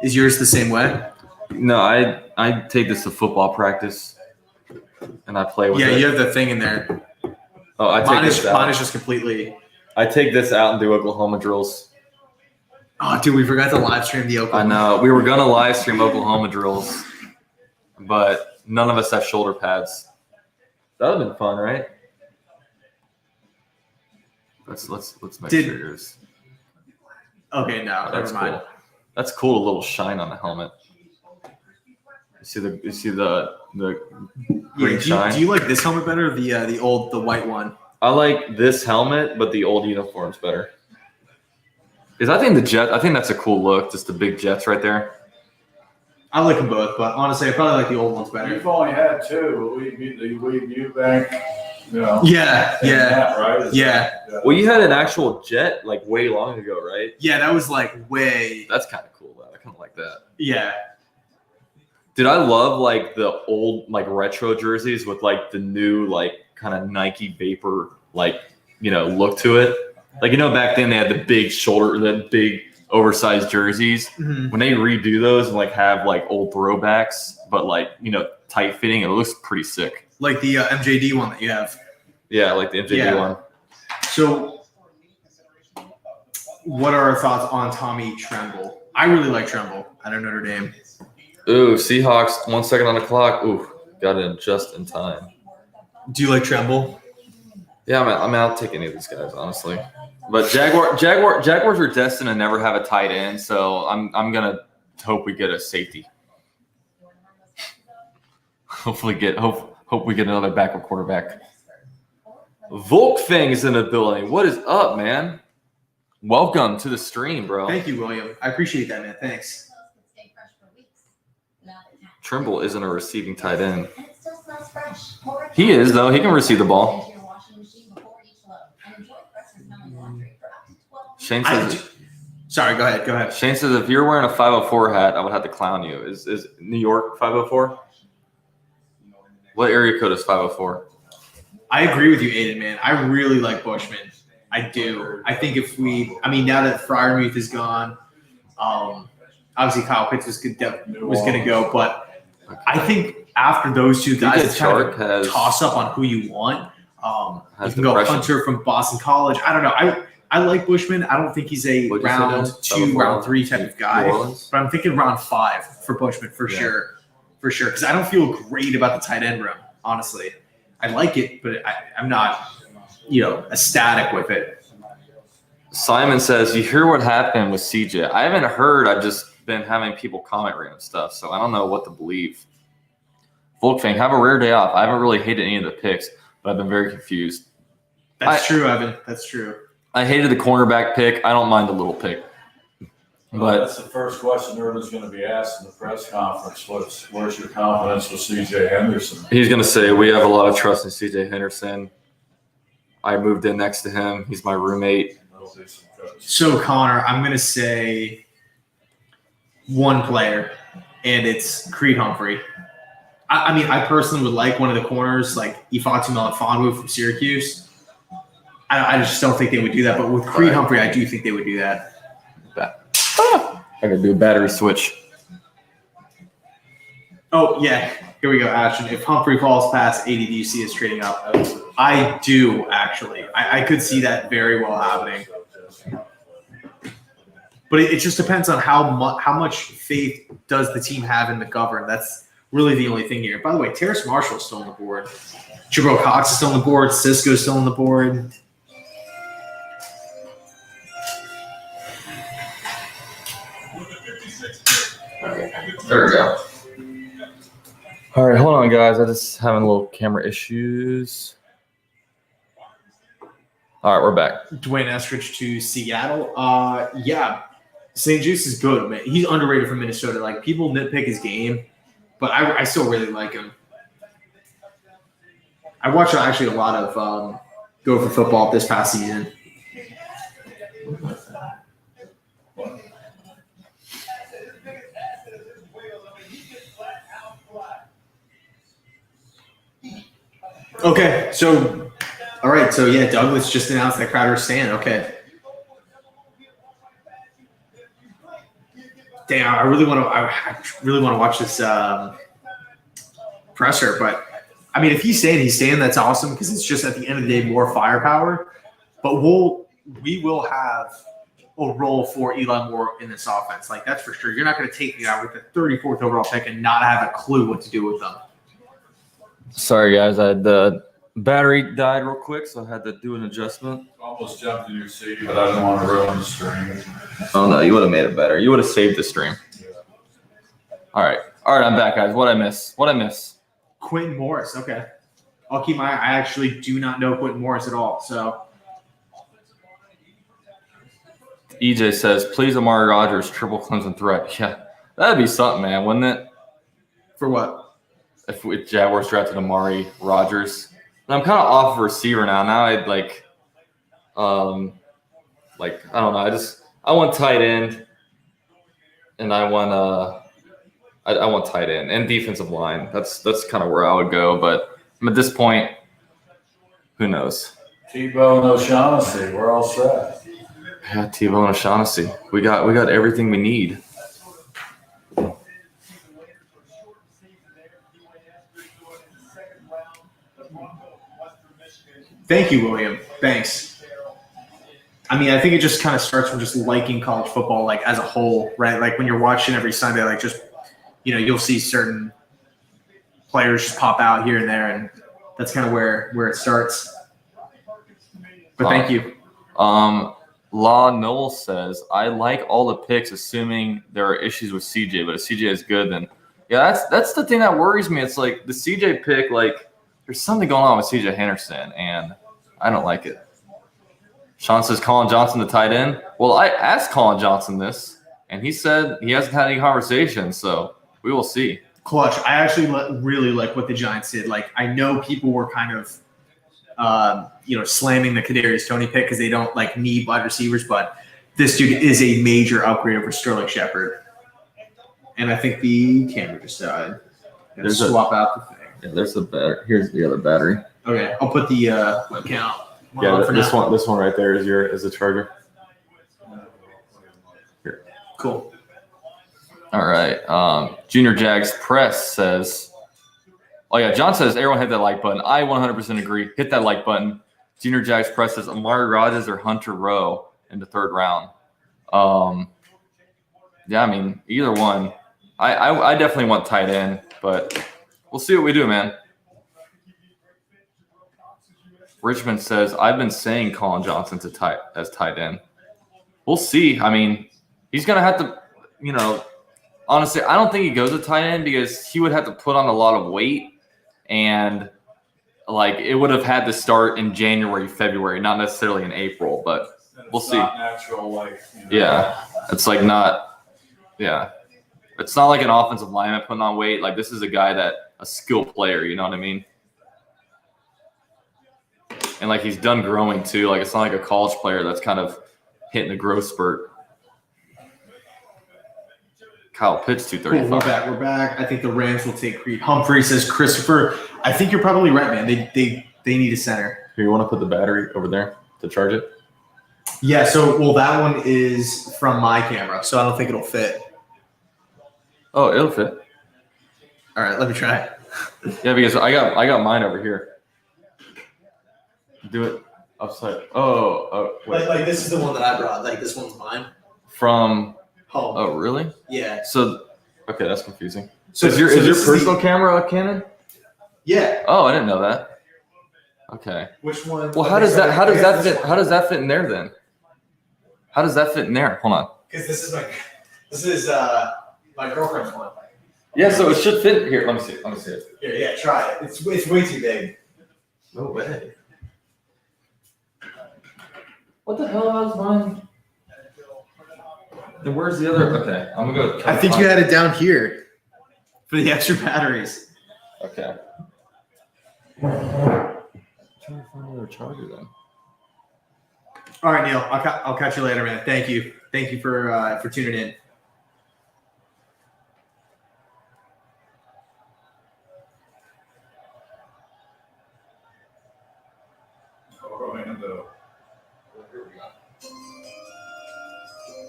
Is yours the same way? No, I take this to football practice, and I play with it. Yeah, you have the thing in there. Oh, I take Mine this out. is just completely. I take this out and do Oklahoma drills. Oh, dude, we forgot to live stream the I Oklahoma. know. We were gonna live stream Oklahoma drills, but none of us have shoulder pads. That would have been fun, right? Let's make sure yours. Okay, no, That's never mind. cool. That's cool. A little shine on the helmet. You see the green shine. Do you like this helmet better or the white one? I like this helmet, but the old uniform's better. Because I think that's a cool look. Just the big jets right there. I like them both, but honestly, I probably like the old ones better. You've only had 2. We beat the Eubank. Yeah. That, right? Yeah. Well, you had an actual jet way long ago, right? Yeah, that was way. That's kind of cool. I kind of like that. Yeah. Dude, I love the old retro jerseys with the new kind of Nike Vapor look to it. Back then they had the big oversized jerseys. Mm-hmm. When they redo those and have old throwbacks, but tight fitting, it looks pretty sick. Like the MJD one that you have. Yeah, like the MJD one. So, what are our thoughts on Tommy Tremble? I really like Tremble out of Notre Dame. Ooh, Seahawks, 1 second on the clock. Ooh, got it in just in time. Do you like Tremble? Yeah, I'll take any of these guys, honestly. But Jaguars are destined to never have a tight end, so I'm gonna hope we get a safety. Hope we get another backup quarterback. Volkfang is in the building. What is up, man? Welcome to the stream, bro. Thank you, William. I appreciate that, man. Thanks. Trimble isn't a receiving tight end. He is, though. He can receive the ball. Shane says. Sorry, go ahead. Shane says if you're wearing a 504 hat, I would have to clown you. Is New York 504? What area code is 504? I agree with you, Aiden, man. I really like Bushman. I do. I think now that Freiermuth is gone, obviously Kyle Pitts was going to go, but I think after those two guys, it's kind of a toss up on who you want. You can go Hunter from Boston College. I don't know. I like Bushman. I don't think he's a round 2, round 3 type of guy, but I'm thinking round 5 for Bushman for sure. Because I don't feel great about the tight end room, honestly. I like it, but I'm not, ecstatic with it. Simon says, you hear what happened with CJ? I haven't heard. I've just been having people comment random stuff, so I don't know what to believe. Volkfang, have a rare day off. I haven't really hated any of the picks, but I've been very confused. That's true, Evan. That's true. I hated the cornerback pick. I don't mind the little pick. But that's the first question everyone's going to be asked in the press conference. Where's your confidence with C.J. Henderson? He's going to say, we have a lot of trust in C.J. Henderson. I moved in next to him. He's my roommate. So, Connor, I'm going to say one player, and it's Creed Humphrey. I personally would like one of the corners, like Ifeatu Melifonwu from Syracuse. I just don't think they would do that. But with Creed Humphrey, I do think they would do that. I gotta do a battery switch. Oh, yeah. Here we go, Ashton. If Humphrey falls past 80, do you see us trading up? I do, actually. I could see that very well happening. But it just depends on how much faith does the team have in McGovern. That's really the only thing here. By the way, Terrace Marshall is still on the board. Jabril Cox is still on the board. Cisco is still on the board. There we go. All right, hold on, guys. I just having a little camera issues. All right, we're back. Dwayne Eskridge to Seattle. Yeah, St. Juice is good, man. He's underrated from Minnesota. Like, people nitpick his game, but I still really like him. I watched actually a lot of Go for Football this past season. Okay, so, all right, so yeah, Douglas just announced that Crowder's staying. Okay. Damn, I really want to watch this presser, but I mean, if he's staying. That's awesome because it's just at the end of the day more firepower. But we will have a role for Eli Moore in this offense, like that's for sure. You're not going to take the guy with the 34th overall pick and not have a clue what to do with them. Sorry, guys. The battery died real quick, so I had to do an adjustment. Almost jumped in your seat, but I didn't want to ruin the stream. Oh, no. You would have made it better. You would have saved the stream. All right. I'm back, guys. What'd I miss? Quentin Morris. Okay. I'll keep my eye. I actually do not know Quentin Morris at all, so. EJ says, please, Amari Rodgers, triple Clemson threat. Yeah, that'd be something, man, wouldn't it? For what? If Jaguars drafted Amari Rodgers. And I'm kind of off of receiver now. Now I'd I don't know. I want tight end, and I want tight end and defensive line. That's kind of where I would go. But at this point, who knows? Tebow and O'Shaughnessy, we're all set. Yeah, Tebow and O'Shaughnessy. We got everything we need. Thank you, William. Thanks. I mean, I think it just kind of starts from just liking college football, like as a whole, right? Like when you're watching every Sunday, like just, you'll see certain players just pop out here and there, and that's kind of where it starts. But thank you. Law Noel says, I like all the picks, assuming there are issues with CJ, but if CJ is good, then yeah, that's the thing that worries me. It's like the CJ pick, like there's something going on with CJ Henderson, and I don't like it. Sean says Colin Johnson the tight end. Well, I asked Colin Johnson this, and he said he hasn't had any conversations, so we will see. Clutch. I actually really like what the Giants did. Like, I know people were kind of, slamming the Kadarius Toney pick because they don't need wide receivers, but this dude is a major upgrade over Sterling Shepard. And I think the camera just died. There's Swap out the thing. Yeah, there's the battery. Here's the other battery. Okay, I'll put the webcam. Yeah, this one right there is the charger. Here. Cool. All right. Junior Jags Press says, oh yeah, John says everyone hit that like button. I 100% agree. Hit that like button. Junior Jags Press says Amari Rogers or Hunter Rowe in the third round. Yeah, I mean either one. I definitely want tight end, but we'll see what we do, man. Richmond says, I've been saying Colin Johnson as tight end. We'll see. I mean, he's going to have to, honestly, I don't think he goes to tight end because he would have to put on a lot of weight and, it would have had to start in January, February, not necessarily in April, but we'll see. Not natural, Yeah. It's It's not like an offensive lineman putting on weight. This is a skill player, you know what I mean? And he's done growing too. It's not like a college player that's kind of hitting the growth spurt. Kyle Pitts, 235. Cool, we're back. I think the Rams will take Creed. Humphrey says Christopher. I think you're probably right, man. They need a center. Here, you want to put the battery over there to charge it? Yeah, that one is from my camera, so I don't think it'll fit. Oh, it'll fit. All right, let me try it. Yeah, because I got mine over here. Do it upside. Oh, wait. This is the one that I brought. This one's mine. From home. Oh, really? Yeah. So, okay, that's confusing. So is your personal camera a Canon? Yeah. Oh, I didn't know that. Okay. Which one? Well, how does that fit in there then? How does that fit in there? Hold on. Because this is my girlfriend's one. Yeah, so it should fit here. Let me see it. Here, yeah, try it. It's way too big. No way. What the hell is mine? Then where's the other? Okay, I'm gonna go. I think you had it down here for the extra batteries. Okay. I'm trying to find another charger then. All right, Neil. I'll catch you later, man. Thank you for tuning in.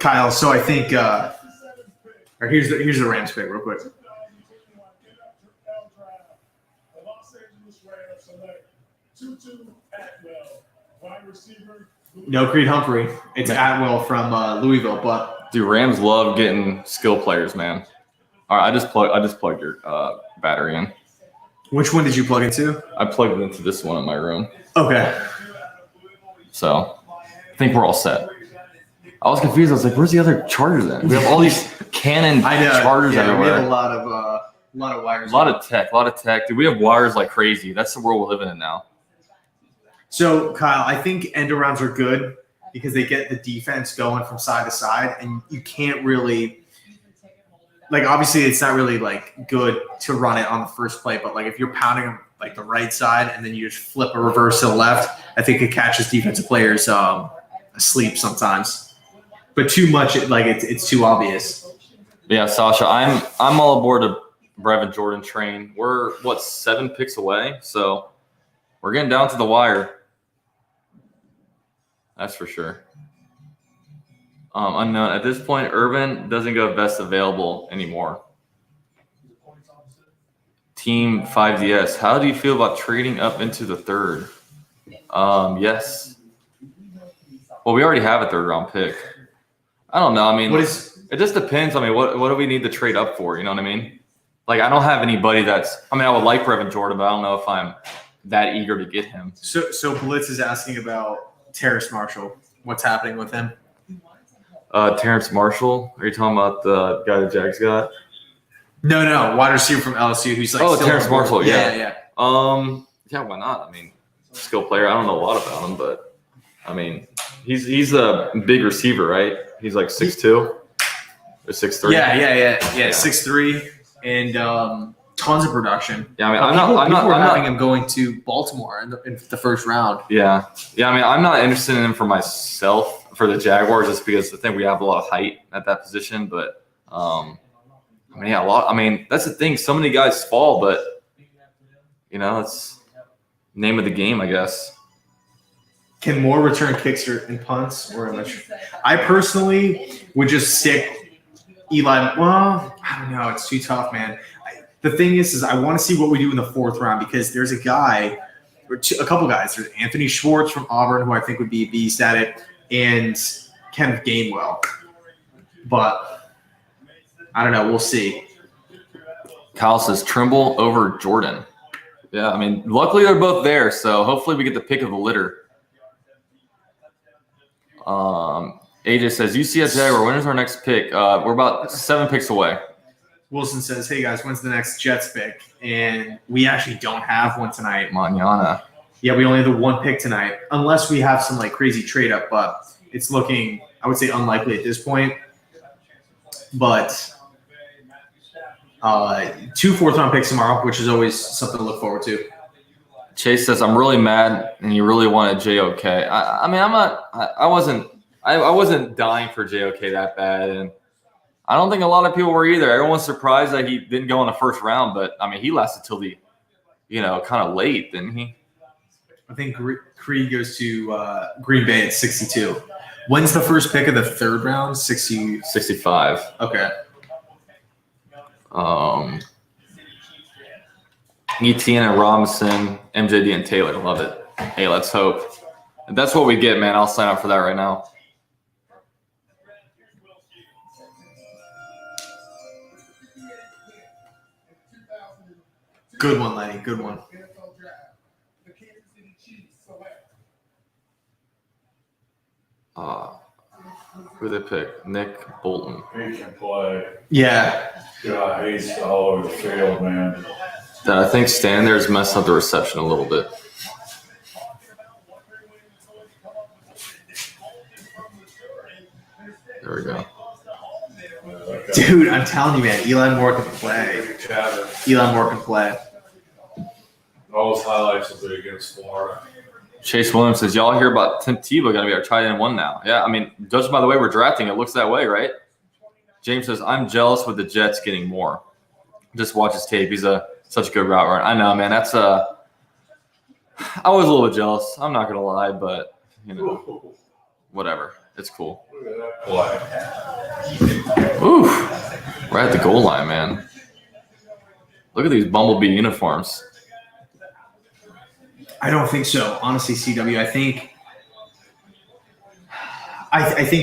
Kyle, so I think or here's the Rams pick real quick. No Creed Humphrey. It's Atwell from Louisville, but Dude, Rams love getting skill players, man. All right, I just plugged your battery in. Which one did you plug into? I plugged it into this one in my room. Okay. So I think we're all set. I was confused. I was like, where's the other charger then? We have all these Canon chargers everywhere. We have a lot of wires. A lot of tech. Dude, we have wires like crazy. That's the world we're living in now. So, Kyle, I think end arounds are good because they get the defense going from side to side, and you can't really obviously it's not really good to run it on the first play, but if you're pounding them the right side and then you just flip a reverse to the left, I think it catches defensive players asleep sometimes. But too much, it's too obvious. Yeah, Sasha, I'm all aboard a Brevin Jordan train. We're 7 picks away, so we're getting down to the wire. That's for sure. Unknown at this point. Urban doesn't go best available anymore. Team 5DS. How do you feel about trading up into the third? Yes. Well, we already have a third round pick. I don't know. I mean, it just depends. I mean, what do we need to trade up for? You know what I mean? I don't have anybody I would like Brevin Jordan, but I don't know if I'm that eager to get him. So Blitz is asking about Terrace Marshall. What's happening with him? Terrence Marshall. Are you talking about the guy the Jags got? No. Wide receiver from LSU who's still Terrence Marshall. Yeah. Yeah. Yeah, why not? I mean, skill player. I don't know a lot about him, but I mean, he's a big receiver, right? He's 6'2" or 6'3". Yeah. 6'3", and tons of production. Yeah, I mean, I'm not having him going to Baltimore in the first round. Yeah. I mean, I'm not interested in him for myself. for the Jaguars just because I think we have a lot of height at that position. But that's the thing. So many guys fall, but it's name of the game, I guess. Can more return kicks and punts? Or I personally would just stick Eli. Well, I don't know. It's too tough, man. The thing is I want to see what we do in the 4th round because there's a guy or a couple guys. There's Anthony Schwartz from Auburn, who I think would be a beast at it, and Kenneth Gainwell. But I don't know. We'll see. Kyle says Trimble over Jordan. Yeah, I mean, luckily they're both there, so hopefully we get the pick of the litter. AJ says, UCF Jaguar, when is our next pick? We're about 7 picks away. Wilson says, hey, guys, when's the next Jets pick? And we actually don't have one tonight. Mañana. Yeah, we only have the 1 pick tonight, unless we have some, crazy trade-up. But it's looking, I would say, unlikely at this point. But 2 4th-round picks tomorrow, which is always something to look forward to. Chase says, I'm really mad, and you really wanted JOK. I wasn't dying for JOK that bad, and I don't think a lot of people were either. Everyone's surprised that he didn't go in the 1st round, but he lasted till the, kind of late, didn't he? I think Creed goes to Green Bay at 62. When's the first pick of the 3rd round? 65. Okay. Etienne and Robinson, MJD and Taylor. Love it. Hey, let's hope. If that's what we get, man, I'll sign up for that right now. Good one, Lenny. Good one. Who they pick? Nick Bolton. He can play. Yeah. God, he's all over the field, man. I think standing there has messed up the reception a little bit. There we go. Dude, I'm telling you, man, Eli Moore can play. Eli Moore can play. All his highlights will be against Florida. Chase Williams says, y'all hear about Tim Tebow going to be our tight end 1 now. Yeah, judging by the way we're drafting, it looks that way, right? James says, I'm jealous with the Jets getting more. Just watch his tape. He's such a good route runner. I know, man. That's I was a little bit jealous. I'm not going to lie, but, whatever. It's cool. Look at that play. Ooh, right at the goal line, man. Look at these Bumblebee uniforms. I don't think so. Honestly, CW, I think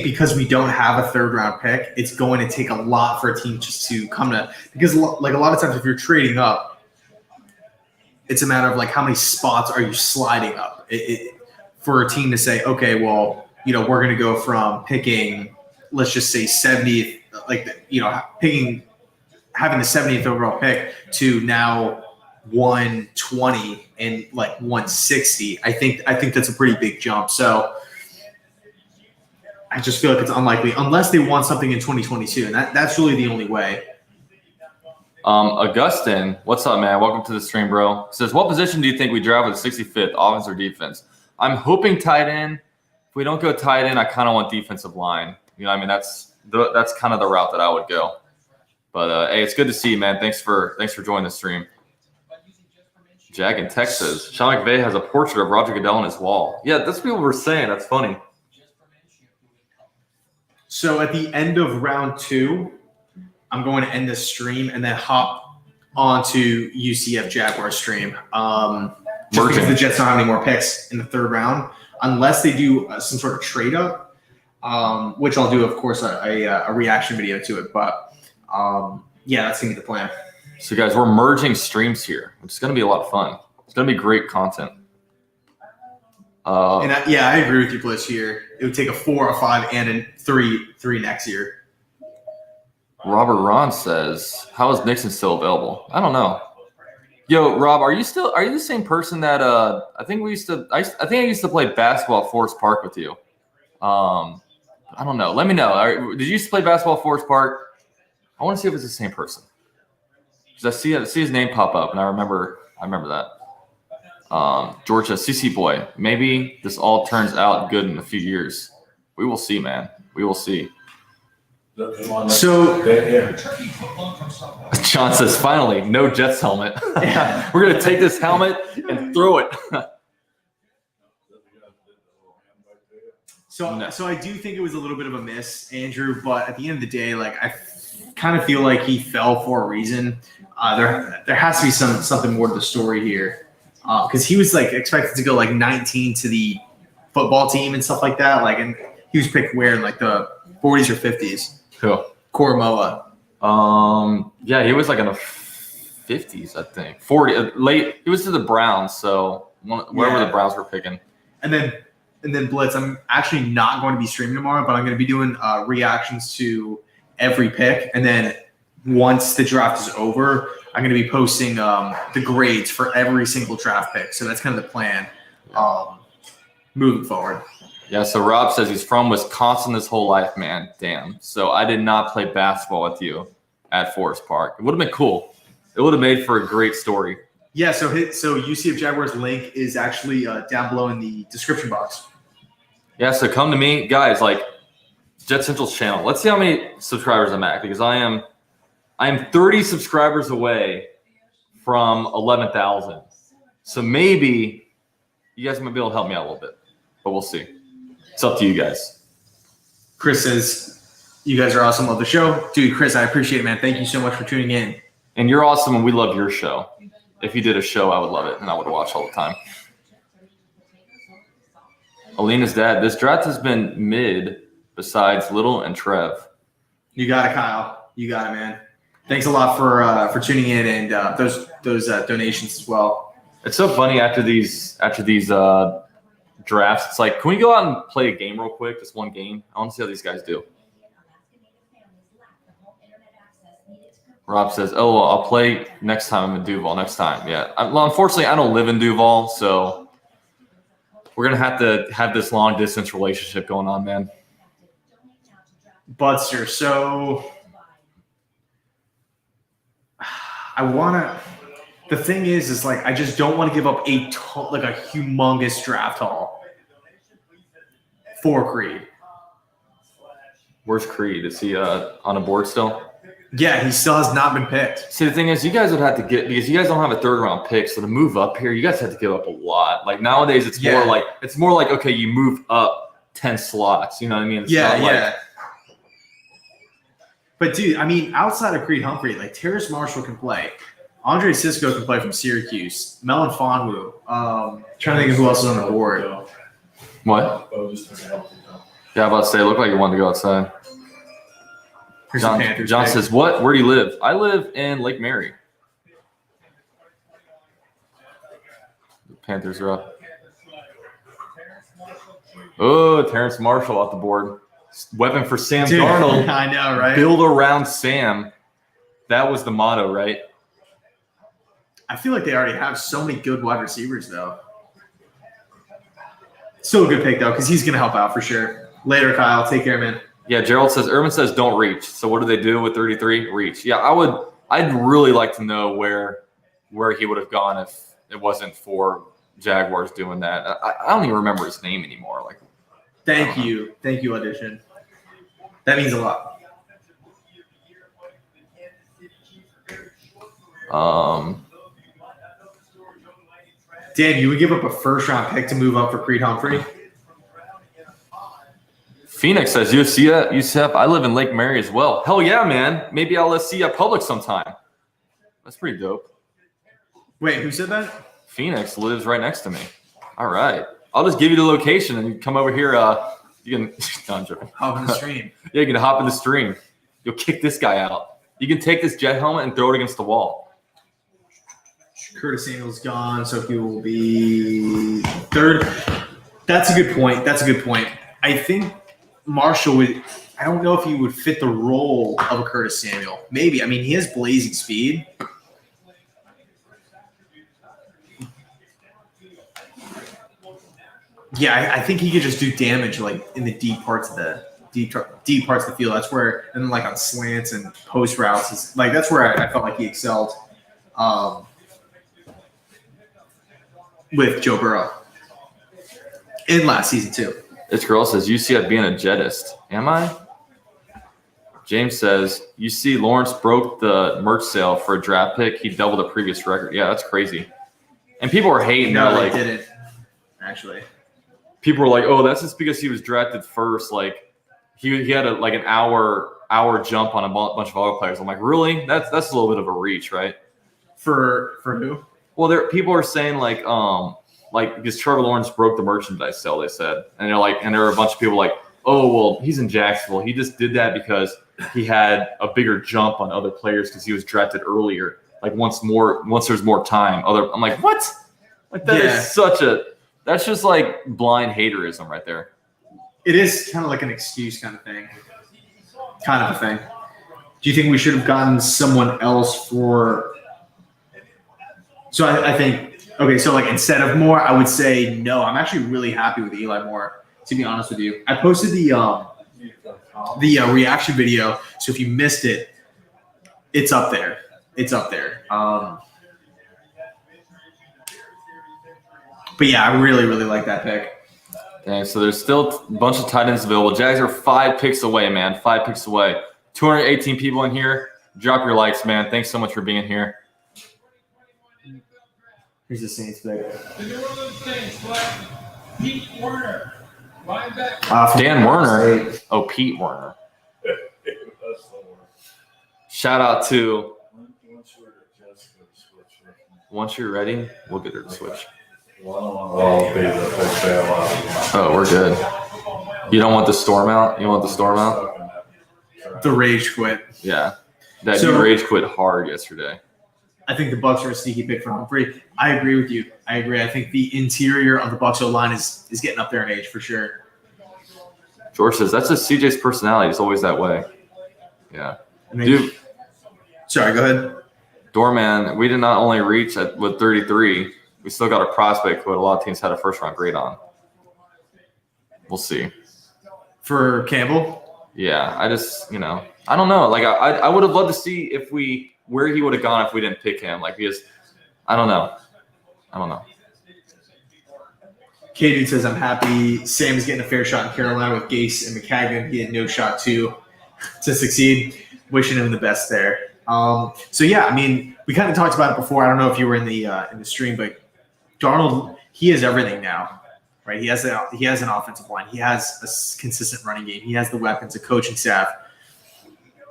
because we don't have a 3rd-round pick, it's going to take a lot for a team just to come to – because, a lot of times if you're trading up, it's a matter of, how many spots are you sliding up for a team to say, okay, well, we're going to go from picking, let's just say 70th, having the 70th overall pick to now 120 and 160. I think that's a pretty big jump. So I just feel like it's unlikely unless they want something in 2022, and that's really the only way. Augustin, what's up, man? Welcome to the stream, bro. Says, what position do you think we draft with the 65th, offense or defense? I'm hoping tight end. If we don't go tight end, I kind of want defensive line. That's kind of the route that I would go. But hey, it's good to see you, man. Thanks for joining the stream. Jack in Texas. Sean McVay has a portrait of Roger Goodell on his wall. Yeah, that's what people were saying. That's funny. So at the end of round 2, I'm going to end this stream and then hop onto UCF Jaguar stream. Just because the Jets don't have any more picks in the 3rd round, unless they do some sort of trade up, which I'll do, of course, a reaction video to it. But yeah, that's going to be the plan. So, guys, we're merging streams here, which is going to be a lot of fun. It's going to be great content. I agree with you, Bliss, here. It would take a 4, a 5, and a 3 next year. Robert Ron says, how is Nixon still available? I don't know. Yo, Rob, are you the same person that I think I used to play basketball at Forest Park with you. I don't know. Let me know. Did you used to play basketball at Forest Park? I want to see if it's the same person. Because I see his name pop up, and I remember that. Georgia, CC boy, maybe this all turns out good in a few years. We will see, man. We will see. So Yeah. John says, finally, no Jets helmet. Yeah. We're going to take this helmet and throw it. So I do think it was a little bit of a miss, Andrew. But at the end of the day, like I kind of feel like he fell for a reason. There has to be something more to the story here, because he was like expected to go like 19 to the football team and stuff like that. Like, and he was picked where in like the 40s or 50s. Who? Koromoa. Yeah, he was like in the 50s, I think. 40 late. He was to the Browns, so wherever the Browns were picking. And then Blitz. I'm actually not going to be streaming tomorrow, but I'm going to be doing reactions to every pick, and then once the draft is over, I'm going to be posting the grades for every single draft pick. So that's kind of the plan moving forward. Yeah, so Rob says he's from Wisconsin his whole life, man. Damn. So I did not play basketball with you at Forest Park. It would have been cool. It would have made for a great story. Yeah, so UCF Jaguars link is actually down below in the description box. Yeah, so come to me, guys, like Jet Central's channel. Let's see how many subscribers I'm at, because I am 30 subscribers away from 11,000. So maybe you guys might be able to help me out a little bit, but we'll see. It's up to you guys. Chris says, you guys are awesome. Love the show. Dude, Chris, I appreciate it, man. Thank you so much for tuning in. And you're awesome, and we love your show. If you did a show, I would love it, and I would watch all the time. Alina's dad, this draft has been mid besides Little and Trev. You got it, Kyle. You got it, man. Thanks a lot for tuning in and those donations as well. It's so funny after these drafts. It's like, can we go out and play a game real quick? Just one game. I want to see how these guys do. Rob says, "Oh, well, I'll play next time I'm in Duval. Next time, yeah. Well, unfortunately, I don't live in Duval, so we're gonna have to have this long distance relationship going on, man." Budster, so the thing is like I just don't want to give up a humongous draft haul for Creed. Where's Creed? Is he on a board still? Yeah, he still has not been picked. See, the thing is, you guys would have to get, because you guys don't have a third round pick, so to move up here, you guys have to give up a lot. Like nowadays, it's more like okay, you move up 10 slots. You know what I mean? It's not like, But dude, I mean, outside of Creed Humphrey, like Terrace Marshall can play. Andre Cisco can play from Syracuse. Melon Fonwu. Trying to think of who else is on the board. What? Yeah, I'm about to say, it looked like you wanted to go outside. John says, what? Where do you live? I live in Lake Mary. The Panthers are up. Oh, Terrace Marshall off the board. Weapon for Sam Darnold. I know, right? Build around Sam. That was the motto, right? I feel like they already have so many good wide receivers, though. Still a good pick, though, because he's going to help out for sure. Later, Kyle. Take care, man. Yeah, Gerald says, Urban says don't reach. So what do they do with 33? Reach. Yeah, I'd really like to know where he would have gone if it wasn't for Jaguars doing that. I don't even remember his name anymore. Like, Thank you, Audition. That means a lot. Dan, you would give up a first-round pick to move up for Creed Humphrey? Phoenix says, UCF, I live in Lake Mary as well. Hell yeah, man. Maybe I'll see you at Publix sometime. That's pretty dope. Wait, who said that? Phoenix lives right next to me. All right. I'll just give you the location and you come over here. You can hop in the stream. Yeah, you can hop in the stream. You'll kick this guy out. You can take this jet helmet and throw it against the wall. Curtis Samuel's gone, so he will be third. That's a good point. I think Marshall would – I don't know if he would fit the role of a Curtis Samuel. Maybe. I mean, he has blazing speed. Yeah, I think he could just do damage like in the deep parts of the field. That's where, and then like on slants and post routes, that's where I felt like he excelled with Joe Burrow in last season too. This girl says, UCF being a Jettist. Am I? James says, you see Lawrence broke the merch sale for a draft pick. He doubled the previous record. Yeah, that's crazy. And people are hating. No, like, they didn't. Actually. People were like, oh, that's just because he was drafted first. Like, he had an hour jump on a bunch of other players. I'm like, really? That's a little bit of a reach, right? For who? Well, people are saying like because Trevor Lawrence broke the merchandise sale, they said, and there were a bunch of people like, oh, well, he's in Jacksonville. He just did that because he had a bigger jump on other players because he was drafted earlier. Like once there's more time. I'm like, what? Like that is that's just like blind haterism right there. It is kind of like an excuse kind of thing. Kind of a thing. Do you think we should have gotten someone else for? So I think so like instead of Moore, I would say no. I'm actually really happy with Eli Moore, to be honest with you. I posted the reaction video, so if you missed it, it's up there. It's up there. But yeah, I really, really like that pick. Dang, so there's still a bunch of tight ends available. Jags are 5 picks away, man. 5 picks away. 218 people in here. Drop your likes, man. Thanks so much for being here. Here's the Saints pick. The New Orleans Saints select Pete Werner, linebacker. Dan Werner. Oh, Pete Werner. Shout out to. Once you're ready, we'll get her to switch. Oh, we're good. You don't want the storm out? You want the storm out? The rage quit. Yeah. You rage quit hard yesterday. I think the Bucs are a sneaky pick for Humphrey. I agree with you. I agree. I think the interior of the Bucs O-line is getting up there in age for sure. George says that's just CJ's personality. It's always that way. Yeah. Dude. Sorry, go ahead. Doorman, we did not only reach with 33. We still got a prospect who a lot of teams had a first-round grade on. We'll see. For Campbell? Yeah, I just, I don't know. Like, I would have loved to see where he would have gone if we didn't pick him. Like, I don't know. K-Dude says, I'm happy Sam's getting a fair shot in Carolina with Gase and McCagnon. He had no shot to succeed. Wishing him the best there. So, yeah, I mean, we kind of talked about it before. I don't know if you were in the stream, but Darnold, he has everything now, right? He has an offensive line. He has a consistent running game. He has the weapons, a coaching staff.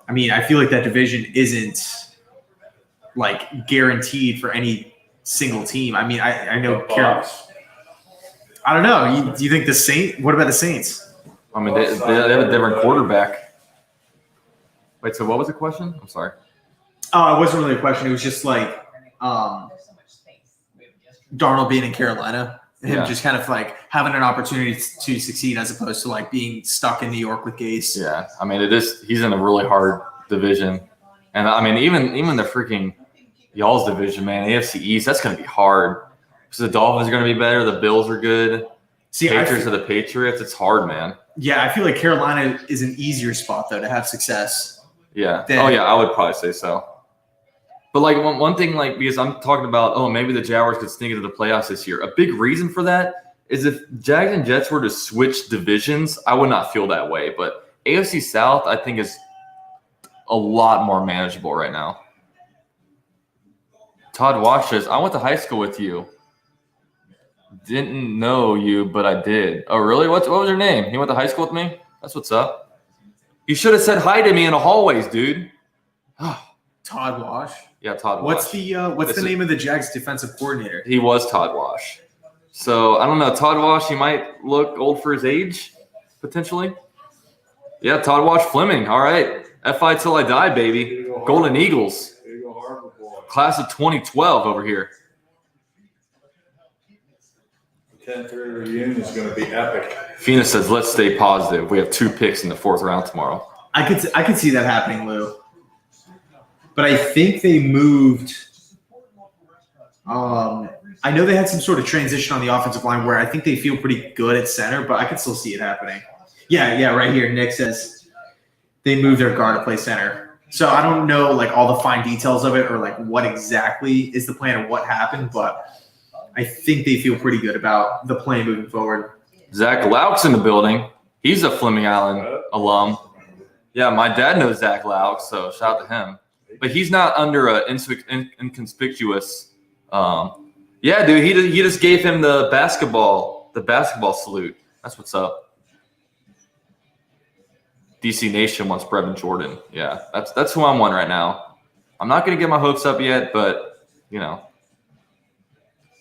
I mean, I feel like that division isn't like guaranteed for any single team. I mean, I know I don't know. Do you think the Saints? What about the Saints? I mean, they have a different quarterback. Wait, so what was the question? I'm sorry. Oh, it wasn't really a question. It was just like Darnold being in Carolina, him just kind of like having an opportunity to succeed as opposed to like being stuck in New York with Gase. Yeah, I mean, he's in a really hard division, and I mean, even the freaking y'all's division, man, AFC East, that's going to be hard. So the Dolphins are going to be better. The Bills are good. Patriots are the Patriots. It's hard, man. Yeah, I feel like Carolina is an easier spot though to have success. Yeah. I would probably say so. But like one thing, like because I'm talking about, maybe the Jaguars could sneak into the playoffs this year. A big reason for that is if Jags and Jets were to switch divisions, I would not feel that way. But AFC South, I think, is a lot more manageable right now. Todd Wash says, I went to high school with you. Didn't know you, but I did. Oh, really? What was your name? You went to high school with me? That's what's up. You should have said hi to me in the hallways, dude. Todd Wash? Yeah, Todd Wash. What's the name of the Jags defensive coordinator? He was Todd Wash. So, I don't know. Todd Wash, he might look old for his age, potentially. Yeah, Todd Wash Fleming. All right. FI till I die, baby. Golden Eagles. Class of 2012 over here. 10th reunion is going to be epic. Fina says, let's stay positive. We have 2 picks in the 4th round tomorrow. I could see that happening, Lou. But I think they moved. I know they had some sort of transition on the offensive line where I think they feel pretty good at center, but I can still see it happening. Yeah, right here. Nick says they moved their guard to play center. So I don't know like all the fine details of it or like what exactly is the plan or what happened, but I think they feel pretty good about the plan moving forward. Zach Lauk's in the building. He's a Fleming Island alum. Yeah, my dad knows Zach Lauk, so shout out to him. But he's not under a inconspicuous. Yeah, dude, he just gave him the basketball salute. That's what's up. DC Nation wants Brevin Jordan. Yeah, that's who I'm on right now. I'm not gonna get my hopes up yet, but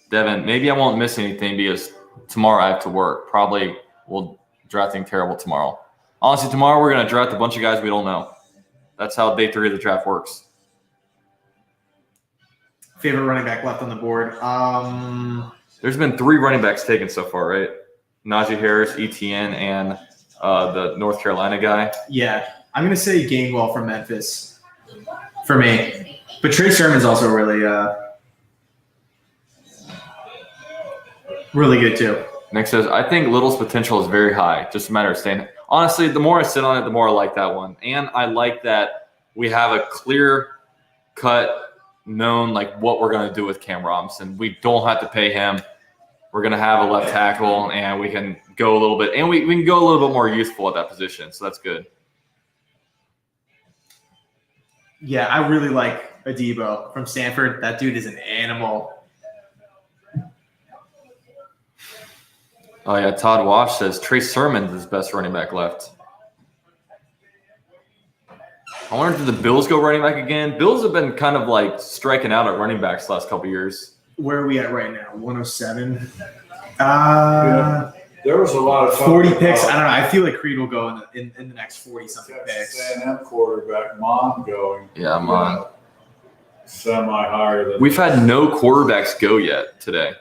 Devin, maybe I won't miss anything because tomorrow I have to work. Probably we'll drafting terrible tomorrow. Honestly, tomorrow we're gonna draft a bunch of guys we don't know. That's how day 3 of the draft works. Favorite running back left on the board. There's been 3 running backs taken so far, right? Najee Harris, ETN, and the North Carolina guy. Yeah, I'm gonna say Gainwell from Memphis for me, but Trey Sermon's also really good too. Nick says, I think Little's potential is very high. Just a matter of staying. Honestly, the more I sit on it, the more I like that one. And I like that we have a clear-cut, known like what we're going to do with Cam Robinson. We don't have to pay him. We're going to have a left tackle, and we can go a little bit. And we can go a little bit more youthful at that position, so that's good. Yeah, I really like Adebo from Stanford. That dude is an animal. Oh, yeah, Todd Wash says Trey Sermon's his best running back left. I wonder if the Bills go running back again. Bills have been kind of like striking out at running backs the last couple of years. Where are we at right now? 107. There was a lot of 40 picks. I don't know. I feel like Creed will go in the next 40-something picks. A&M quarterback, Mon going. Yeah, Mon. Semi higher than. We've had no quarterbacks go yet today.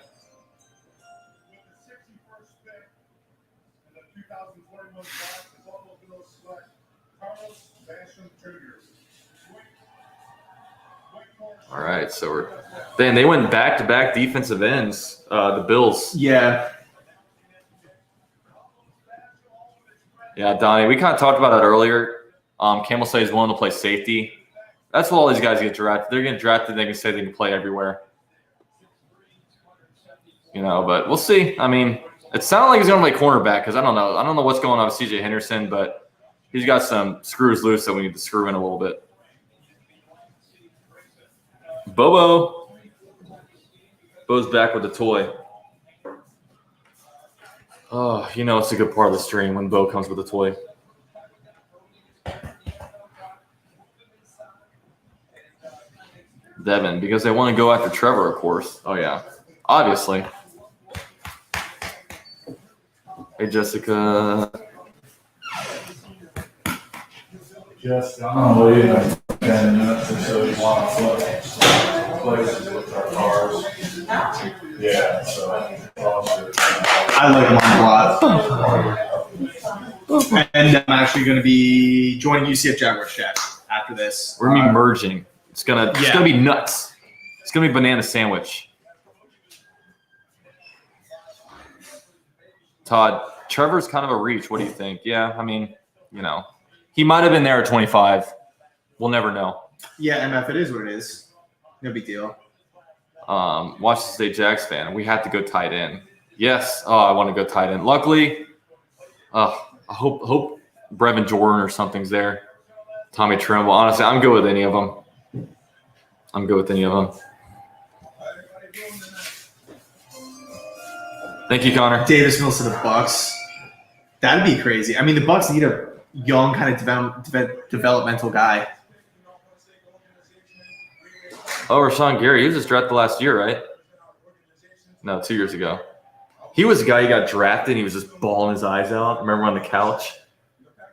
All right, so they went back-to-back defensive ends, the Bills. Yeah. Yeah, Donnie, we kind of talked about that earlier. Campbell says he's willing to play safety. That's what all these guys get drafted. They're getting drafted. They can say they can play everywhere. But we'll see. I mean, it sounded like he's going to play cornerback because I don't know. I don't know what's going on with C.J. Henderson, but he's got some screws loose that we need to screw in a little bit. Bobo's back with the toy. Oh, it's a good part of the stream when Bo comes with a toy. Devin, because they want to go after Trevor, of course. Oh, yeah. Obviously. Hey, Jessica. Just, I'm going to leave in 10 minutes or so. You want to flip places with our cars. Yeah, so. I like him a lot. And I'm actually going to be joining UCF Jaguars chat after this. We're going to be merging. It's gonna be nuts. It's going to be banana sandwich. Todd, Trevor's kind of a reach. What do you think? Yeah, I mean, he might have been there at 25. We'll never know. Yeah, MF, it is what it is. No big deal. Washington State Jags fan. We have to go tight end. Yes. Oh, I want to go tight end. Luckily, I hope Brevin Jordan or something's there. Tommy Tremble. Honestly, I'm good with any of them. Thank you, Connor. Davis Mills to the Bucks. That'd be crazy. I mean, the Bucks need a young kind of developmental guy. Oh, Rashawn Gary. He was just drafted last year, right? No, 2 years ago. He was a guy who got drafted and he was just bawling his eyes out. Remember on the couch?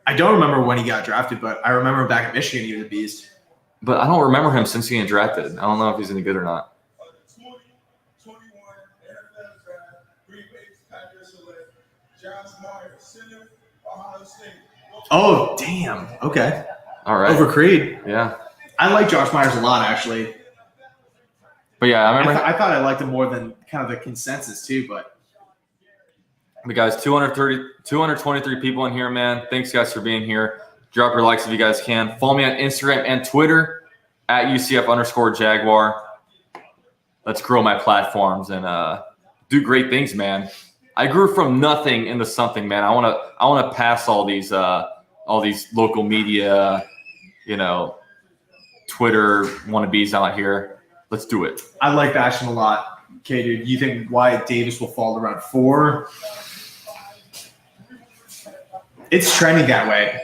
I don't remember when he got drafted, but I remember back at Michigan he was a beast. But I don't remember him since getting drafted. I don't know if he's any good or not. Oh, damn. Okay. All right. Over Creed. Yeah. I like Josh Myers a lot, actually. But yeah, I remember. I thought I liked him more than kind of the consensus, too, but. But guys, 223 people in here, man. Thanks, guys, for being here. Drop your likes if you guys can. Follow me on Instagram and Twitter at UCF_Jaguar. Let's grow my platforms and do great things, man. I grew from nothing into something, man. I wanna pass all these local media, Twitter wannabes out here. Let's do it. I like Basham a lot. Okay, dude. You think Wyatt Davis will fall to round 4? It's trending that way.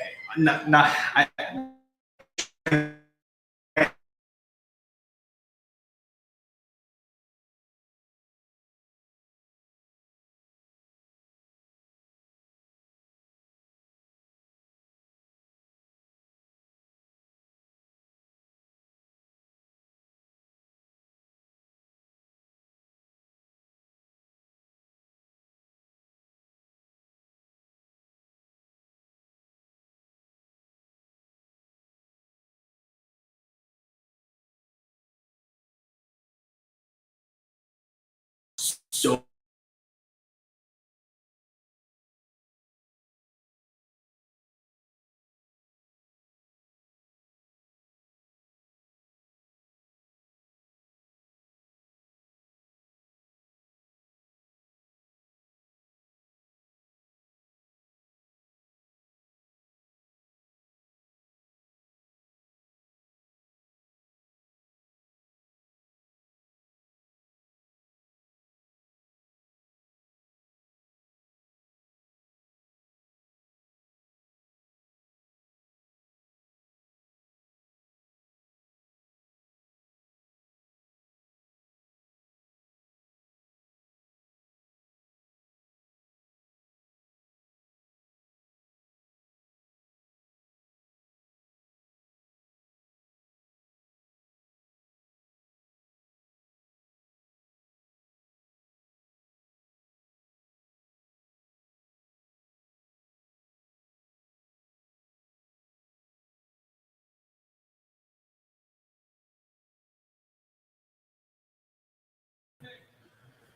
So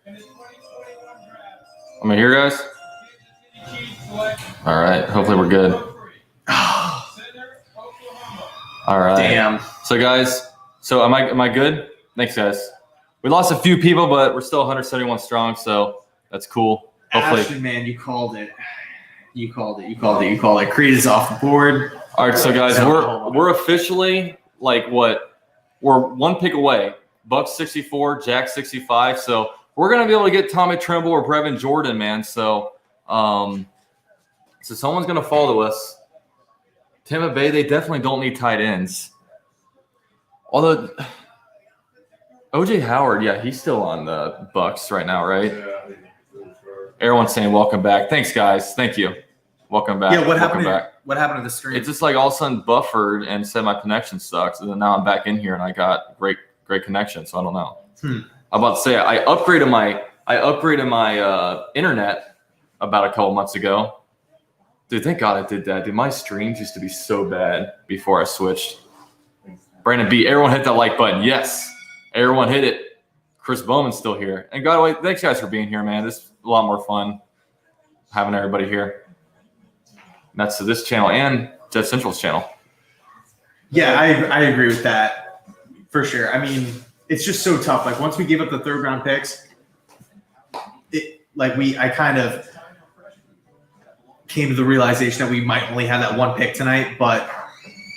Am I here, guys? All right. Hopefully we're good. All right. damn. So guys, am I good? Thanks, guys. We lost a few people, but we're still 171 strong, so that's cool. Hopefully. Ashton, man, you called it. You called it. Creed is off the board. All right, so guys, we're officially like what? We're one pick away. Bucks 64, Jack 65. So we're gonna be able to get Tommy Tremble or Brevin Jordan, man. So someone's gonna follow us. Tampa Bay, they definitely don't need tight ends. Although OJ Howard, yeah, he's still on the Bucks right now, right? Yeah. Everyone's saying welcome back. Thanks, guys. Thank you. Welcome back. Yeah, what Welcome happened? back. What happened to the stream? It's just like all of a sudden buffered and said my connection sucks, and then now I'm back in here and I got great connection. So I don't know. I'm about to say I upgraded my internet about a couple months ago. Dude, thank God I did that. Dude, my streams used to be so bad before I switched. Brandon B, everyone hit that like button. Yes, everyone hit it. Chris Bowman's still here. And by the way, thanks guys for being here, man. This is a lot more fun having everybody here. And that's to this channel and Jet Central's channel. Yeah, I agree with that for sure. I mean, it's just so tough. Like once we gave up the 3rd round picks, I kind of came to the realization that we might only have that one pick tonight. But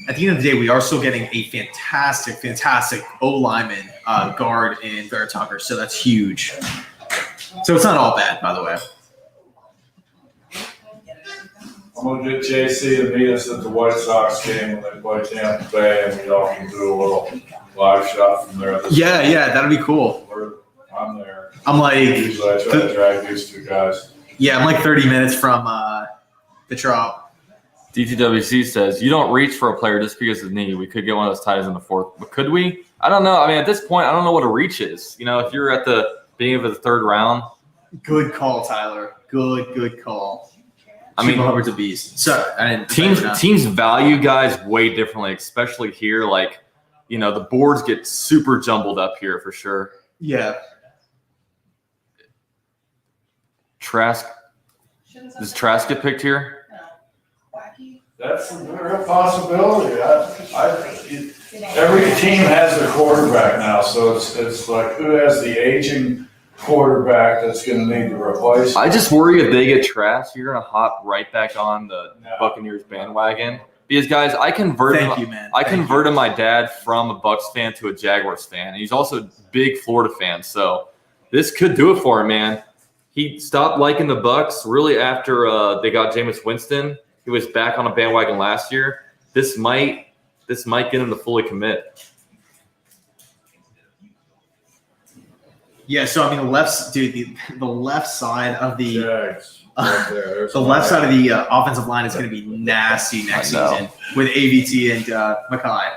at the end of the day, we are still getting a fantastic O lineman guard in Vera Tucker. So that's huge. So it's not all bad, by the way. I'm going to get JC to meet us at the White Sox game when they play Tampa Bay, and we all can do a little live shot from there. Yeah, that'd be cool. I'm there. I'm like, Usually I try to drag these two guys. yeah, I'm like 30 minutes from the Trop. DTWC says, you don't reach for a player just because of knee. We could get one of those tight ends in the 4th. But could we? I don't know. I mean, at this point, I don't know what a reach is. If you're at the beginning of the 3rd round. Good call, Tyler. Good call. I mean, Hubbard's a beast. Sorry, I didn't. Teams value guys way differently, especially here. Like, the boards get super jumbled up here for sure. Yeah. Trask. Does Trask get picked here? That's a real possibility. Every team has their quarterback now, so it's like who has the aging quarterback that's going to need to replace him. I just worry if they get trashed, you're gonna hop right back on the Buccaneers bandwagon. Because guys, I converted my dad from a Bucs fan to a Jaguars fan, and he's also a big Florida fan. So this could do it for him, man. He stopped liking the Bucs really after they got Jameis Winston. He was back on a bandwagon last year. This might get him to fully commit. Yeah, so I mean, the left side of the Jags. Right there. There's the left side of the offensive line is going to be nasty next season with AVT and Mackay.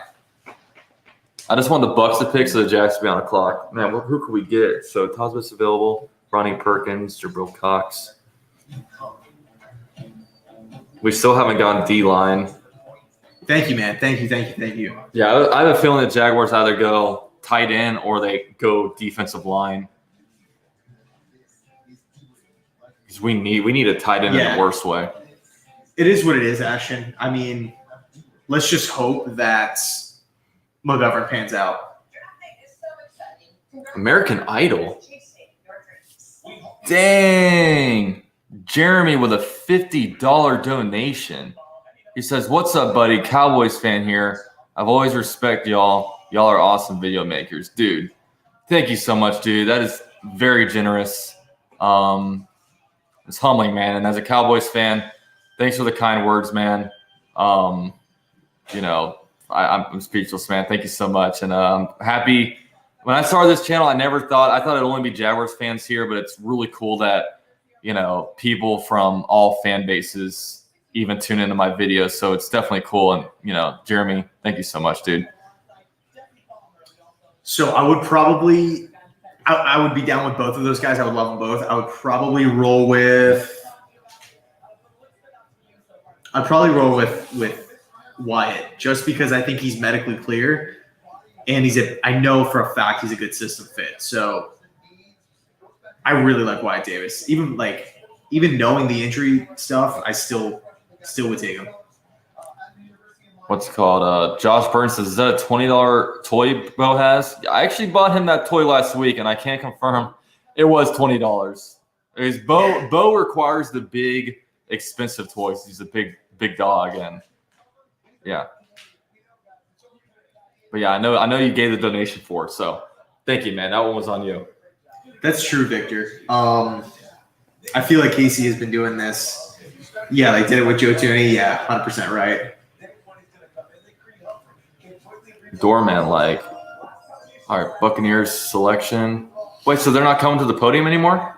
I just want the Bucs to pick so the Jags to be on the clock. Man, who could we get? So Tosma's available. Ronnie Perkins, Jabril Cox. We still haven't gotten D-line. Thank you, man. Thank you. Yeah, I have a feeling the Jaguars either go tight end or they go defensive line. Because we need a tight end in the worst way. It is what it is, Ashton. I mean, let's just hope that McGovern pans out. American Idol. Dang. Jeremy with a $50 donation. He says, "What's up, buddy? Cowboys fan here. I've always respect y'all. Y'all are awesome video makers." Dude, thank you so much, dude. That is very generous. It's humbling, man. And as a Cowboys fan, thanks for the kind words, man. I'm speechless, man. Thank you so much. And I'm happy. When I started this channel, I thought it'd only be Jaguars fans here, but it's really cool that, people from all fan bases even tune into my videos. So it's definitely cool. And, Jeremy, thank you so much, dude. So I would probably I would be down with both of those guys. I would love them both. I would probably roll with Wyatt, just because I think he's medically clear and I know for a fact he's a good system fit. So I really like Wyatt Davis. Even knowing the injury stuff, I still would take him. What's it called? Josh Burns says, "Is that a $20 toy Bo has?" I actually bought him that toy last week, and I can't confirm it was $20. Bo requires the big, expensive toys. He's a big dog, and yeah. But yeah, I know you gave the donation for it, so thank you, man. That one was on you. That's true, Victor. I feel like Casey has been doing this. Yeah, they did it with Joe Tooney. Yeah, 100% right. Doorman, all right, Buccaneers selection. Wait, so they're not coming to the podium anymore?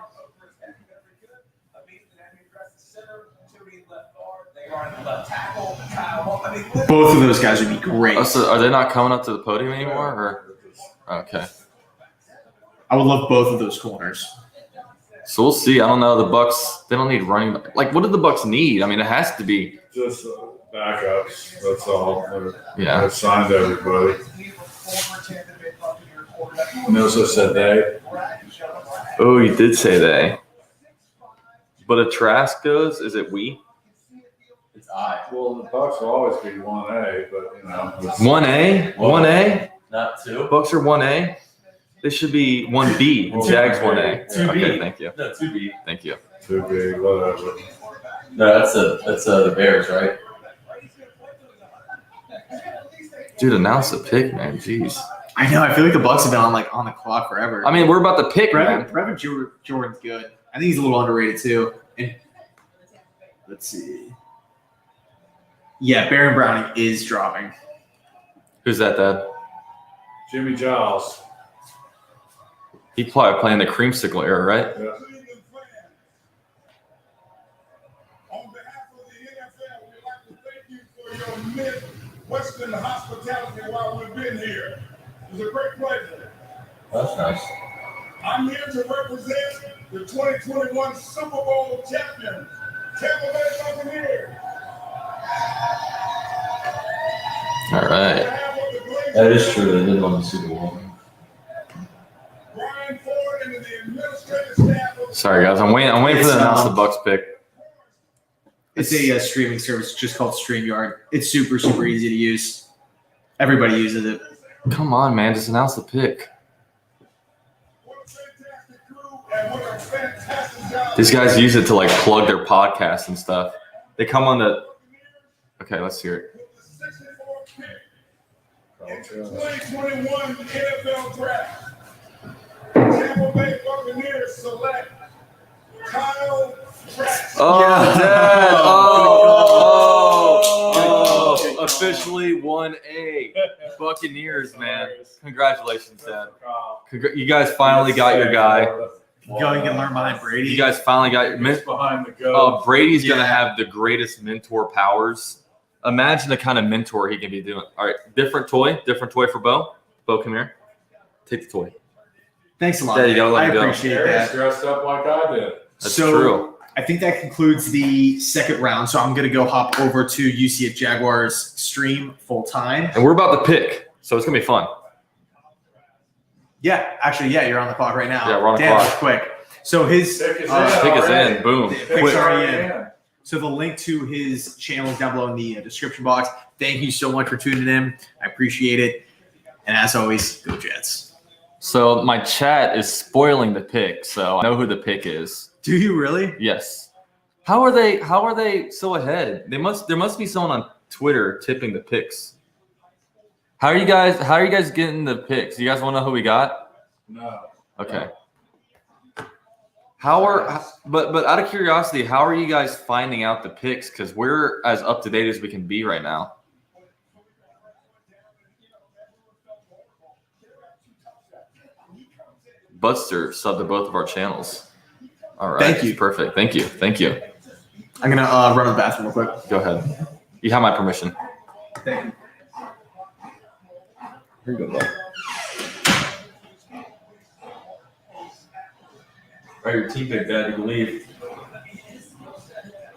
Both of those guys would be great. Oh, so are they not coming up to the podium anymore? Or okay. I would love both of those corners. So we'll see. I don't know. The Bucs, they don't need running back. Like, what do the Bucs need? I mean, it has to be Just backups. That's all. Yeah. They signed everybody. Milsa said they. Oh, you did say they. But if Trask goes, is it we? It's I. Well, the Bucks will always be 1A, but it's 1A? 1A? Not 2. Bucks are 1A? They should be 1B and Jags 1A. 2B. Okay, thank you. No, 2B. Thank you. too big, whatever. No, that's the Bears, right? Dude, announce the pick, man. Jeez. I know. I feel like the Bucs have been on the clock forever. I mean, we're about to pick, man. Brevin Jordan's good. I think he's a little underrated too. And let's see. Yeah, Baron Browning is dropping. Who's that, Dad? Jimmy Giles. He probably playing the creamsicle era, right? Yeah. On behalf of the NFL, we'd like to thank you for your Midwestern hospitality while we've been here. It was a great pleasure. That's nice. I'm here to represent the 2021 Super Bowl champion, Tampa Bay Buccaneers. All On right. behalf of the Glazers, That is true. They did win the Super Bowl. Brian Ford and the administrative staff of Sorry, guys. I'm waiting for them to announce the Bucks pick. It's a streaming service just called StreamYard. It's super, super easy to use. Everybody uses it. Come on, man. Just announce the pick. What a fantastic crew. And what a fantastic job. These guys use it to like plug their podcasts and stuff. They come on the. Okay, let's hear it. With the 64th pick in the 2021 NFL Draft, Tampa Bay Buccaneers select Kyle Trask. Oh, Yeah. Dad! Oh, officially 1A Buccaneers, man. Congratulations, Dad. You guys finally got your guy. Going and learn behind Brady. You guys finally got your. He's behind the goat. Brady's gonna Yeah. have the greatest mentor powers. Imagine the kind of mentor he can be doing. All right, different toy for Bo. Bo, come here. Take the toy. Thanks a lot. There you go, let I me go. appreciate Harry's that. dressed up like I did. That's So, true. I think that concludes the second round. So I'm going to go hop over to UCF Jaguars stream full time. And we're about to pick, so it's gonna be fun. Yeah, actually, yeah, you're on the clock right now. Yeah, we're on the Damn, clock. that's quick. So his Pick is Pick us already. in. Boom. Pick's Quick. already in. So the link to his channel is down below in the description box. Thank you so much for tuning in. I appreciate it. And as always, go Jets. So my chat is spoiling the pick, so I know who the pick is. Do you really? Yes. How are they so ahead? There must be someone on Twitter tipping the picks. How are you guys getting the picks? You guys want to know who we got? No. Okay. But out of curiosity, how are you guys finding out the picks? Because we're as up to date as we can be right now. Butster subbed to both of our channels. All right. Thank you. Perfect. Thank you. I'm going to run to the bathroom real quick. Go ahead. You have my permission. Thank you. Here you go, bud. All right, your team pick, Dad. You can leave.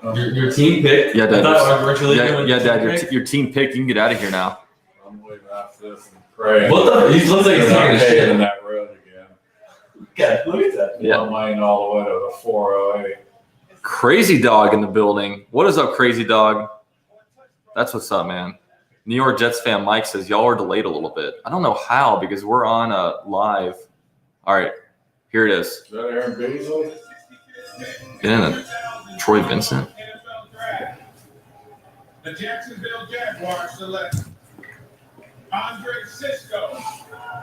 Your team pick? Yeah, Dad. I thought weren't you leaving with Yeah, the Dad. team pick? Your team picked. You can get out of here now. I'm leaving after this and praying. What the? He looks like he's I'm talking heading shit. in that road again. Yeah, look at that. Yeah. One lane all the way to the 408. Crazy Dog in the building. What is up, Crazy Dog? That's what's up, man. New York Jets fan Mike says y'all are delayed a little bit. I don't know how because we're on live. All right, here it is. Is that Aaron Beasley? Get in it. Troy Vincent. NFL Draft. The Jacksonville Jaguars select Andre Cisco,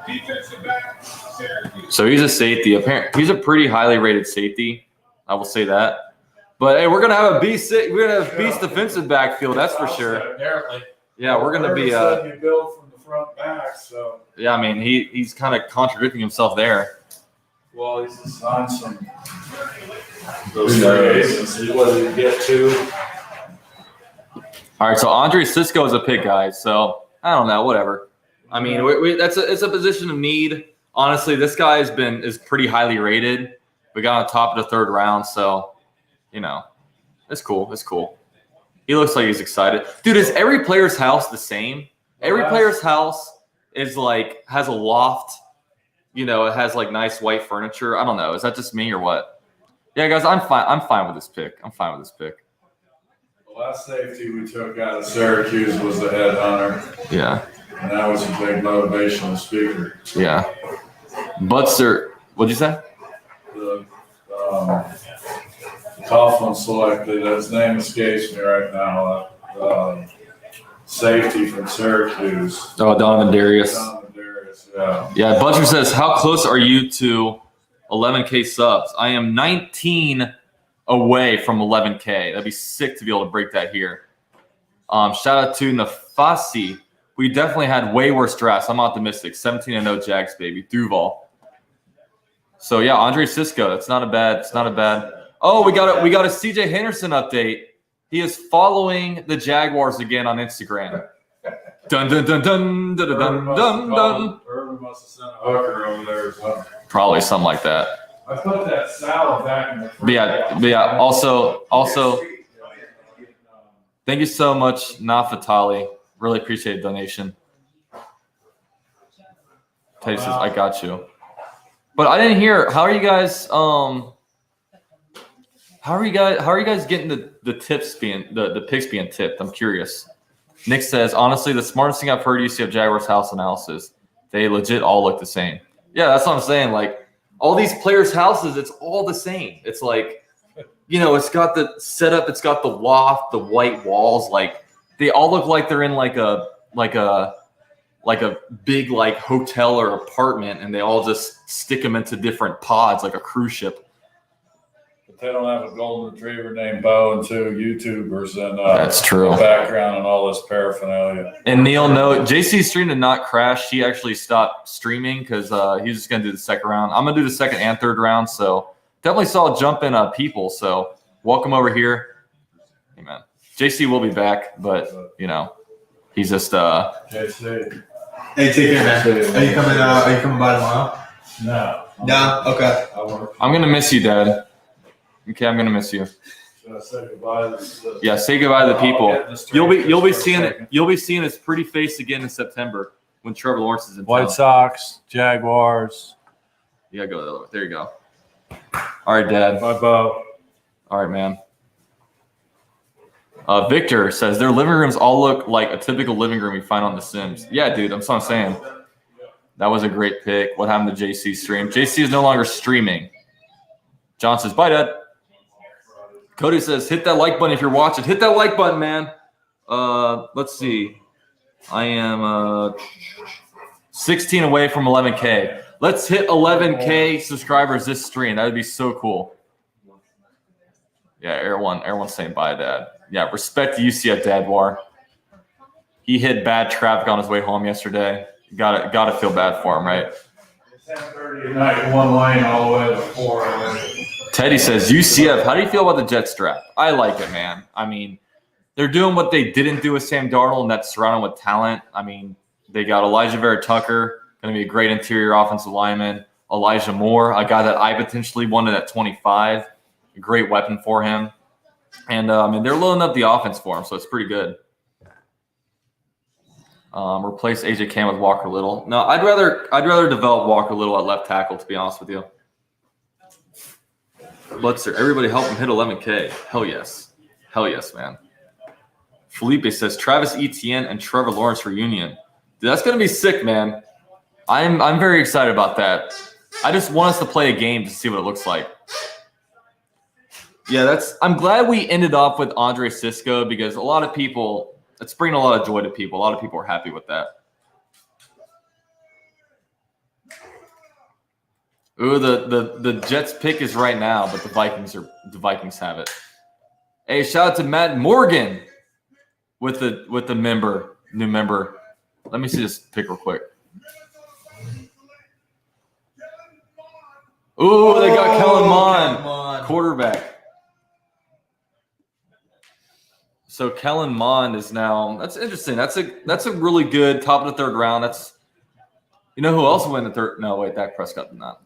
defensive back, Syracuse. So he's a safety. He's a pretty highly rated safety. I will say that. But hey, we're gonna have a beast. We're gonna have beast defensive backfield. That's for sure. Apparently. Yeah, we're gonna be. Said you build from the front back, so Yeah, I mean he's kind of contradicting himself there. well, he's assigned some those free agents. See what he get to. All right, so Andre Cisco is a pick, guys. So I don't know, whatever. I mean, it's a position of need. Honestly, this guy is pretty highly rated. We got on top of the third round, so it's cool. It's cool. He looks like he's excited, dude. Is every player's house the same? Every player's house is like has a loft. It has like nice white furniture. I don't know. Is that just me or what? Yeah, guys, I'm fine. I'm fine with this pick. The last safety we took out of Syracuse was the headhunter, Yeah. and that was a big motivational speaker. Yeah. Butster, what'd you say? The Coughlin selected, his name escapes me right now, safety from Syracuse. Oh, Donovan Darius. Donovan Darius, yeah. Yeah, Butcher says, how close are you to 11K subs? I am 19 away from 11K. That'd be sick to be able to break that here. Shout out to Nafasi. We definitely had way worse drafts. I'm optimistic. 17-0 Jags, baby. Duval. So yeah, Andre Cisco. That's not a bad. Oh, we got a CJ Henderson update. He is following the Jaguars again on Instagram. Dun dun dun dun dun dun dun dun. Urban must have sent a hooker over there or something. Probably something like that. I put that salad back in the But yeah. Also, thank you so much, Nafatali. Really appreciate the donation. Tay says, I got you. But I didn't hear. How are you guys? How are you guys getting the tips being the picks being tipped? I'm curious. Nick says, honestly, the smartest thing I've heard UCF Jaguars house analysis. They legit all look the same. Yeah, that's what I'm saying. Like All these players' houses, it's all the same. It's like, it's got the setup, it's got the loft, the white walls. Like they all look like they're in like a big like hotel or apartment, and they all just stick them into different pods like a cruise ship. But they don't have a golden retriever named Bo and 2 YouTubers and That's true. Background and all this paraphernalia. And Neil, no, JC's stream did not crash. He actually stopped streaming because he's just gonna do the second round. I'm gonna do the second and third round. So definitely saw a jump in people. So welcome over here. Hey man, JC will be back, but he's just JC. Hey, take care, man. Are you coming by tomorrow? No. No. Okay. I'm gonna miss you, Dad. Okay, I'm gonna miss you. Should I say goodbye to the Yeah, say goodbye to the people. You'll be seeing it. it. You'll be seeing his pretty face again in September when Trevor Lawrence is in White town. Sox, Jaguars. You gotta go the other way. There you go. All right, Dad. Bye, Bo. All right, man. Victor says their living rooms all look like a typical living room you find on The Sims. Yeah, dude, that's what I'm saying. That was a great pick. What happened to JC's stream? JC is no longer streaming. John says, bye, Dad. Cody says, hit that like button if you're watching. Hit that like button, man. Let's see. I am 16 away from 11K. Let's hit 11K subscribers this stream. That would be so cool. Yeah, everyone's saying bye, Dad. Yeah, respect to UCF Jaguar. He hit bad traffic on his way home yesterday. Gotta feel bad for him, right? 10:30 at night, one lane all the way to 4. Teddy says, UCF, how do you feel about the Jets draft? I like it, man. I mean, they're doing what they didn't do with Sam Darnold, and that's surrounded with talent. I mean, they got Elijah Vera Tucker, going to be a great interior offensive lineman. Elijah Moore, a guy that I potentially wanted at 25, a great weapon for him. And, they're loading up the offense for him, so it's pretty good. Replace AJ Cam with Walker Little. No, I'd rather develop Walker Little at left tackle, to be honest with you. Blitzer, everybody help him hit 11K. Hell yes. Hell yes, man. Felipe says Travis Etienne and Trevor Lawrence reunion. Dude, that's going to be sick, man. I'm very excited about that. I just want us to play a game to see what it looks like. Yeah, I'm glad we ended off with Andre Cisco because a lot of people, it's bringing a lot of joy to people. A lot of people are happy with that. Ooh, the Jets pick is right now, but the Vikings have it. Hey, shout out to Matt Morgan with the new member. Let me see this pick real quick. Ooh, they got Kellen Mond, quarterback. So Kellen Mond is now. That's interesting. That's a really good top of the third round. That's who else went in the third? No, wait, Dak Prescott did not.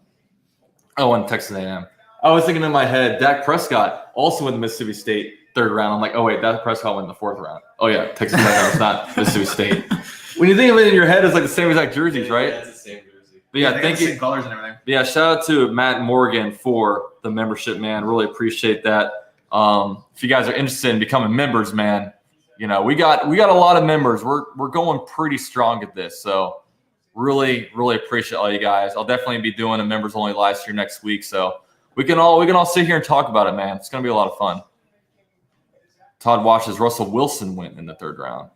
Oh, and Texas A&M. I was thinking in my head, Dak Prescott also went to Mississippi State third round. I'm like, oh wait, Dak Prescott went in the fourth round. Oh yeah, Texas A&M is not Mississippi State. When you think of it in your head, it's like the same exact jerseys, right? Yeah, it's the same jersey. But yeah, thank you. Same colors and everything. Yeah, shout out to Matt Morgan for the membership, man. Really appreciate that. If you guys are interested in becoming members, man, we got a lot of members. We're going pretty strong at this, so really, really appreciate all you guys. I'll definitely be doing a members only live stream next week, so we can all sit here and talk about it, man. It's gonna be a lot of fun. Todd watches Russell Wilson went in the third round.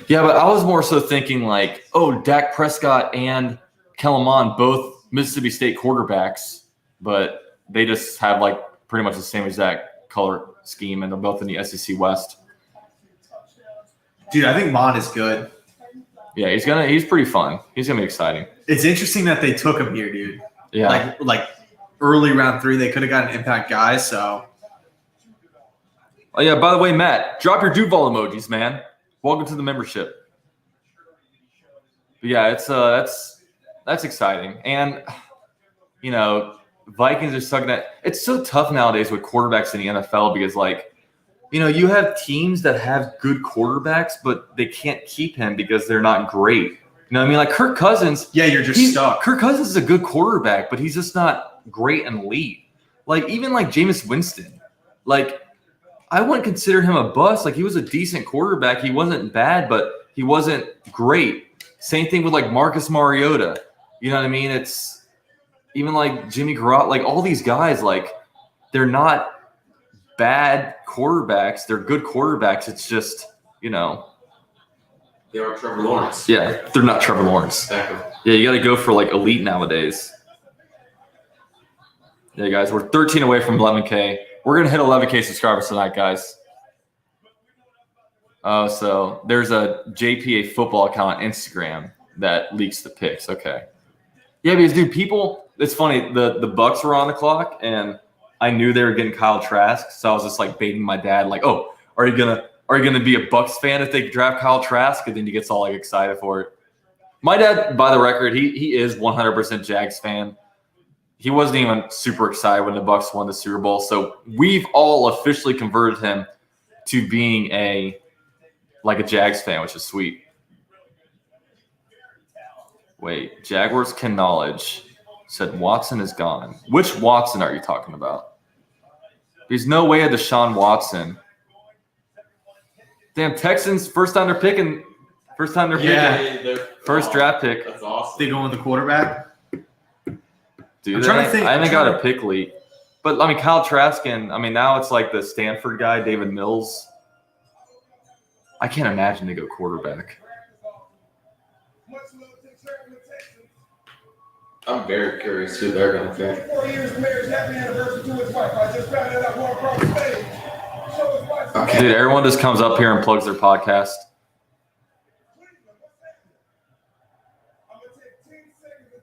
Yeah, but I was more so thinking like, oh, Dak Prescott and Kellen Mond, both Mississippi State quarterbacks, but they just have like pretty much the same exact color scheme, and they're both in the SEC West. Dude, I think Mond is good. Yeah, he's pretty fun. He's gonna be exciting. It's interesting that they took him here, dude. Yeah. Like early round 3, they could have got an impact guy, so. Oh yeah, by the way, Matt, drop your Duval emojis, man. Welcome to the membership. But yeah, it's that's exciting. And Vikings are sucking at it's so tough nowadays with quarterbacks in the NFL because you have teams that have good quarterbacks, but they can't keep him because they're not great. You know what I mean? Like Kirk Cousins. Yeah, you're just stuck. Kirk Cousins is a good quarterback, but he's just not great and elite. Like even like Jameis Winston. Like I wouldn't consider him a bust. Like he was a decent quarterback. He wasn't bad, but he wasn't great. Same thing with like Marcus Mariota. You know what I mean? even like Jimmy Garoppolo, like all these guys, like they're not bad quarterbacks. They're good quarterbacks. It's just, They are Trevor Lawrence. yeah, they're not Trevor Lawrence. Exactly. Yeah, you got to go for like elite nowadays. Yeah, guys, we're 13 away from 11K. We're going to hit 11K subscribers tonight, guys. So there's a JPA football account on Instagram that leaks the picks. Okay. Yeah, because, dude, it's funny. The Bucks were on the clock, and I knew they were getting Kyle Trask, so I was just, like, baiting my dad, like, oh, are you gonna be a Bucks fan if they draft Kyle Trask? And then he gets all, like, excited for it. My dad, by the record, he is 100% Jags fan. He wasn't even super excited when the Bucks won the Super Bowl. So we've all officially converted him to being a Jags fan, which is sweet. Wait, Jaguars can knowledge said Watson is gone. Which Watson are you talking about? There's no way of Deshaun Watson. Damn, Texans first time they're picking. First draft pick. That's awesome. They going with the quarterback. Dude, I'm trying to think. I haven't got a pick leak. But, I mean, Kyle Trask and, I mean, now it's like the Stanford guy, David Mills. I can't imagine they go quarterback. I'm very curious who they're going to pick. 4 years of marriage, happy anniversary to his wife. I just found that out going across the stage. Show his wife. Okay. Dude, everyone just comes up here and plugs their podcast.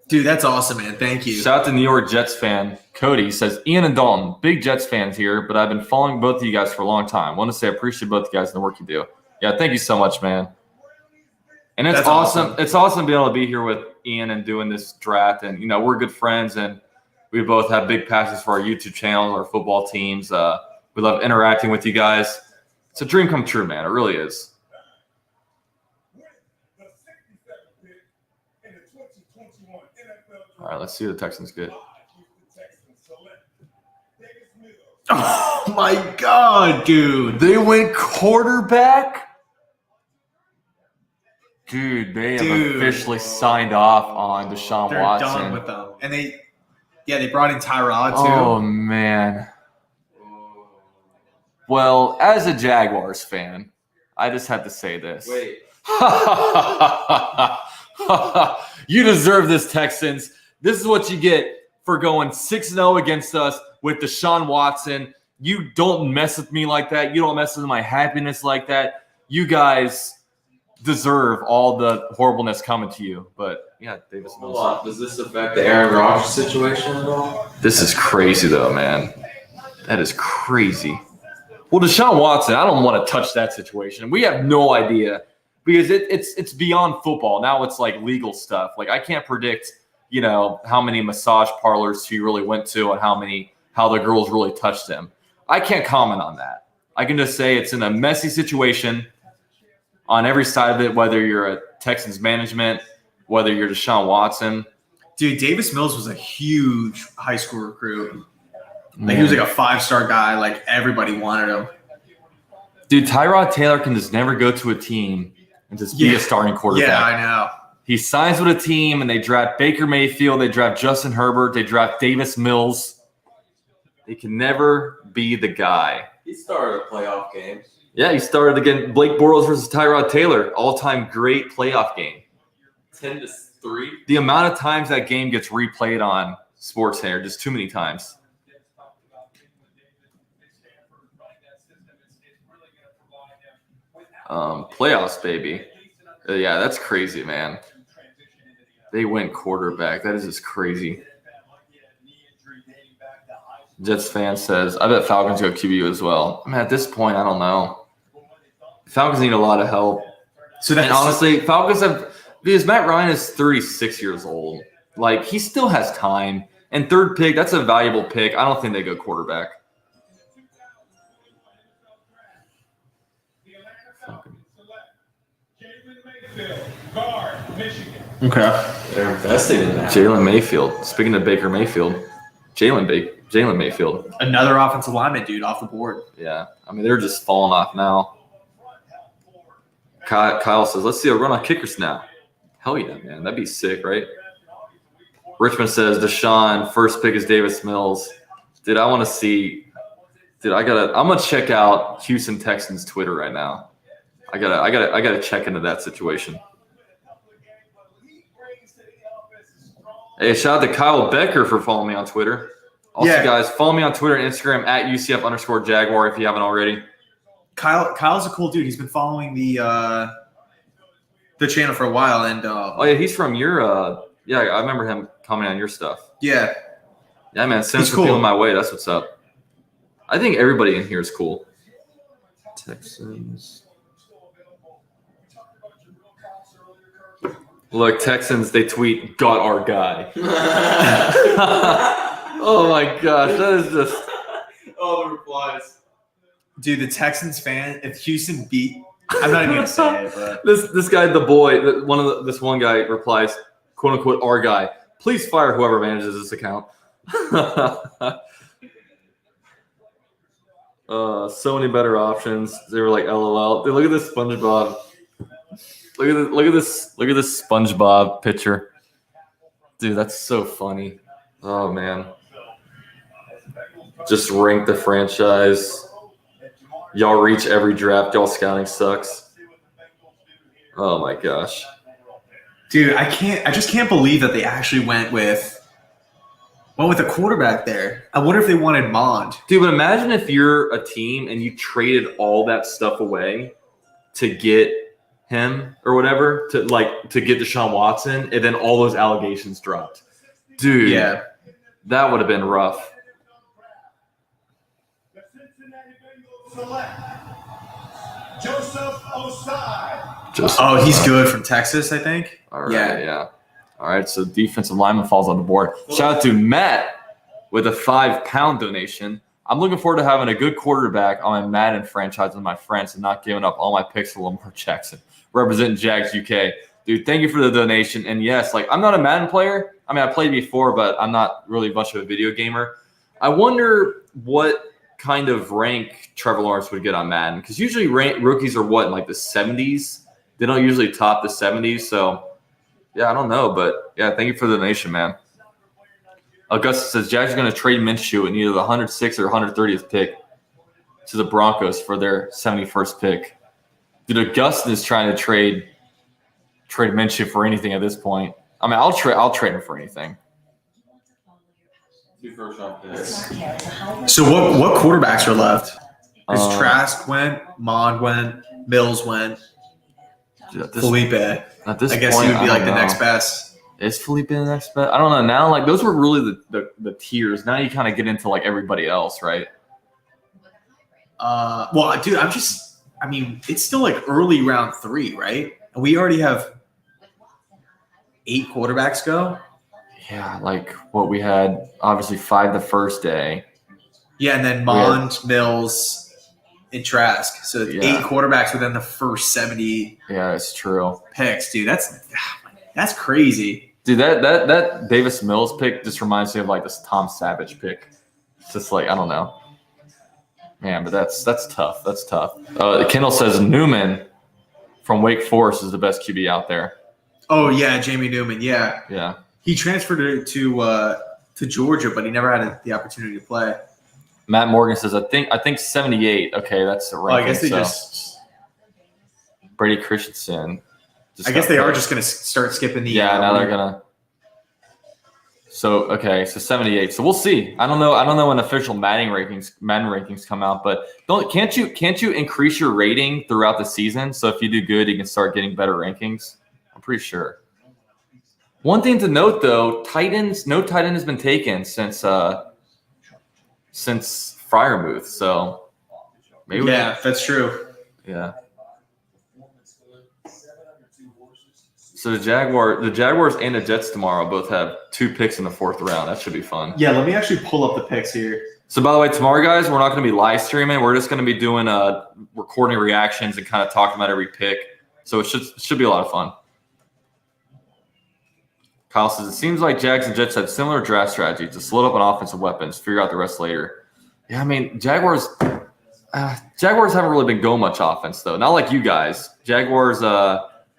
Dude, that's awesome, man. Thank you. Shout out to New York Jets fan. Cody says, Ian and Dalton, big Jets fans here, but I've been following both of you guys for a long time. Want to say I appreciate both of you guys and the work you do. Yeah, thank you so much, man. And it's That's awesome. awesome. It's awesome being able to be here with Ian and doing this draft. And, we're good friends, and we both have big passions for our YouTube channel, our football teams. We love interacting with you guys. It's a dream come true, man. It really is. All right, let's see what the Texans get. Oh, my God, dude. They went quarterback? Dude, they have officially signed off on Deshaun They're Watson. done with them. And they brought in Tyrod, too. Oh, man. Well, as a Jaguars fan, I just have to say this. Wait. You deserve this, Texans. This is what you get for going 6-0 against us with Deshaun Watson. You don't mess with me like that. You don't mess with my happiness like that. You guys deserve all the horribleness coming to you. But, yeah, Davis Hold Mills. on. Does this affect the Aaron Rodgers situation at all? This is crazy, though, man. That is crazy. Well, Deshaun Watson, I don't want to touch that situation. We have no idea because it's beyond football. Now it's like legal stuff. Like I can't predict, how many massage parlors he really went to and how the girls really touched him. I can't comment on that. I can just say it's in a messy situation on every side of it, whether you're a Texans management, whether you're Deshaun Watson. Dude, Davis Mills was a huge high school recruit. He was like a 5-star guy. Like, everybody wanted him. Dude, Tyrod Taylor can just never go to a team and just be a starting quarterback. Yeah, I know. He signs with a team, and they draft Baker Mayfield. They draft Justin Herbert. They draft Davis Mills. They can never be the guy. He started a playoff game. Yeah, he started again. Blake Bortles versus Tyrod Taylor, all-time great playoff game. 10-3. The amount of times that game gets replayed on SportsCenter, just too many times. Playoffs, baby. Yeah, that's crazy, man. They went quarterback. That is just crazy. Jets fan says, I bet Falcons go QB as well. I mean, at this point, I don't know. Falcons need a lot of help. And honestly, Falcons have – because Matt Ryan is 36 years old. Like, he still has time. And third pick, that's a valuable pick. I don't think they go quarterback. Okay. They're investing in that. Jalen Mayfield. Speaking of Baker Mayfield, Jalen Mayfield. Another offensive lineman, dude, off the board. Yeah. I mean, they're just falling off now. Kyle says, let's see a run on kickers now. Hell yeah, man. That'd be sick, right? Richmond says Deshaun, first pick is Davis Mills. Dude, I want to see. Dude, I'm gonna check out Houston Texans Twitter right now. I gotta check into that situation. Hey, shout out to Kyle Becker for following me on Twitter. Also, guys, follow me on Twitter and Instagram at UCF_Jaguar if you haven't already. Kyle's a cool dude. He's been following the channel for a while, and oh yeah, he's from your yeah, I remember him commenting on your stuff. Yeah, man, send some people my way. That's what's up. I think everybody in here is cool. Texans. Look, Texans, they tweet, got our guy. Oh my gosh, that is just all the replies. Dude, the Texans fan, if Houston beat, I'm not even gonna say it, but this guy, the boy, this one guy replies, quote unquote, our guy. Please fire whoever manages this account. So many better options. They were like, LOL. Dude, look at this SpongeBob. Look at this SpongeBob picture. Dude, that's so funny. Oh man. Just rank the franchise. Y'all reach every draft. Y'all scouting sucks. Oh my gosh. Dude, I just can't believe that they actually went with a quarterback there. I wonder if they wanted Mond. Dude, but imagine if you're a team and you traded all that stuff away to get him or whatever, to get Deshaun Watson, and then all those allegations dropped. Dude, yeah, that would have been rough. The Cincinnati Bengals select Joseph Osai. Oh, he's good from Texas, I think. All right, yeah. All right, so defensive lineman falls on the board. Shout out to Matt with a £5 donation. I'm looking forward to having a good quarterback on my Madden franchise with my friends and not giving up all my picks for Lamar Jackson. Representing Jags UK. Dude, thank you for the donation. And yes, I'm not a Madden player. I mean, I played before, but I'm not really much of a video gamer. I wonder what kind of rank Trevor Lawrence would get on Madden, because usually rookies are what, in the 70s? They don't usually top the 70s, so yeah, I don't know, but yeah, thank you for the donation, man. Augustus says Jags are going to trade Minshew in either the 106th or 130th pick to the Broncos for their 71st pick. Dude, Augustus is trying to trade Minshew for anything at this point. I mean, I'll trade him for anything. 2 first-round picks. So what quarterbacks are left? Because Trask went, Mond went, Mills went, Felipe. At this I guess point, he would be I the don't next know. best. Is Felipe the next best? I don't know. Now, those were really the tiers. Now you kind of get into everybody else, right? Well, dude, it's still early round 3, right? And we already have 8 quarterbacks go. Yeah, what we had, obviously 5 the first day. Yeah, and then Mond, Mills, and Trask. So 8 quarterbacks within the first 70. Yeah, it's true. Picks, dude. That's crazy. Dude, that Davis Mills pick just reminds me of this Tom Savage pick. It's just I don't know. Man, but that's tough. That's tough. Kendall says Newman from Wake Forest is the best QB out there. Oh yeah, Jamie Newman. Yeah. Yeah. He transferred to Georgia, but he never had the opportunity to play. Matt Morgan says, I think 78. Okay, that's the ranking. I guess they just Brady Christensen. I guess they are just going to start skipping the. Yeah, now they're gonna. So okay, so 78. So we'll see. I don't know when official Madden rankings come out, but can't you increase your rating throughout the season? So if you do good, you can start getting better rankings. I'm pretty sure. One thing to note though, no tight end has been taken since Freiermuth. So maybe that's true. Yeah. So the Jaguars and the Jets tomorrow both have 2 picks in the 4th round. That should be fun. Yeah, let me actually pull up the picks here. So by the way, tomorrow, guys, we're not going to be live streaming. We're just going to be doing recording reactions and kind of talking about every pick. So it should be a lot of fun. Kyle says, it seems like Jags and Jets had similar draft strategies to split up on offensive weapons, figure out the rest later. Yeah, I mean, Jaguars haven't really been going much offense, though. Not like you guys. Jaguars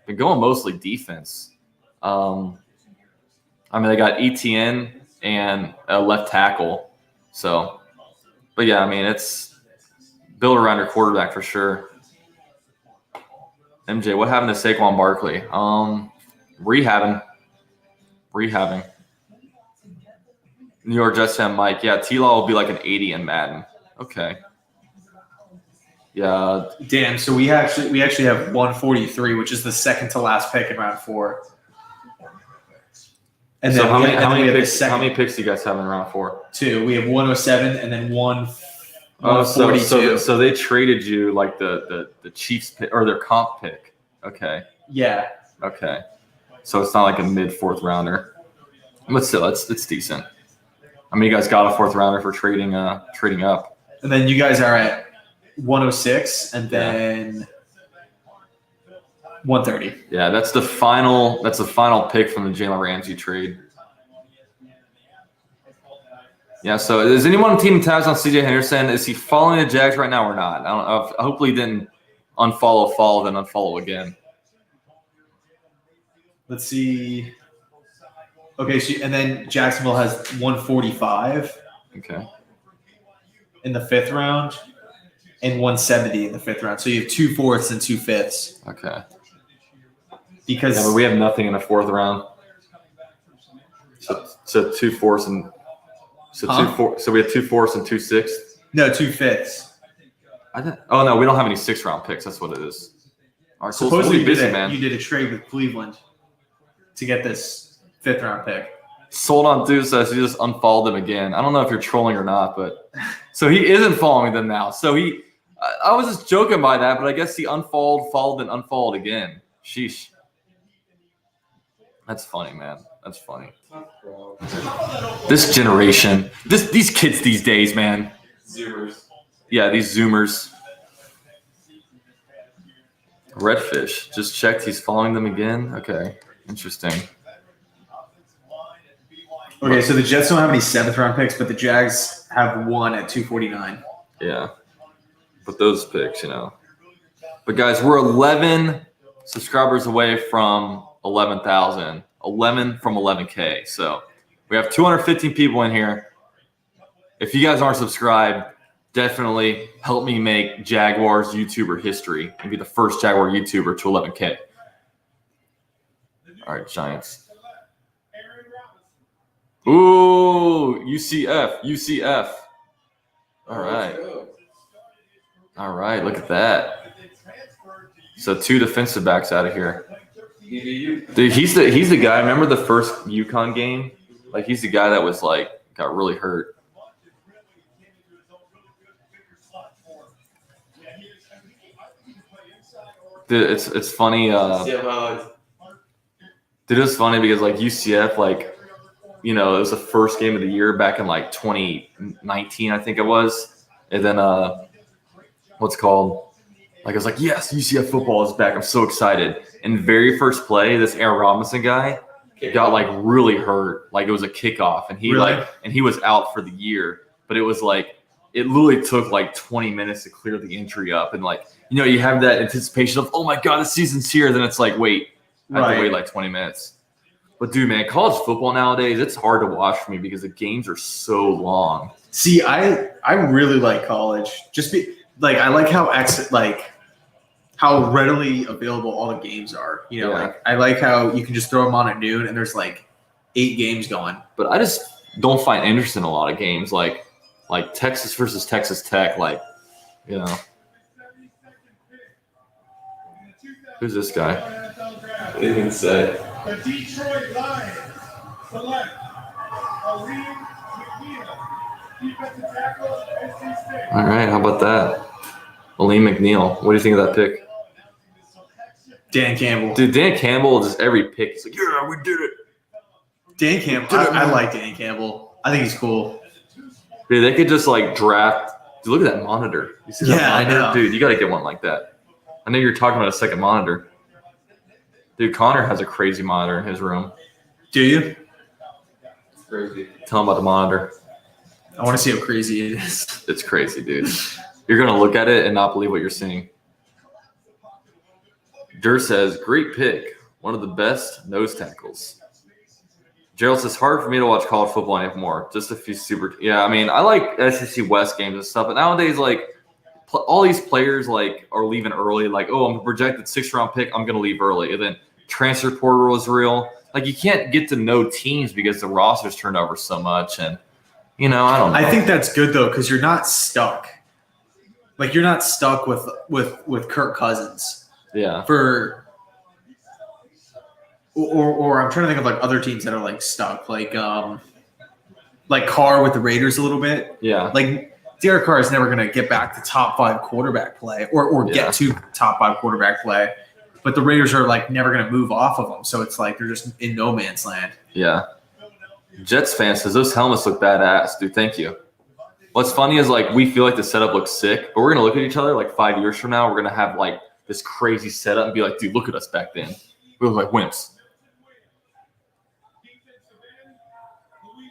been going mostly defense. I I mean, they got ETN and a left tackle. So, but yeah, I mean, it's build around your quarterback for sure. MJ, what happened to Saquon Barkley? Rehabbing. New York Jets fan Mike. Yeah, T-Law will be like an 80 in Madden. Okay. Yeah. Damn. So we actually have 143, which is the second to last pick in round 4. And So then how we many have the picks? second How many picks do you guys have in round 4? 2. We have 107 and then Oh, 142. so they traded you like the Chiefs pick or their comp pick. Okay. Yeah. Okay. So it's not like a mid 4th rounder. But still, it's decent. I mean, you guys got a 4th rounder for trading up. And then you guys are at 106 and then 130. Yeah, that's the final pick from the Jalen Ramsey trade. Yeah, so is anyone on Team Tabs on CJ Henderson? Is he following the Jags right now or not? I don't know. Hopefully he didn't follow, then unfollow again. Let's see. Okay, so, and then Jacksonville has 145 Okay. in the 5th round and 170 in the 5th round. So you have 2 4ths and 2 5ths. Okay. Because Yeah, but we have nothing in the 4th round. So 2 4ths and so we have 2 4ths and 2 6ths. no, 2 5ths. Oh no, we don't have any 6th round picks. That's what it is. All right, so Supposedly we'll be busy, man. you did a trade with Cleveland to get this 5th round pick. Sold on Dude says he just unfollowed them again. I don't know if you're trolling or not, but so he isn't following them now. So I was just joking by that, but I guess he followed, and unfollowed again. Sheesh. That's funny, man. That's funny. This generation, these kids these days, man. Zoomers. Yeah, these Zoomers. Redfish just checked. He's following them again. Okay, interesting. Okay, so the Jets don't have any 7th round picks, but the Jags have 1 at 249. Yeah, but those picks, But guys, we're 11 subscribers away from 11,000. 11 from 11K. So we have 215 people in here. If you guys aren't subscribed, definitely help me make Jaguars YouTuber history and be the first Jaguar YouTuber to 11K. All right, Giants. Ooh, UCF. All right, look at that. So 2 defensive backs out of here. Dude, he's the guy. Remember the first UConn game? Like he's the guy that was like got really hurt. Dude, it's funny. Dude, it's funny because like UCF, like it was the first game of the year back in like 2019, I think it was, and then what's it called? Like I was like, yes, UCF football is back. I'm so excited. And very first play, this Aaron Robinson guy got like really hurt. Like it was a kickoff, and he he was out for the year. But it was like it literally took like 20 minutes to clear the injury up, and like you have that anticipation of, oh my god, the season's here. Then it's like, wait, I have to wait like 20 minutes. But dude, man, college football nowadays, it's hard to watch for me because the games are so long. See, I really like college. I like how readily available all the games are. Like I like how you can just throw them on at noon and there's like 8 games going. But I just don't find interest in a lot of games like Texas versus Texas Tech. Who's this guy? What did he say? The Detroit Lions select Aleem McNeil, defensive tackle, NC State. All right, how about that? Aleem McNeil. What do you think of that pick? Dan Campbell. Dude, Dan Campbell, just every pick, he's like, yeah, we did it. Dan Campbell. I like Dan Campbell. I think he's cool. Dude, they could just like draft. Dude, look at that monitor. You see that monitor? I know. Dude, you got to get one like that. I know you're talking about a second monitor. Dude, Connor has a crazy monitor in his room. Do you? It's crazy. Tell him about the monitor. I want to see how crazy it is. It's crazy, dude. You're going to look at it and not believe what you're seeing. Dur says, great pick. One of the best nose tackles. Gerald says, hard for me to watch college football anymore. Just a few super. Yeah, I mean, I like SEC West games and stuff, but nowadays, like, all these players like are leaving early. Like, oh, I'm a projected 6th-round pick. I'm gonna leave early, and then transfer portal is real. Like, you can't get to know teams because the rosters turned over so much, and I don't know. I think that's good though because you're not stuck. Like, you're not stuck with Kirk Cousins. Yeah. Or I'm trying to think of like other teams that are like stuck, like Carr with the Raiders a little bit. Yeah. Like Derek Carr is never going to get back to top 5 quarterback play or get to top 5 quarterback play, but the Raiders are like never going to move off of him. So it's like they're just in no man's land. Yeah. Jets fan says those helmets look badass, dude. Thank you. What's funny is like we feel like the setup looks sick, but we're gonna look at each other like 5 years from now. We're gonna have like this crazy setup and be like, dude, look at us back then. We look like wimps.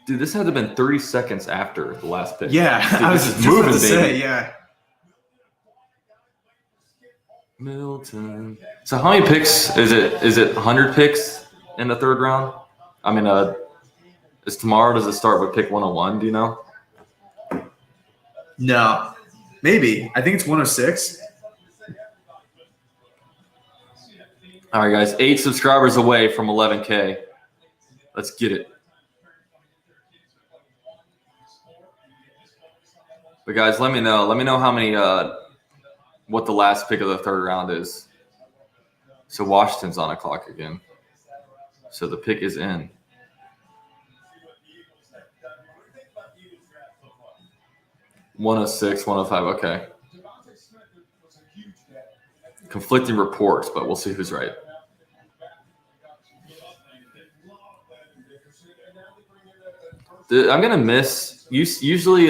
Dude, this had to have been 30 seconds after the last pick. Yeah, dude, I was this is just about moving, to baby. say, yeah. Milton. So how many picks is it? Is it 100 picks in the 3rd round? I mean, is tomorrow? Does it start with pick 101? Do you know? No, maybe. I think it's 106. All right, guys, 8 subscribers away from 11K. Let's get it. But guys, let me know. Let me know how many. What the last pick of the 3rd round is. So Washington's on the clock again. So the pick is in. $106, $105. Okay. Conflicting reports, but we'll see who's right. I'm gonna miss. Usually,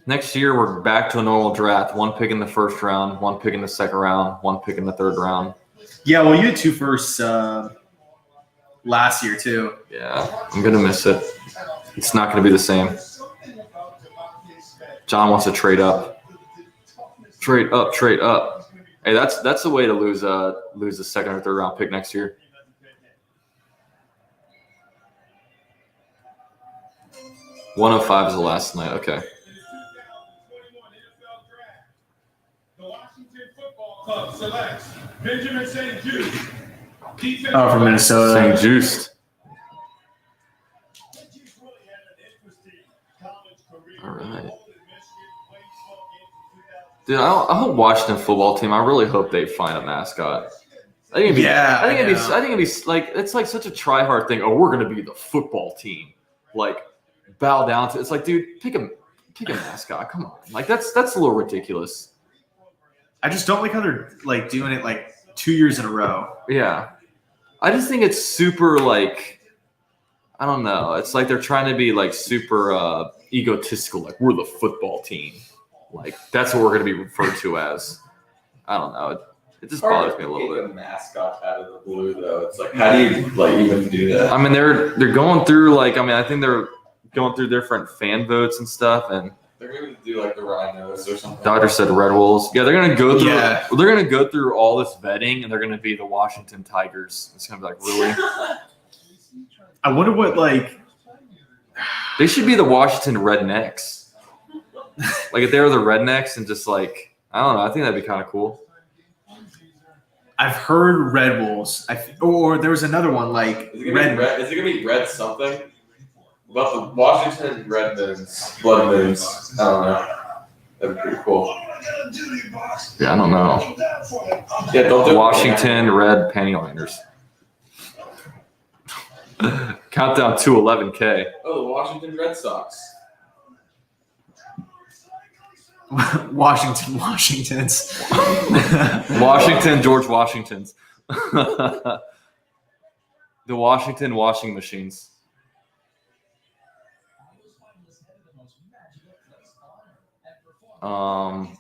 next year we're back to a normal draft. 1 pick in the 1st round, 1 pick in the 2nd round, 1 pick in the 3rd round. Yeah, well, you had 2 firsts last year too. Yeah, I'm gonna miss it. It's not gonna be the same. John wants to trade up. Trade up, trade up. Hey, that's the way to lose a 2nd or 3rd round pick next year. $105 is the last night. Okay. The Washington Football Club selects Benjamin St. Jude. Oh, from Minnesota. St. Juiced. All right. Dude, I hope Washington football team. I really hope they find a mascot. I think it'd be like it's like such a try hard thing. Oh, we're gonna be the football team. Like bow down to. It's like, dude, pick a mascot. Come on, like that's a little ridiculous. I just don't like how they're like doing it like 2 years in a row. Yeah, I just think it's super like I don't know. It's like they're trying to be like super egotistical. Like we're the football team. Like that's what we're gonna be referred to as. I don't know. It just bothers me a little bit. A mascot out of the blue, though. It's like, how do you like even do that? I mean, they're going through like I think they're going through different fan votes and stuff, and They're gonna do like the rhinos or something. Dodger said Red Wolves. Yeah, they're gonna go through. Yeah. They're gonna go through all this vetting, and they're gonna be the Washington Tigers. It's gonna be like really. I wonder what like. They should be the Washington Rednecks. Like if they were the Rednecks and just like I don't know, I think that'd be kind of cool. I've heard Red Wolves. Or there was another one like Is it gonna be red something? About the Washington Red Moons, Blood Moons. I don't know. That'd be pretty cool. Yeah, I don't know. Yeah, don't do Washington Red Pantyliners. Countdown to 11K. Oh, the Washington Red Sox. Washingtons. Washington, George Washingtons. The Washington washing machines. I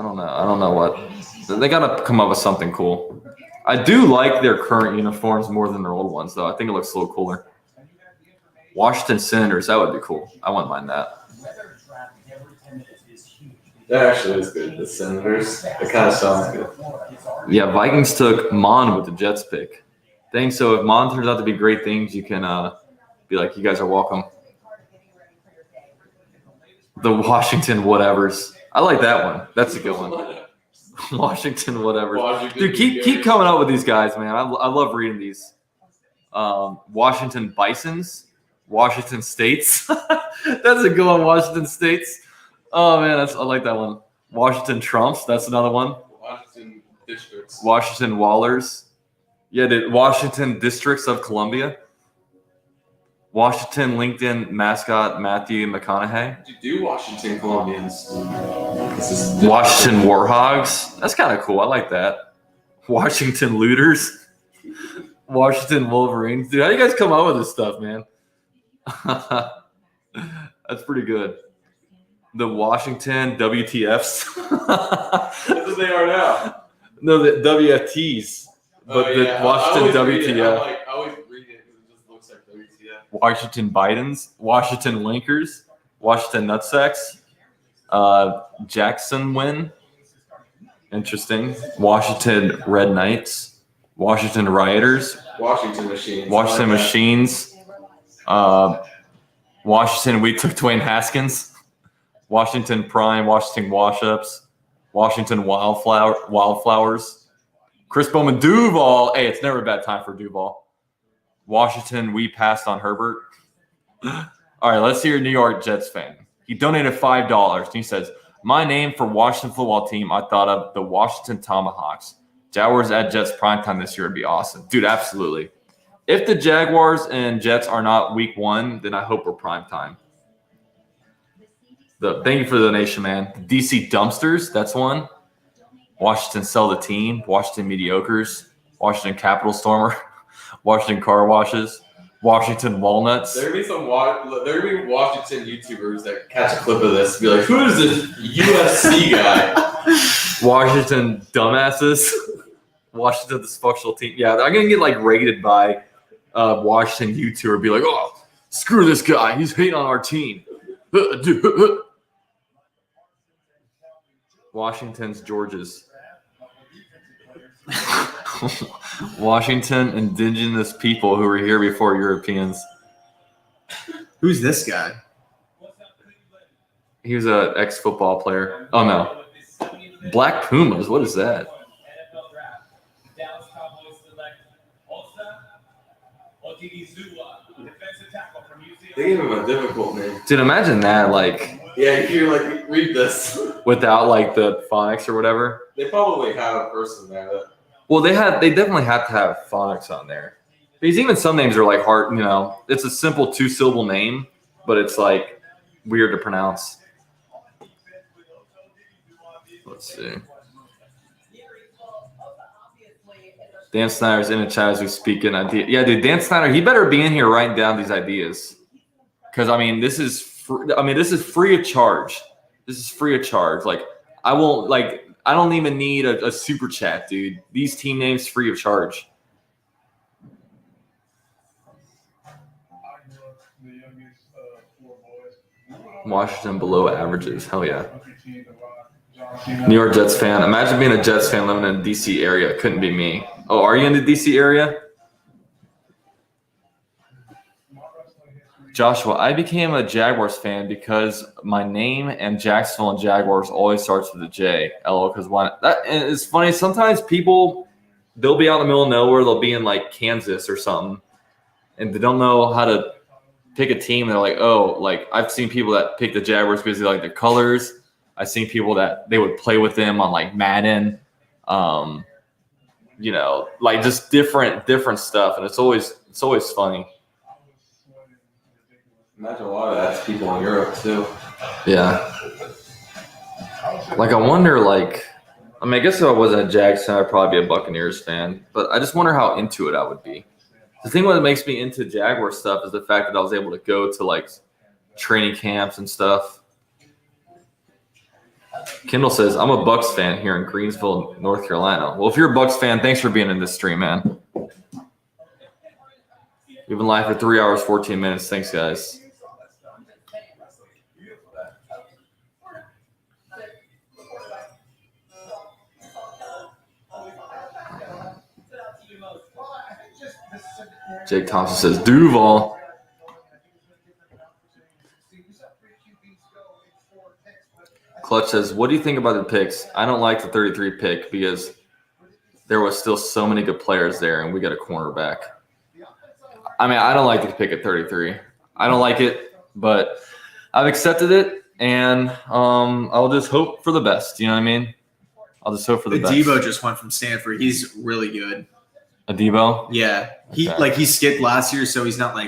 don't know. I don't know what. They got to come up with something cool. I do like their current uniforms more than their old ones, though. I think it looks a little cooler. Washington Senators, that would be cool. I wouldn't mind that. That actually is good. The Senators. It kind of sounds good. Yeah, Vikings took Mon with the Jets pick. Dang, so if Mon turns out to be great things, you can be like, you guys are welcome. The Washington whatevers. I like that one. That's a good one. Washington whatevers. Washington Dude, keep coming up with these guys, man. I love reading these. Washington Bisons. Washington States. That's a good one. Washington States. Oh, man, I like that one. Washington Trumps. That's another one. Washington Districts. Washington Wallers. Yeah, the Washington Districts of Columbia. Washington LinkedIn mascot Matthew McConaughey. Do Washington Columbians. Washington Warhogs. That's kind of cool. I like that. Washington Looters. Washington Wolverines. Dude, how do you guys come up with this stuff, man? That's pretty good. The Washington WTFs. That's what they are now. No, the WFTs. But the Washington WTF. I always read it because it just looks like WTF. Washington Bidens. Washington Linkers. Washington Nutsacks. Jackson Win. Interesting. Washington Red Knights. Washington Rioters. Washington Machines. Washington Machines. Washington We Took Dwayne Haskins. Washington Prime. Washington Wash-Ups. Washington Wildflowers. Chris Bowman Duval. Hey, it's never a bad time for Duval. Washington We Passed on Herbert. All right, let's hear New York Jets fan. He donated $5. He says, my name for Washington football team, I thought of the Washington Tomahawks. Jaguars at Jets primetime this year would be awesome. Dude, absolutely. If the Jaguars and Jets are not week 1, then I hope we're primetime. Thank you for the donation, man. The DC Dumpsters, that's one. Washington Sell the Team. Washington Mediocres. Washington Capital Stormer. Washington Car Washes. Washington Walnuts. There'd be Washington YouTubers that catch a clip of this and be like, who is this USC guy? Washington Dumbasses. Washington Dysfunctional Team. Yeah, I'm going to get rated by Washington YouTuber. Be like, oh, screw this guy. He's hating on our team. Washington's Georges. Washington indigenous people who were here before Europeans. Who's this guy? He was an ex-football player. Oh, no. Black Pumas. What is that? They gave him a difficult name. Dude, imagine that, Yeah, if you read this. without the phonics or whatever. They probably have a person there that. Well, they definitely have to have phonics on there. Because even some names are hard, it's a simple 2-syllable name, but it's weird to pronounce. Let's see. Dan Snyder's in the chat as we speak an idea. Yeah, dude, Dan Snyder, he better be in here writing down these ideas. Because this is free of charge. This is free of charge. I won't I don't even need a super chat, dude. These team names free of charge. Washington below averages. Hell yeah. New York Jets fan. Imagine being a Jets fan living in the DC area. Couldn't be me. Oh, are you in the DC area? Joshua, I became a Jaguars fan because my name and Jacksonville and Jaguars always starts with a J. LOL, because it's funny. Sometimes people, they'll be out in the middle of nowhere. They'll be in Kansas or something, and they don't know how to pick a team. They're like, oh, I've seen people that pick the Jaguars because they like their colors. I've seen people that they would play with them on Madden, just different stuff, and it's always funny. Imagine a lot of that's people in Europe too. Yeah. I wonder, I guess if I wasn't a Jags fan, I'd probably be a Buccaneers fan. But I just wonder how into it I would be. The thing that makes me into Jaguar stuff is the fact that I was able to go to, training camps and stuff. Kendall says, I'm a Bucs fan here in Greensville, North Carolina. Well, if you're a Bucs fan, thanks for being in this stream, man. We've been live for 3 hours, 14 minutes. Thanks, guys. Jake Thompson says Duval. Clutch says, what do you think about the picks? I don't like the 33 pick because there was still so many good players there, and we got a cornerback. I mean, I don't like the pick at 33. I don't like it, but I've accepted it, and I'll just hope for the best. You know what I mean? I'll just hope for the best. Debo just went from Stanford. He's really good. Adebo? Yeah. Okay. He skipped last year, so he's not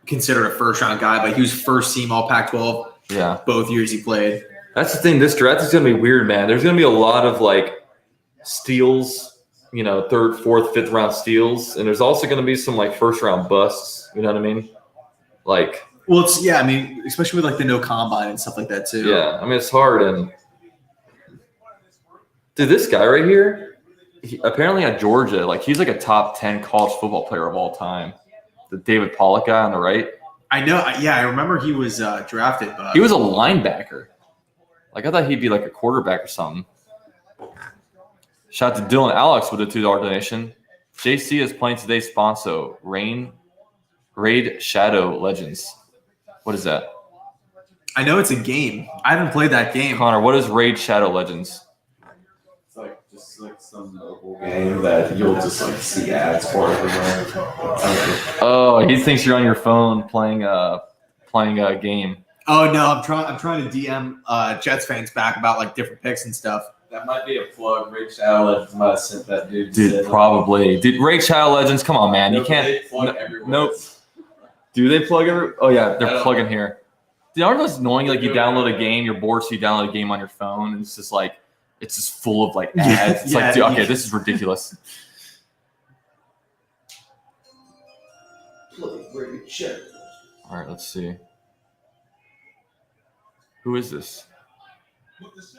considered a first-round guy, but he was first team all Pac-12 both years he played. That's the thing. This draft is going to be weird, man. There's going to be a lot of, steals, third, fourth, fifth round steals. And there's also going to be some, first-round busts. You know what I mean? Well, especially with, the no combine and stuff like that, too. Yeah. I mean, it's hard. And, dude, this guy right here, apparently at Georgia, he's a top 10 college football player of all time. The David Pollock guy on the right. I know. Yeah, I remember he was drafted. But he was a linebacker. I thought he'd be a quarterback or something. Shout out to Dylan Alex with a $2 donation. JC is playing today's sponsor, Raid Shadow Legends. What is that? I know it's a game. I haven't played that game. Connor, what is Raid Shadow Legends? It's just some mobile game that you'll just see ads for everywhere. Oh, he thinks you're on your phone playing a game. Oh no, I'm trying to DM Jets fans back about different picks and stuff. That might be a plug. Raid Shadow Legends might have sent that dude. Dude, probably. Dude, Raid Shadow Legends, come on, man. You can't. They plug everywhere. Nope. Do they plug every? Oh yeah, they're plugging here. Dude, aren't those annoying? You download a game, you're bored, so you download a game on your phone, and it's just full of ads. It's dude, okay, this is ridiculous. All right, let's see. Who is this? With the 77th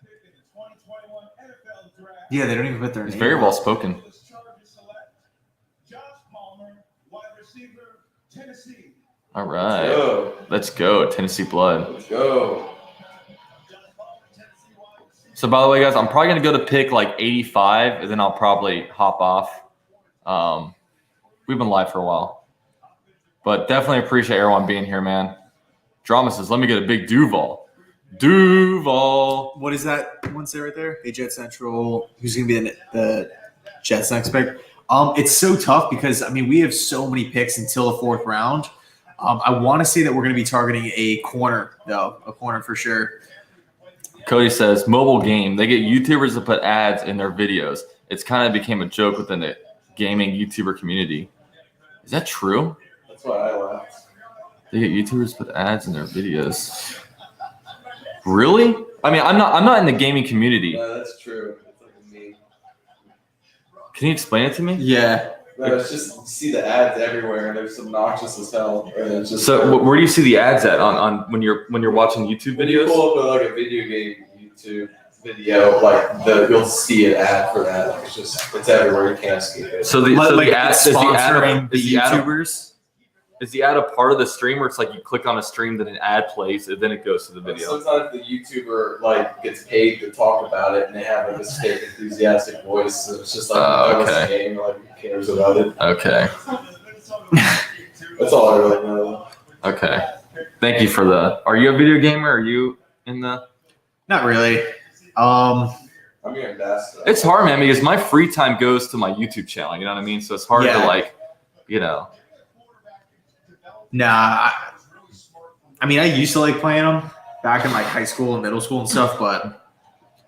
pick in the 2021 NFL Draft, Yeah, they don't even put their He's name. very well spoken. Chargers select Josh Palmer, wide receiver, Tennessee. All right, Go. let's go, Tennessee blood. Let's go. So by the way, guys, I'm probably gonna go to pick 85, and then I'll probably hop off. We've been live for a while, but definitely appreciate everyone being here, man. Drama says, let me get a big Duval. Duval. What is that one say right there? Hey, Jet Central. Who's going to be the Jets next pick? It's so tough because, we have so many picks until the fourth round. I want to say that we're going to be targeting a corner, though. A corner for sure. Cody says, mobile game. They get YouTubers to put ads in their videos. It's kind of became a joke within the gaming YouTuber community. Is that true? That's why I laughed. They get YouTubers to put ads in their videos. Really? I'm not in the gaming community. No, that's true. It's a meme. Can you explain it to me? Yeah. No, it's just you see the ads everywhere, and they're obnoxious as hell. And it's just So where do you see the ads at on when you're watching YouTube when you videos? pull up a video game YouTube video, you'll see an ad for that. It's everywhere. You can't escape it. So the ad is sponsoring the the ad YouTubers. is the ad a part of the stream where it's you click on a stream, then an ad plays, and then it goes to the video? Sometimes the YouTuber gets paid to talk about it, and they have this fake enthusiastic voice. So it's just okay. game. Who cares about it? Okay. That's all I really know. Okay. Thank you for the. Are you a video gamer? Are you in the? Not really. I'm hearing that stuff. It's hard, man, because my free time goes to my YouTube channel. You know what I mean? So it's hard to Nah. I used to like playing them back in high school and middle school and stuff, but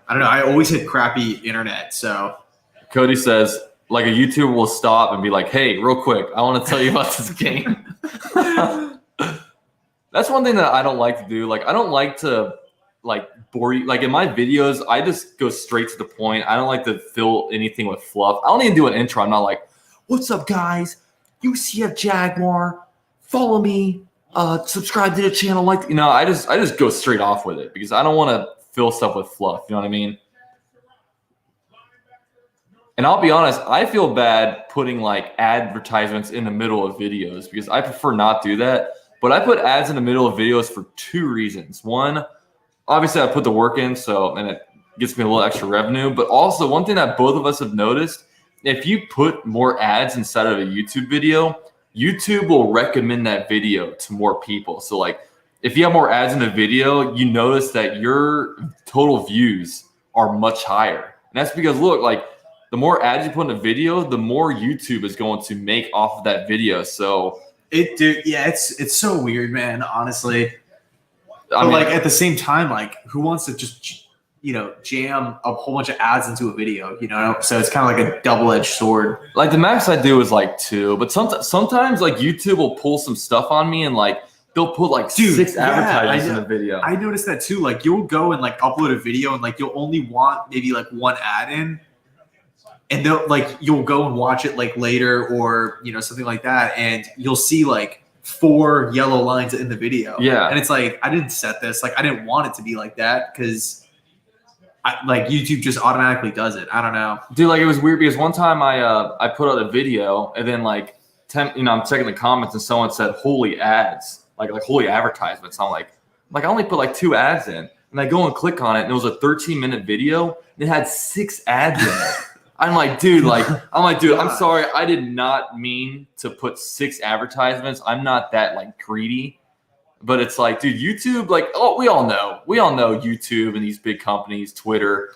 I don't know. I always had crappy internet, so. Cody says, a YouTuber will stop and be like, hey, real quick, I want to tell you about this game. That's one thing that I don't like to do. I don't like to bore you. In my videos, I just go straight to the point. I don't like to fill anything with fluff. I don't even do an intro. I'm not like, what's up, guys? UCF Jaguar. Follow me. Subscribe to the channel. I just go straight off with it because I don't want to fill stuff with fluff. You know what I mean? And I'll be honest, I feel bad putting advertisements in the middle of videos because I prefer not do that. But I put ads in the middle of videos for two reasons. One, obviously I put the work in, and it gets me a little extra revenue. But also one thing that both of us have noticed if you put more ads inside of a YouTube video, YouTube will recommend that video to more people. So like if you have more ads in a video, you notice that your total views are much higher. And that's because look, like the more ads you put in a video, the more YouTube is going to make off of that video. So it's so weird, man, honestly. I mean, like at the same time, like who wants to just jam a whole bunch of ads into a video, So it's kind of like a double-edged sword. like the max I do is like 2, but sometimes like YouTube will pull some stuff on me and like they'll put like 6 advertisements in a video. I noticed that too. Like you'll go and like upload a video and like you'll only want maybe like 1 ad in, and they'll like you'll go and watch it like later or something like that, and you'll see like 4 yellow lines in the video. Yeah, and it's like I didn't set this. Like I didn't want it to be like that because. Like YouTube just automatically does it. I don't know, dude. Like it was weird because one time I put out a video and then like I'm checking the comments and someone said holy ads, like holy advertisements. I'm like I only put like 2 ads in, and I go and click on it and it was a 13-minute video and it had 6 ads in it. I'm like, dude, I'm sorry, I did not mean to put 6 advertisements. I'm not that like greedy. But it's like, dude, YouTube, like, we all know YouTube and these big companies, Twitter,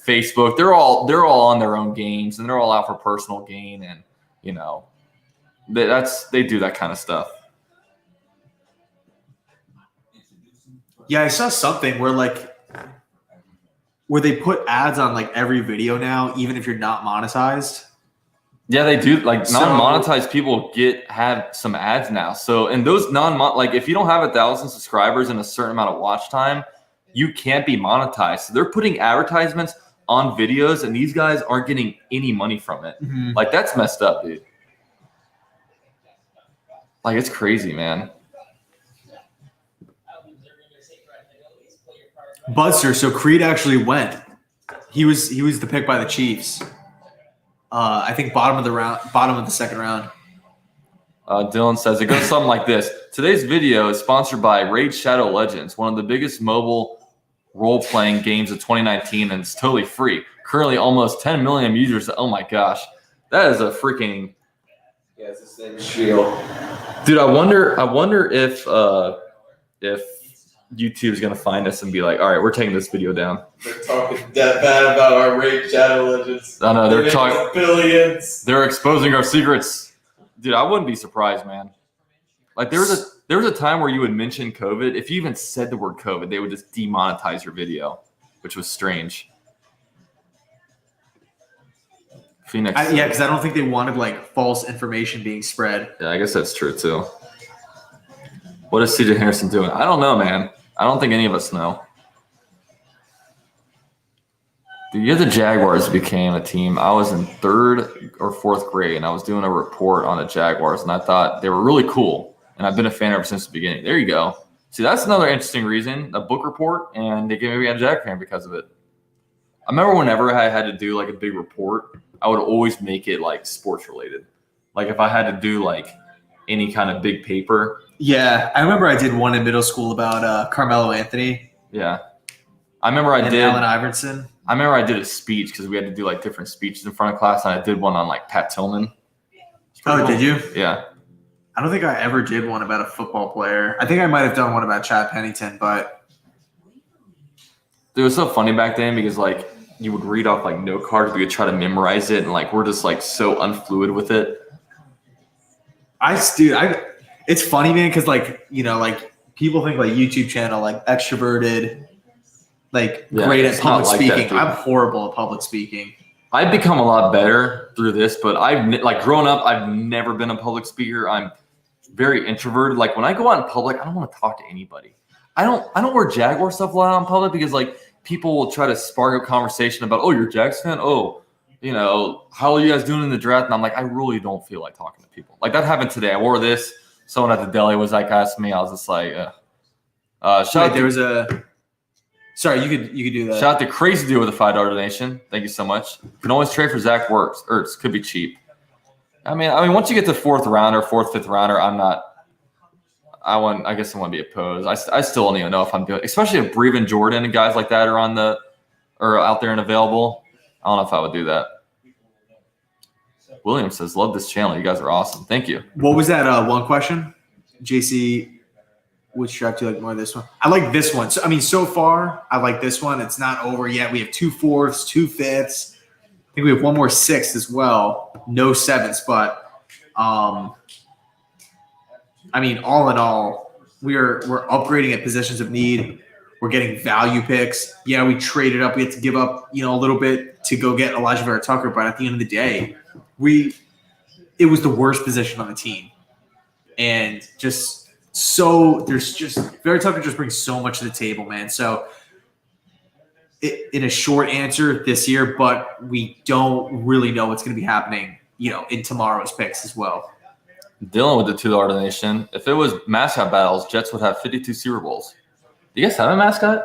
Facebook, they're all on their own games and they're all out for personal gain, and they do that kind of stuff. Yeah, I saw something where they put ads on like every video now, even if you're not monetized. Yeah, they do. Like non-monetized people have some ads now. So, and those like if you don't have 1,000 subscribers and a certain amount of watch time, you can't be monetized. So they're putting advertisements on videos, and these guys aren't getting any money from it. Mm-hmm. Like that's messed up, dude. Like it's crazy, man. Buster, so Creed actually went. He was the pick by the Chiefs. I think bottom of the second round. Dylan says it goes something like this. Today's video is sponsored by Raid Shadow Legends, one of the biggest mobile role-playing games of 2019, and it's totally free. Currently almost 10 million users. Oh my gosh. That is a freaking it's the same spiel. Dude, I wonder if YouTube is gonna find us and be like, all right, we're taking this video down. They're talking that bad about our Raid Shadow Legends. I know they're talking billions. They're exposing our secrets. Dude, I wouldn't be surprised, man. Like there was a time where you would mention COVID. If you even said the word COVID, they would just demonetize your video, which was strange. Phoenix. Yeah, because I don't think they wanted like false information being spread. Yeah, I guess that's true too. What is CJ Henderson doing? I don't know, man. I don't think any of us know. The year the Jaguars became a team, I was in 3rd or 4th grade, and I was doing a report on the Jaguars, and I thought they were really cool, and I've been a fan ever since the beginning. There you go. See, that's another interesting reason, a book report, and they gave me a Jag fan because of it. I remember whenever I had to do like a big report, I would always make it like sports related. Like if I had to do like any kind of big paper. Yeah, I remember I did one in middle school about Carmelo Anthony. Yeah. I remember I did Allen Iverson. I remember I did a speech because we had to do like different speeches in front of class, and I did one on like Pat Tillman. Oh, cool. Did you? Yeah. I don't think I ever did one about a football player. I think I might have done one about Chad Pennington, but it was so funny back then because like you would read off like note cards, we would try to memorize it, and like we're just like so unfluid with it. It's funny, man, because like like people think like YouTube channel like extroverted, like great at public speaking. I'm horrible at public speaking. I've become a lot better through this, but I've like growing up, I've never been a public speaker. I'm very introverted. Like when I go out in public, I don't want to talk to anybody. I don't wear Jaguar stuff a lot in public because like people will try to spark a conversation about, oh, you're a Jags fan? Oh, how are you guys doing in the draft? And I'm like, I really don't feel like talking to people. Like that happened today. I wore this. Someone at the deli was like asking me. I was just like, Sorry, you could do that. Shout out to Crazy Dude with a $5 donation. Thank you so much. You can always trade for Zach Ertz. Could be cheap. I mean, once you get to 4th rounder, 4th, 5th rounder, I guess I want to be opposed. I still don't even know if I'm doing, especially if Brevin Jordan and guys like that are out there and available. I don't know if I would do that. William says, love this channel. You guys are awesome. Thank you. What was that one question? JC, which track do you like more, this one? I like this one. So far, I like this one. It's not over yet. We have 2 4ths, 2 5ths. I think we have one more 6th as well. No 7ths, but all in all, we're upgrading at positions of need. We're getting value picks. Yeah, we traded up. We had to give up, a little bit to go get Elijah Vera Tucker, but at the end of the day, it was the worst position on the team. And Vera Tucker just brings so much to the table, man. So in a short answer this year, but we don't really know what's going to be happening, in tomorrow's picks as well. Dylan with the $2 donation. If it was mascot battles, Jets would have 52 Super Bowls. Do you guys have a mascot?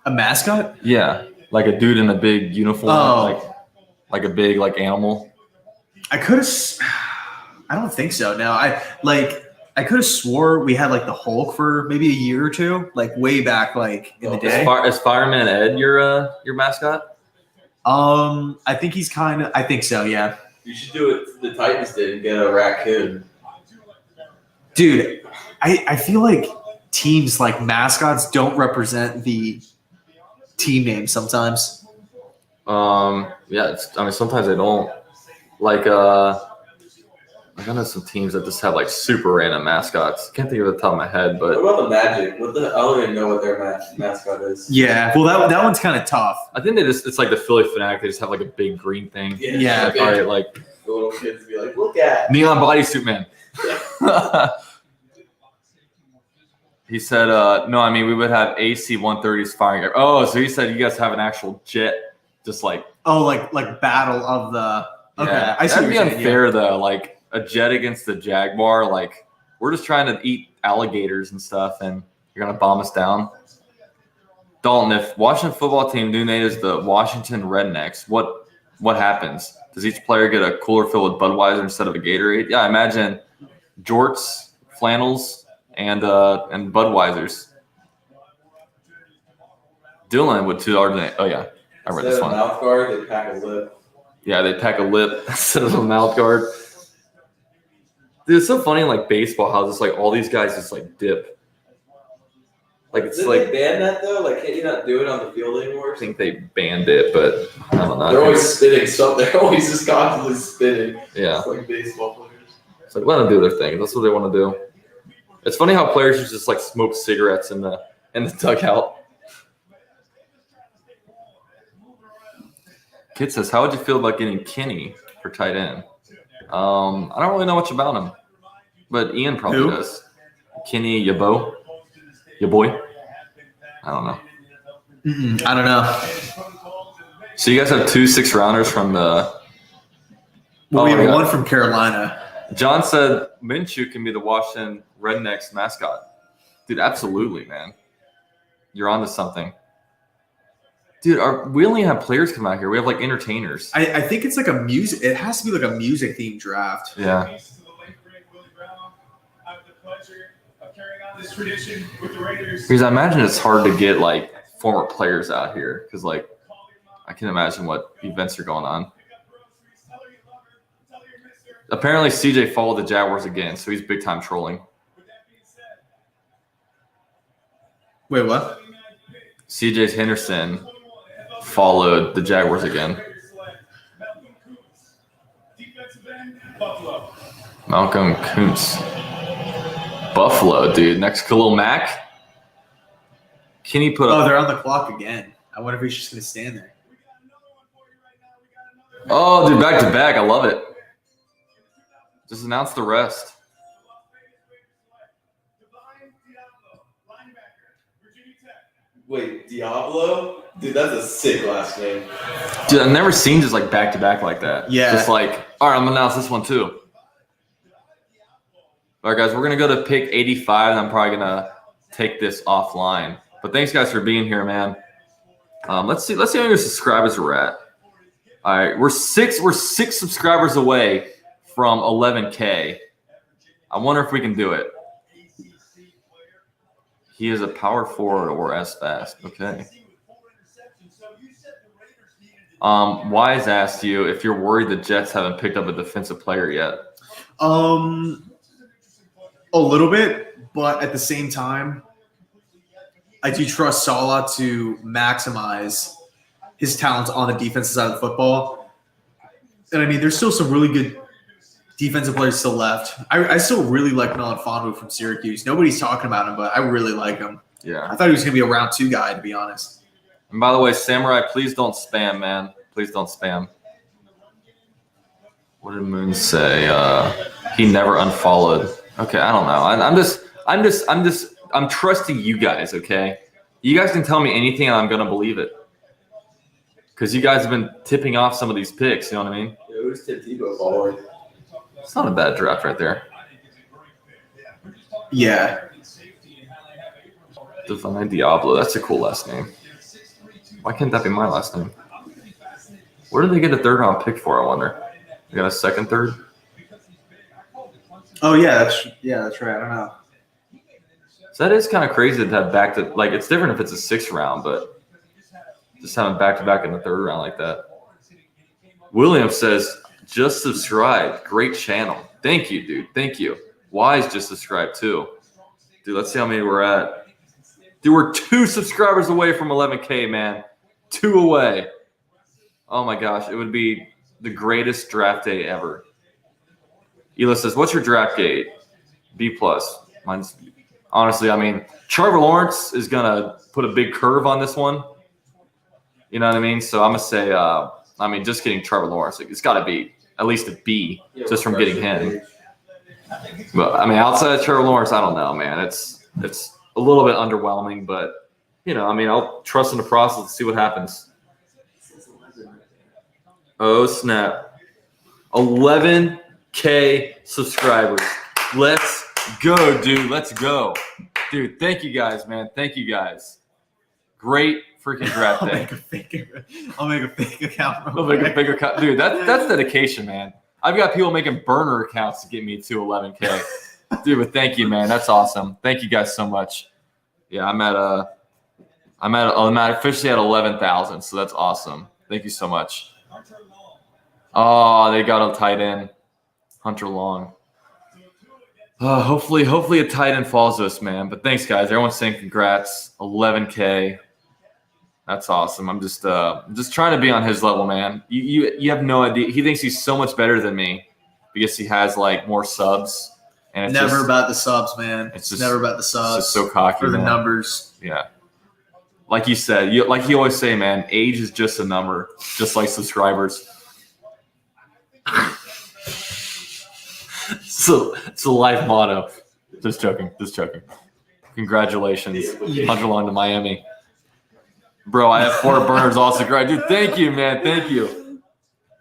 A mascot? Yeah, like a dude in a big uniform, Oh. like a big animal. I don't think so. No, I could have swore we had the Hulk for maybe a year or two, way back, in the day. Is Fireman Ed your mascot? I think he's I think so. Yeah. You should do it the Titans did and get a raccoon. Dude, I feel like teams mascots don't represent the team name sometimes. Yeah, sometimes they don't. I know some teams that just have super random mascots. Can't think of it off the top of my head, but What about the Magic? I don't even know what their mascot is. Yeah. Well, that one's kind of tough. I think it's like the Philly Fanatic. They just have a big green thing. Yeah. Probably The little kids be like, look at. neon bodysuit man. He said, no, we would have AC 130s firing. Oh, so he said you guys have an actual jet, just battle of the. Okay, yeah. I see. That'd be what you're saying, unfair though. A jet against the Jaguar. We're just trying to eat alligators and stuff, and you're gonna bomb us down. Dalton, if Washington football team new name is the Washington Rednecks, what happens? Does each player get a cooler filled with Budweiser instead of a Gatorade? Yeah, I imagine jorts, flannels, and Budweisers. Dylan with $2. Oh yeah, I read this one. Mouth guard, they pack a lip. Yeah, they pack a lip instead of a mouth guard. Dude, it's so funny in baseball how just all these guys just dip. It's Did they ban that though? Can't you not do it on the field anymore? I think they banned it, but I don't know. They're always spitting something. They're always just constantly spitting. Yeah. It's like baseball players. It's let them do their thing. That's what they want to do. It's funny how players just smoke cigarettes in the dugout. Kid says, how would you feel about getting Kenny for tight end? I don't really know much about him, but Ian probably does. Kenny Yabo? Your boy? I don't know. I don't know. So you guys have 2 6-rounders from the Well, we have one from Carolina. John said Minshew can be the Washington Rednecks mascot. Dude, absolutely, man. You're onto something. Dude, we only have players come out here. We have entertainers. I think it's a music. It has to be a music themed draft. Yeah. Because I imagine it's hard to get former players out here because I can imagine what events are going on. Apparently CJ followed the Jaguars again, so he's big time trolling. Wait, what? CJ Henderson followed the Jaguars again. Malcolm Kuntz. Buffalo, dude. Next Khalil Mack. Can he put up? Oh, they're on the clock again. I wonder if he's just going to stand there. Oh, dude, back to back. I love it. Just announce the rest. Wait, Diablo? Dude, that's a sick last name. Dude, I've never seen just back to back like that. Yeah. Just all right, I'm gonna announce this one too. All right, guys, we're gonna go to pick 85, and I'm probably gonna take this offline. But thanks, guys, for being here, man. Let's see how many subscribers we're at. All right, we're six subscribers away from 11K. I wonder if we can do it. He is a power forward or as fast. Okay. Wise asked you if you're worried the Jets haven't picked up a defensive player yet. A little bit, but at the same time, I do trust Saleh to maximize his talents on the defensive side of the football. And I mean, there's still some really good defensive players still left. I still really like Nolan Fonwu from Syracuse. Nobody's talking about him, but I really like him. Yeah. I thought he was going to be a round 2 guy, to be honest. And by the way, Samurai, please don't spam, man. Please don't spam. What did Moon say? He never unfollowed. Okay, I don't know. I'm trusting you guys, okay? You guys can tell me anything and I'm gonna believe it. Because you guys have been tipping off some of these picks, you know what I mean? Yeah, who's Tim Tebow following? It's not a bad draft right there. Yeah. Divine Diablo, that's a cool last name. Why can't that be my last name? Where did they get a 3rd round pick for, I wonder? They got a 2nd, 3rd? Oh, yeah, that's right. I don't know. So that is kind of crazy to have back to, like, it's different if it's a 6th round, but just having back-to-back in the 3rd round like that. William says, just subscribe. Great channel. Thank you, dude. Thank you. Wise just subscribed, too. Dude, let's see how many we're at. Dude, we're 2 subscribers away from 11K, man. 2 away. Oh, my gosh. It would be the greatest draft day ever. Ela says, what's your draft grade? B+. Mine's honestly, I mean, Trevor Lawrence is going to put a big curve on this one. You know what I mean? So I'm going to say, just getting Trevor Lawrence, it's got to be at least a B just from getting him. But, I mean, outside of Trevor Lawrence, I don't know, man. It's a little bit underwhelming, but, you know, I mean, I'll trust in the process and see what happens. Oh, snap. 11K subscribers. Let's go, dude. Let's go. Dude, thank you guys, man. Thank you guys. Great freaking draft day. I'll make a fake account. I'll make a fake account. Dude, that's dedication, man. I've got people making burner accounts to get me to 11K. Dude, but thank you, man. That's awesome. Thank you guys so much. Yeah, I'm officially at 11,000, so that's awesome. Thank you so much. Oh, they got a tight end, Hunter Long. Hopefully a tight end falls to us, man. But thanks, guys. Everyone's saying congrats. 11K. That's awesome. I'm just trying to be on his level, man. You have no idea. He thinks he's so much better than me because he has like more subs. And it's never about the subs, man. It's just never about the subs. It's just so cocky. Or the man. Numbers. Yeah. Like you said, like you always say, man, age is just a number, just like subscribers. So it's a life motto. Just joking. Congratulations. Hunter Long to Miami. Bro, I have 4 burners also. Great. Dude, thank you, man. Thank you.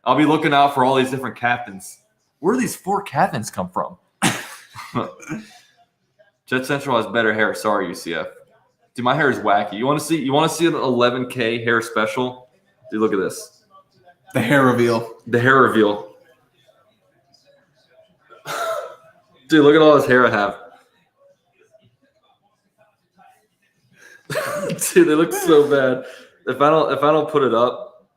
I'll be looking out for all these different captains. Where do these 4 captains come from? Jet Central has better hair. Sorry, UCF. Dude, my hair is wacky. You want to see an 11K hair special? Dude, look at this. The hair reveal. Dude, look at all this hair I have. Dude, they look so bad. If I don't put it up,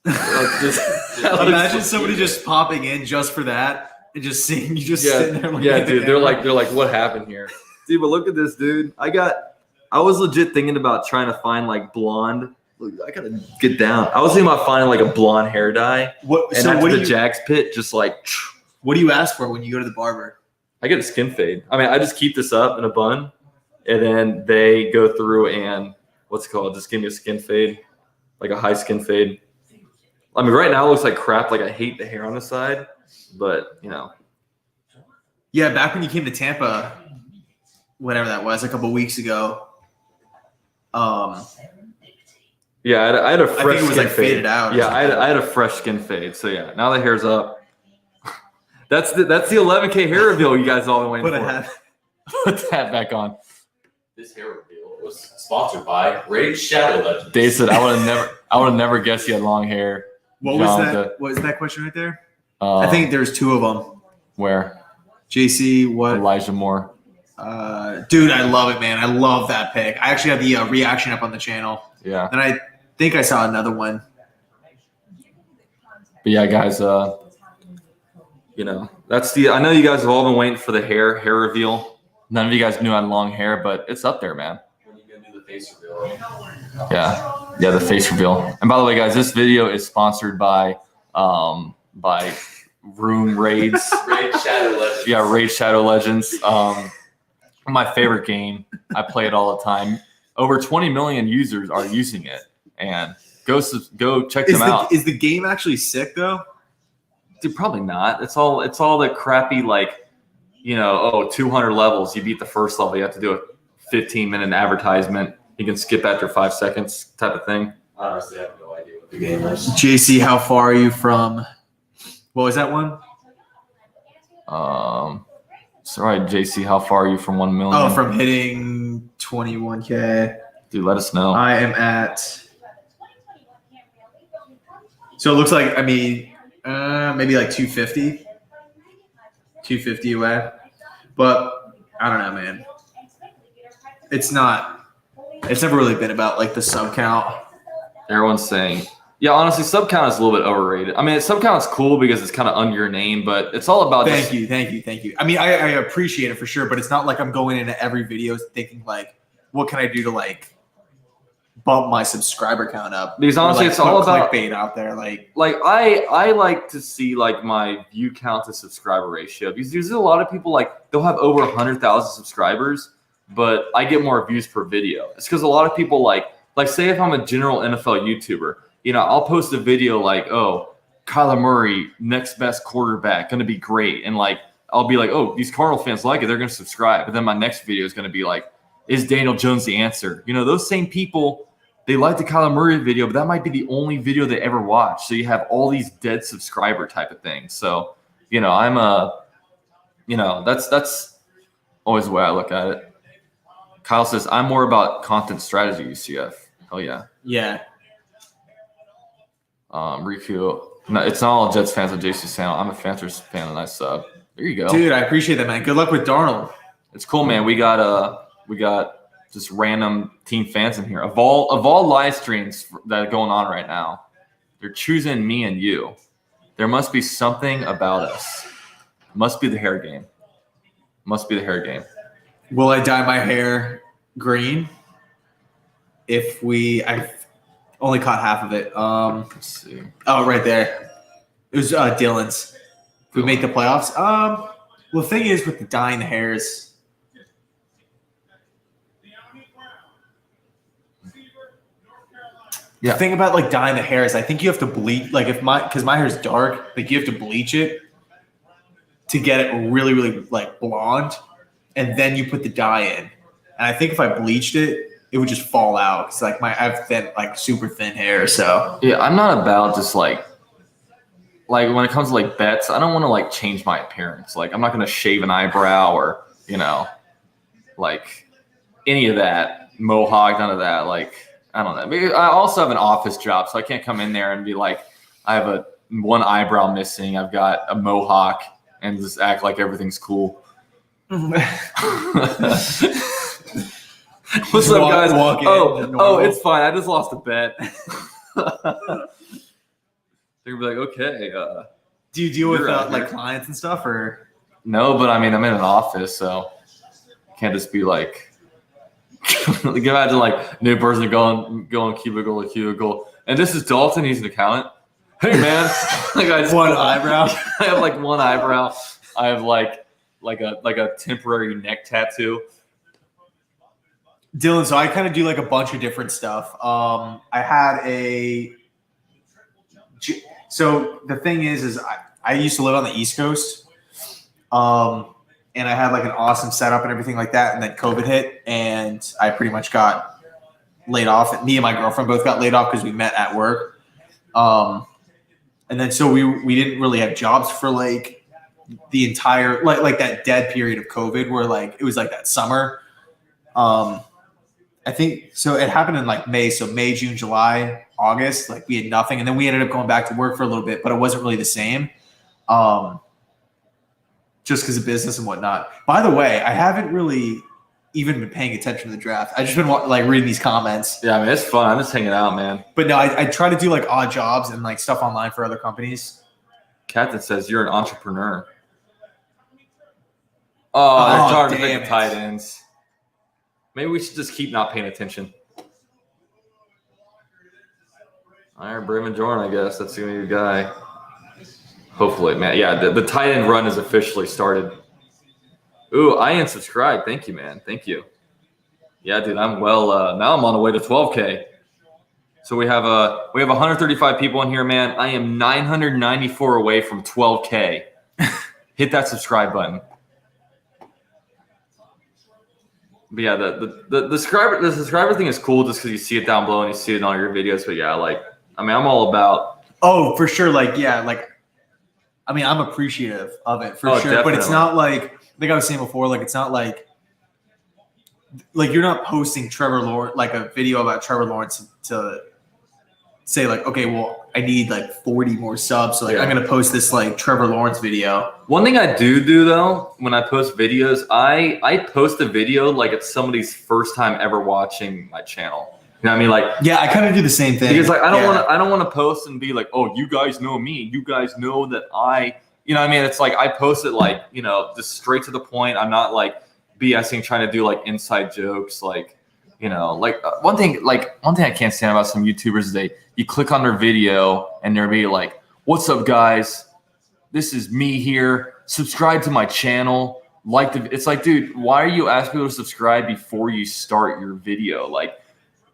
imagine somebody just popping in just for that and just seeing you sitting there. Dude, they're like, what happened here, dude? But look at this, dude. I was legit thinking about trying to find like blonde. Look, I gotta get down. I was thinking about finding like a blonde hair dye. Jags pit, just like. What do you ask for when you go to the barber? I get a skin fade. I mean, I just keep this up in a bun, and then they go through and what's it called? Just give me a skin fade, like a high skin fade. I mean, right now it looks like crap. Like I hate the hair on the side, but you know. Yeah, back when you came to Tampa, whatever that was, a couple weeks ago. Yeah, I had a fresh. I think it was skin like fade. faded out. Yeah, I had a fresh skin fade. So yeah, now the hair's up. That's the 11K hair reveal you guys all been waiting for. Put that back on. This hair reveal was sponsored by Raid Shadow Legends. Dave said, "I would have never guessed you had long hair." What was that? What was that question right there? I think there's 2 of them. Where? JC, what? Elijah Moore. Dude, I love it, man. I love that pick. I actually have the reaction up on the channel. Yeah. And think I saw another one. But yeah, guys, that's the. I know you guys have all been waiting for the hair reveal. None of you guys knew I had long hair, but it's up there, man. When you gonna do the face reveal? Yeah, the face reveal. And by the way, guys, this video is sponsored by Room Raids. Raid Shadow Legends. Yeah, Raid Shadow Legends. My favorite game. I play it all the time. Over 20 million users are using it, and go check them out. Is the game actually sick though? Dude, probably not. It's all the crappy 200 levels. You beat the first level, you have to do a 15-minute advertisement. You can skip after 5 seconds, type of thing. Honestly, I have no idea what the game is. JC, how far are you from? What was that one? Sorry, JC, how far are you from 1 million? Oh, from hitting 21K. Dude, let us know. I am at. So it looks like maybe like 250. 250 away, but I don't know, man. It's never really been about like the sub count. Everyone's saying, yeah, honestly, sub count is a little bit overrated. I mean, sub count is cool because it's kind of under your name, but it's all about. Thank you. I mean, I appreciate it for sure, but it's not like I'm going into every video thinking like, what can I do to like bump my subscriber count up? Because honestly, it's all about clickbait out there. Like I like to see like my view count to subscriber ratio, because there's a lot of people like they'll have over 100,000 subscribers, but I get more views per video. It's because a lot of people like say if I'm a general NFL YouTuber, I'll post a video like, oh, Kyler Murray, next best quarterback, gonna be great, and like I'll be like, oh, these Cardinal fans like it, they're gonna subscribe. But then my next video is gonna be like, is Daniel Jones the answer? Those same people, they like the Kyler Murray video, but that might be the only video they ever watch. So you have all these dead subscriber type of things. So, I'm that's always the way I look at it. Kyle says, I'm more about content strategy, UCF. Hell yeah. Yeah. Riku. No, it's not all Jets fans of JC Sound. I'm a Panthers fan and I sub. There you go. Dude, I appreciate that, man. Good luck with Darnold. It's cool, man. We got just random team fans in here. Of all live streams that are going on right now, they're choosing me and you. There must be something about us. Must be the hair game. Will I dye my hair green? I've only caught half of it. Let's see. Oh, right there. It was Dylan's. If we make the playoffs. Well, the thing is with the dyeing the hairs. Yeah. The thing about like dyeing the hair is I think you have to bleach. Like because my hair is dark, like you have to bleach it to get it really, really like blonde, and then you put the dye in. And I think if I bleached it, it would just fall out. Cause like I have thin, like super thin hair. So yeah, I'm not about just like when it comes to like bets, I don't want to like change my appearance. Like I'm not gonna shave an eyebrow or like any of that, mohawk, none of that. Like I don't know. Maybe I also have an office job, so I can't come in there and be like, I have one eyebrow missing. I've got a mohawk and just act like everything's cool. What's up, guys? Oh, it's fine. I just lost a bet. They're gonna be like, okay. do you deal with like clients and stuff or? No, but I mean, I'm in an office, so can't just be like. Like imagine like new person going cubicle to cubicle, and this is Dalton. He's an accountant. Hey man, like I just one eyebrow. I have like one eyebrow. I have like a temporary neck tattoo. Dylan, so I kind of do like a bunch of different stuff. So the thing is I used to live on the East Coast. And I had like an awesome setup and everything like that. And then COVID hit and I pretty much got laid off. Me and my girlfriend both got laid off because we met at work. And then so we didn't really have jobs for like the entire like that dead period of COVID where like it was like that summer. I think so it happened in like May. So May, June, July, August, like we had nothing. And then we ended up going back to work for a little bit, but it wasn't really the same. Just because of business and whatnot. By the way, I haven't really even been paying attention to the draft. I've just been like reading these comments. Yeah, I mean, it's fun. I'm just hanging out, man. But no, I try to do like odd jobs and like stuff online for other companies. Captain says you're an entrepreneur. Oh, they're trying to pick the tight ends. Maybe we should just keep not paying attention. Iron Braven Jordan, I guess. That's going to be the guy. Hopefully, man. Yeah, the tight end run has officially started. Ooh, I unsubscribed. Thank you, man. Thank you. Yeah, dude, I'm well. Now I'm on the way to 12K. So we have 135 people in here, man. I am 994 away from 12K. Hit that subscribe button. But yeah, the subscriber thing is cool just because you see it down below and you see it in all your videos. But yeah, like, I mean, I'm all about. Oh, for sure. Like, yeah, like, I mean, I'm appreciative of it for sure. Definitely. But it's not like I was saying before, like, it's not like you're not posting Trevor Lawrence, like a video about Trevor Lawrence to say like, okay, well, I need like 40 more subs. So like, I'm going to post this like Trevor Lawrence video. One thing I do though, when I post videos, I post a video like it's somebody's first time ever watching my channel. You know what I mean? Like, yeah, I kind of do the same thing. Because like, I don't want to post and be like, oh, you guys know me. You guys know that you know what I mean? It's like, I post it like, you know, just straight to the point. I'm not like BSing, trying to do like inside jokes. Like, you know, like one thing I can't stand about some YouTubers is you click on their video and they'll be like, what's up guys? This is me here. Subscribe to my channel. It's like, dude, why are you asking people to subscribe before you start your video? Like,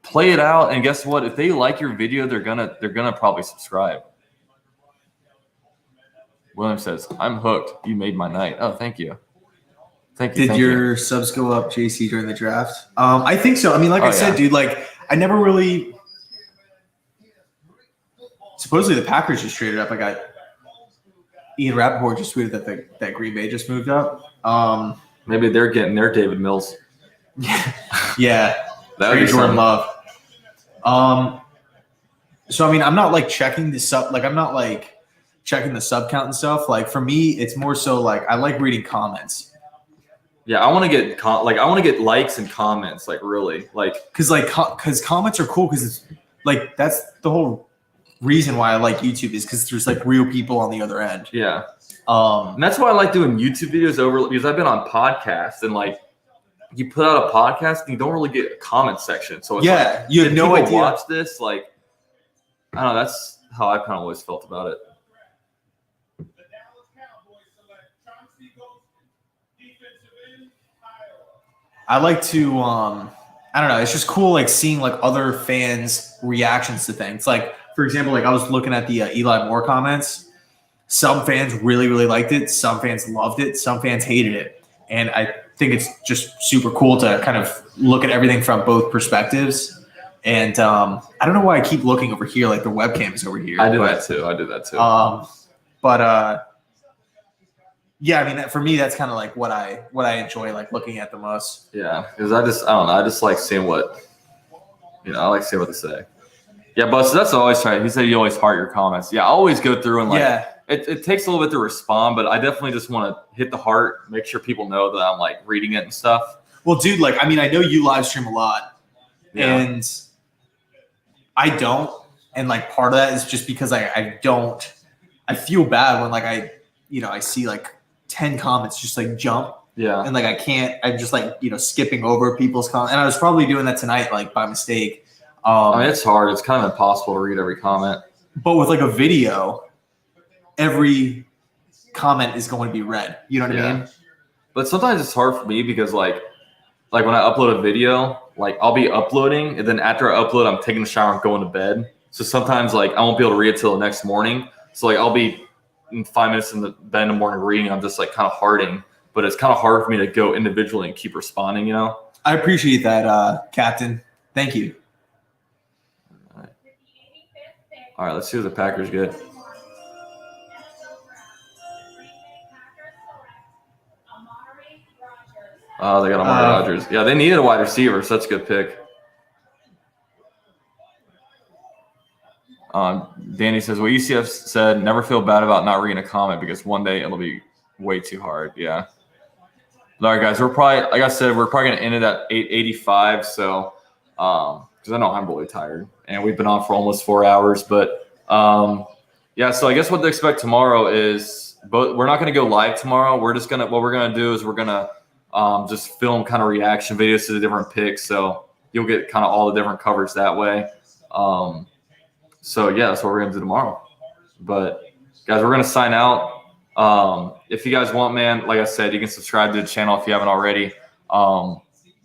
play it out, and guess what? If they like your video, they're gonna probably subscribe. William says, I'm hooked. You made my night. Oh, thank you. Thank you. Did your subs go up, JC, during the draft? I think so. I mean, like I said, dude, like I never really. Supposedly the Packers just traded up. I got Ian Rappaport just tweeted that Green Bay just moved up. Maybe they're getting their David Mills. Yeah. That would be Jordan Love. So I mean, I'm not like checking the sub, like I'm not like checking the sub count and stuff. Like for me, it's more so like I like reading comments. Yeah, I want to get likes and comments, like really, like because comments are cool because it's like that's the whole reason why I like YouTube is because there's like real people on the other end. Yeah. And that's why I like doing YouTube videos because I've been on podcasts and like. You put out a podcast and you don't really get a comment section. So it's like, you have no idea. Watch this, like, I don't know. That's how I kind of always felt about it. The Dallas Cowboys select Chauncey Golston, defensive end, Iowa. I like to, I don't know. It's just cool, like seeing like other fans' reactions to things. Like, for example, like I was looking at the Eli Moore comments. Some fans really, really liked it. Some fans loved it. Some fans hated it. And I think it's just super cool to kind of look at everything from both perspectives. And I don't know why I keep looking over here, like the webcam is over here. I do that too. Yeah, I mean, for me, that's kind of like what I enjoy, like looking at the most. Yeah, because I don't know. I just like seeing what, I like seeing what they say. Yeah, but so that's always trying. He said you always heart your comments. Yeah, I always go through and like, it takes a little bit to respond, but I definitely just want to hit the heart, make sure people know that I'm like reading it and stuff. Well, dude, like, I mean, I know you live stream a lot, and I don't. And like part of that is just because I feel bad when like I see like 10 comments just like jump. Yeah. And like I'm just like, skipping over people's comments. And I was probably doing that tonight, like by mistake. I mean, it's hard. It's kind of impossible to read every comment. But with like a video, every comment is going to be read. You know what I mean? But sometimes it's hard for me because like when I upload a video, like I'll be uploading and then after I upload, I'm taking a shower and going to bed. So sometimes like I won't be able to read it till the next morning. So like I'll be in 5 minutes in the bed in the morning reading. I'm just like kind of hearting, but it's kind of hard for me to go individually and keep responding, I appreciate that, Captain. Thank you. All right, let's see what the Packers get. Oh, they got Amari Rodgers. Yeah, they needed a wide receiver, so that's a good pick. Danny says, what UCF said, never feel bad about not reading a comment because one day it'll be way too hard. Yeah. All right, guys. We're probably, like I said, we're probably gonna end it at 8:85. So, because I know I'm really tired, and we've been on for almost 4 hours. But yeah. So I guess what to expect tomorrow is, but we're not gonna go live tomorrow. We're just gonna what we're gonna do is we're gonna just film kind of reaction videos to the different picks. So you'll get kind of all the different covers that way. So yeah, that's what we're gonna do tomorrow. But guys, we're gonna sign out. If you guys want, man, like I said, you can subscribe to the channel if you haven't already.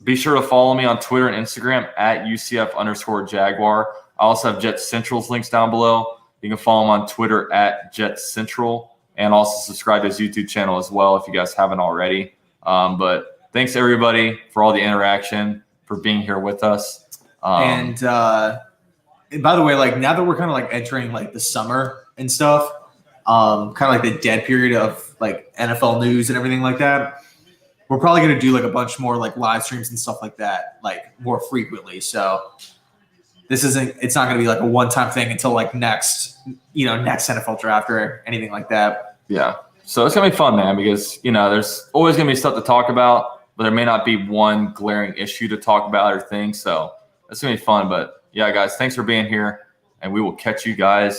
Be sure to follow me on Twitter and Instagram at UCF_Jaguar. I also have Jet Central's links down below. You can follow him on Twitter at Jet Central, and also subscribe to his YouTube channel as well if you guys haven't already. But thanks everybody for all the interaction, for being here with us. And by the way, like now that we're kind of like entering like the summer and stuff, kind of like the dead period of like NFL news and everything like that, we're probably going to do like a bunch more like live streams and stuff like that, like more frequently. So it's not going to be like a one-time thing until like next NFL draft or anything like that. Yeah. So it's going to be fun, man, because, there's always going to be stuff to talk about, but there may not be one glaring issue to talk about or thing. So it's going to be fun. But yeah, guys, thanks for being here, and we will catch you guys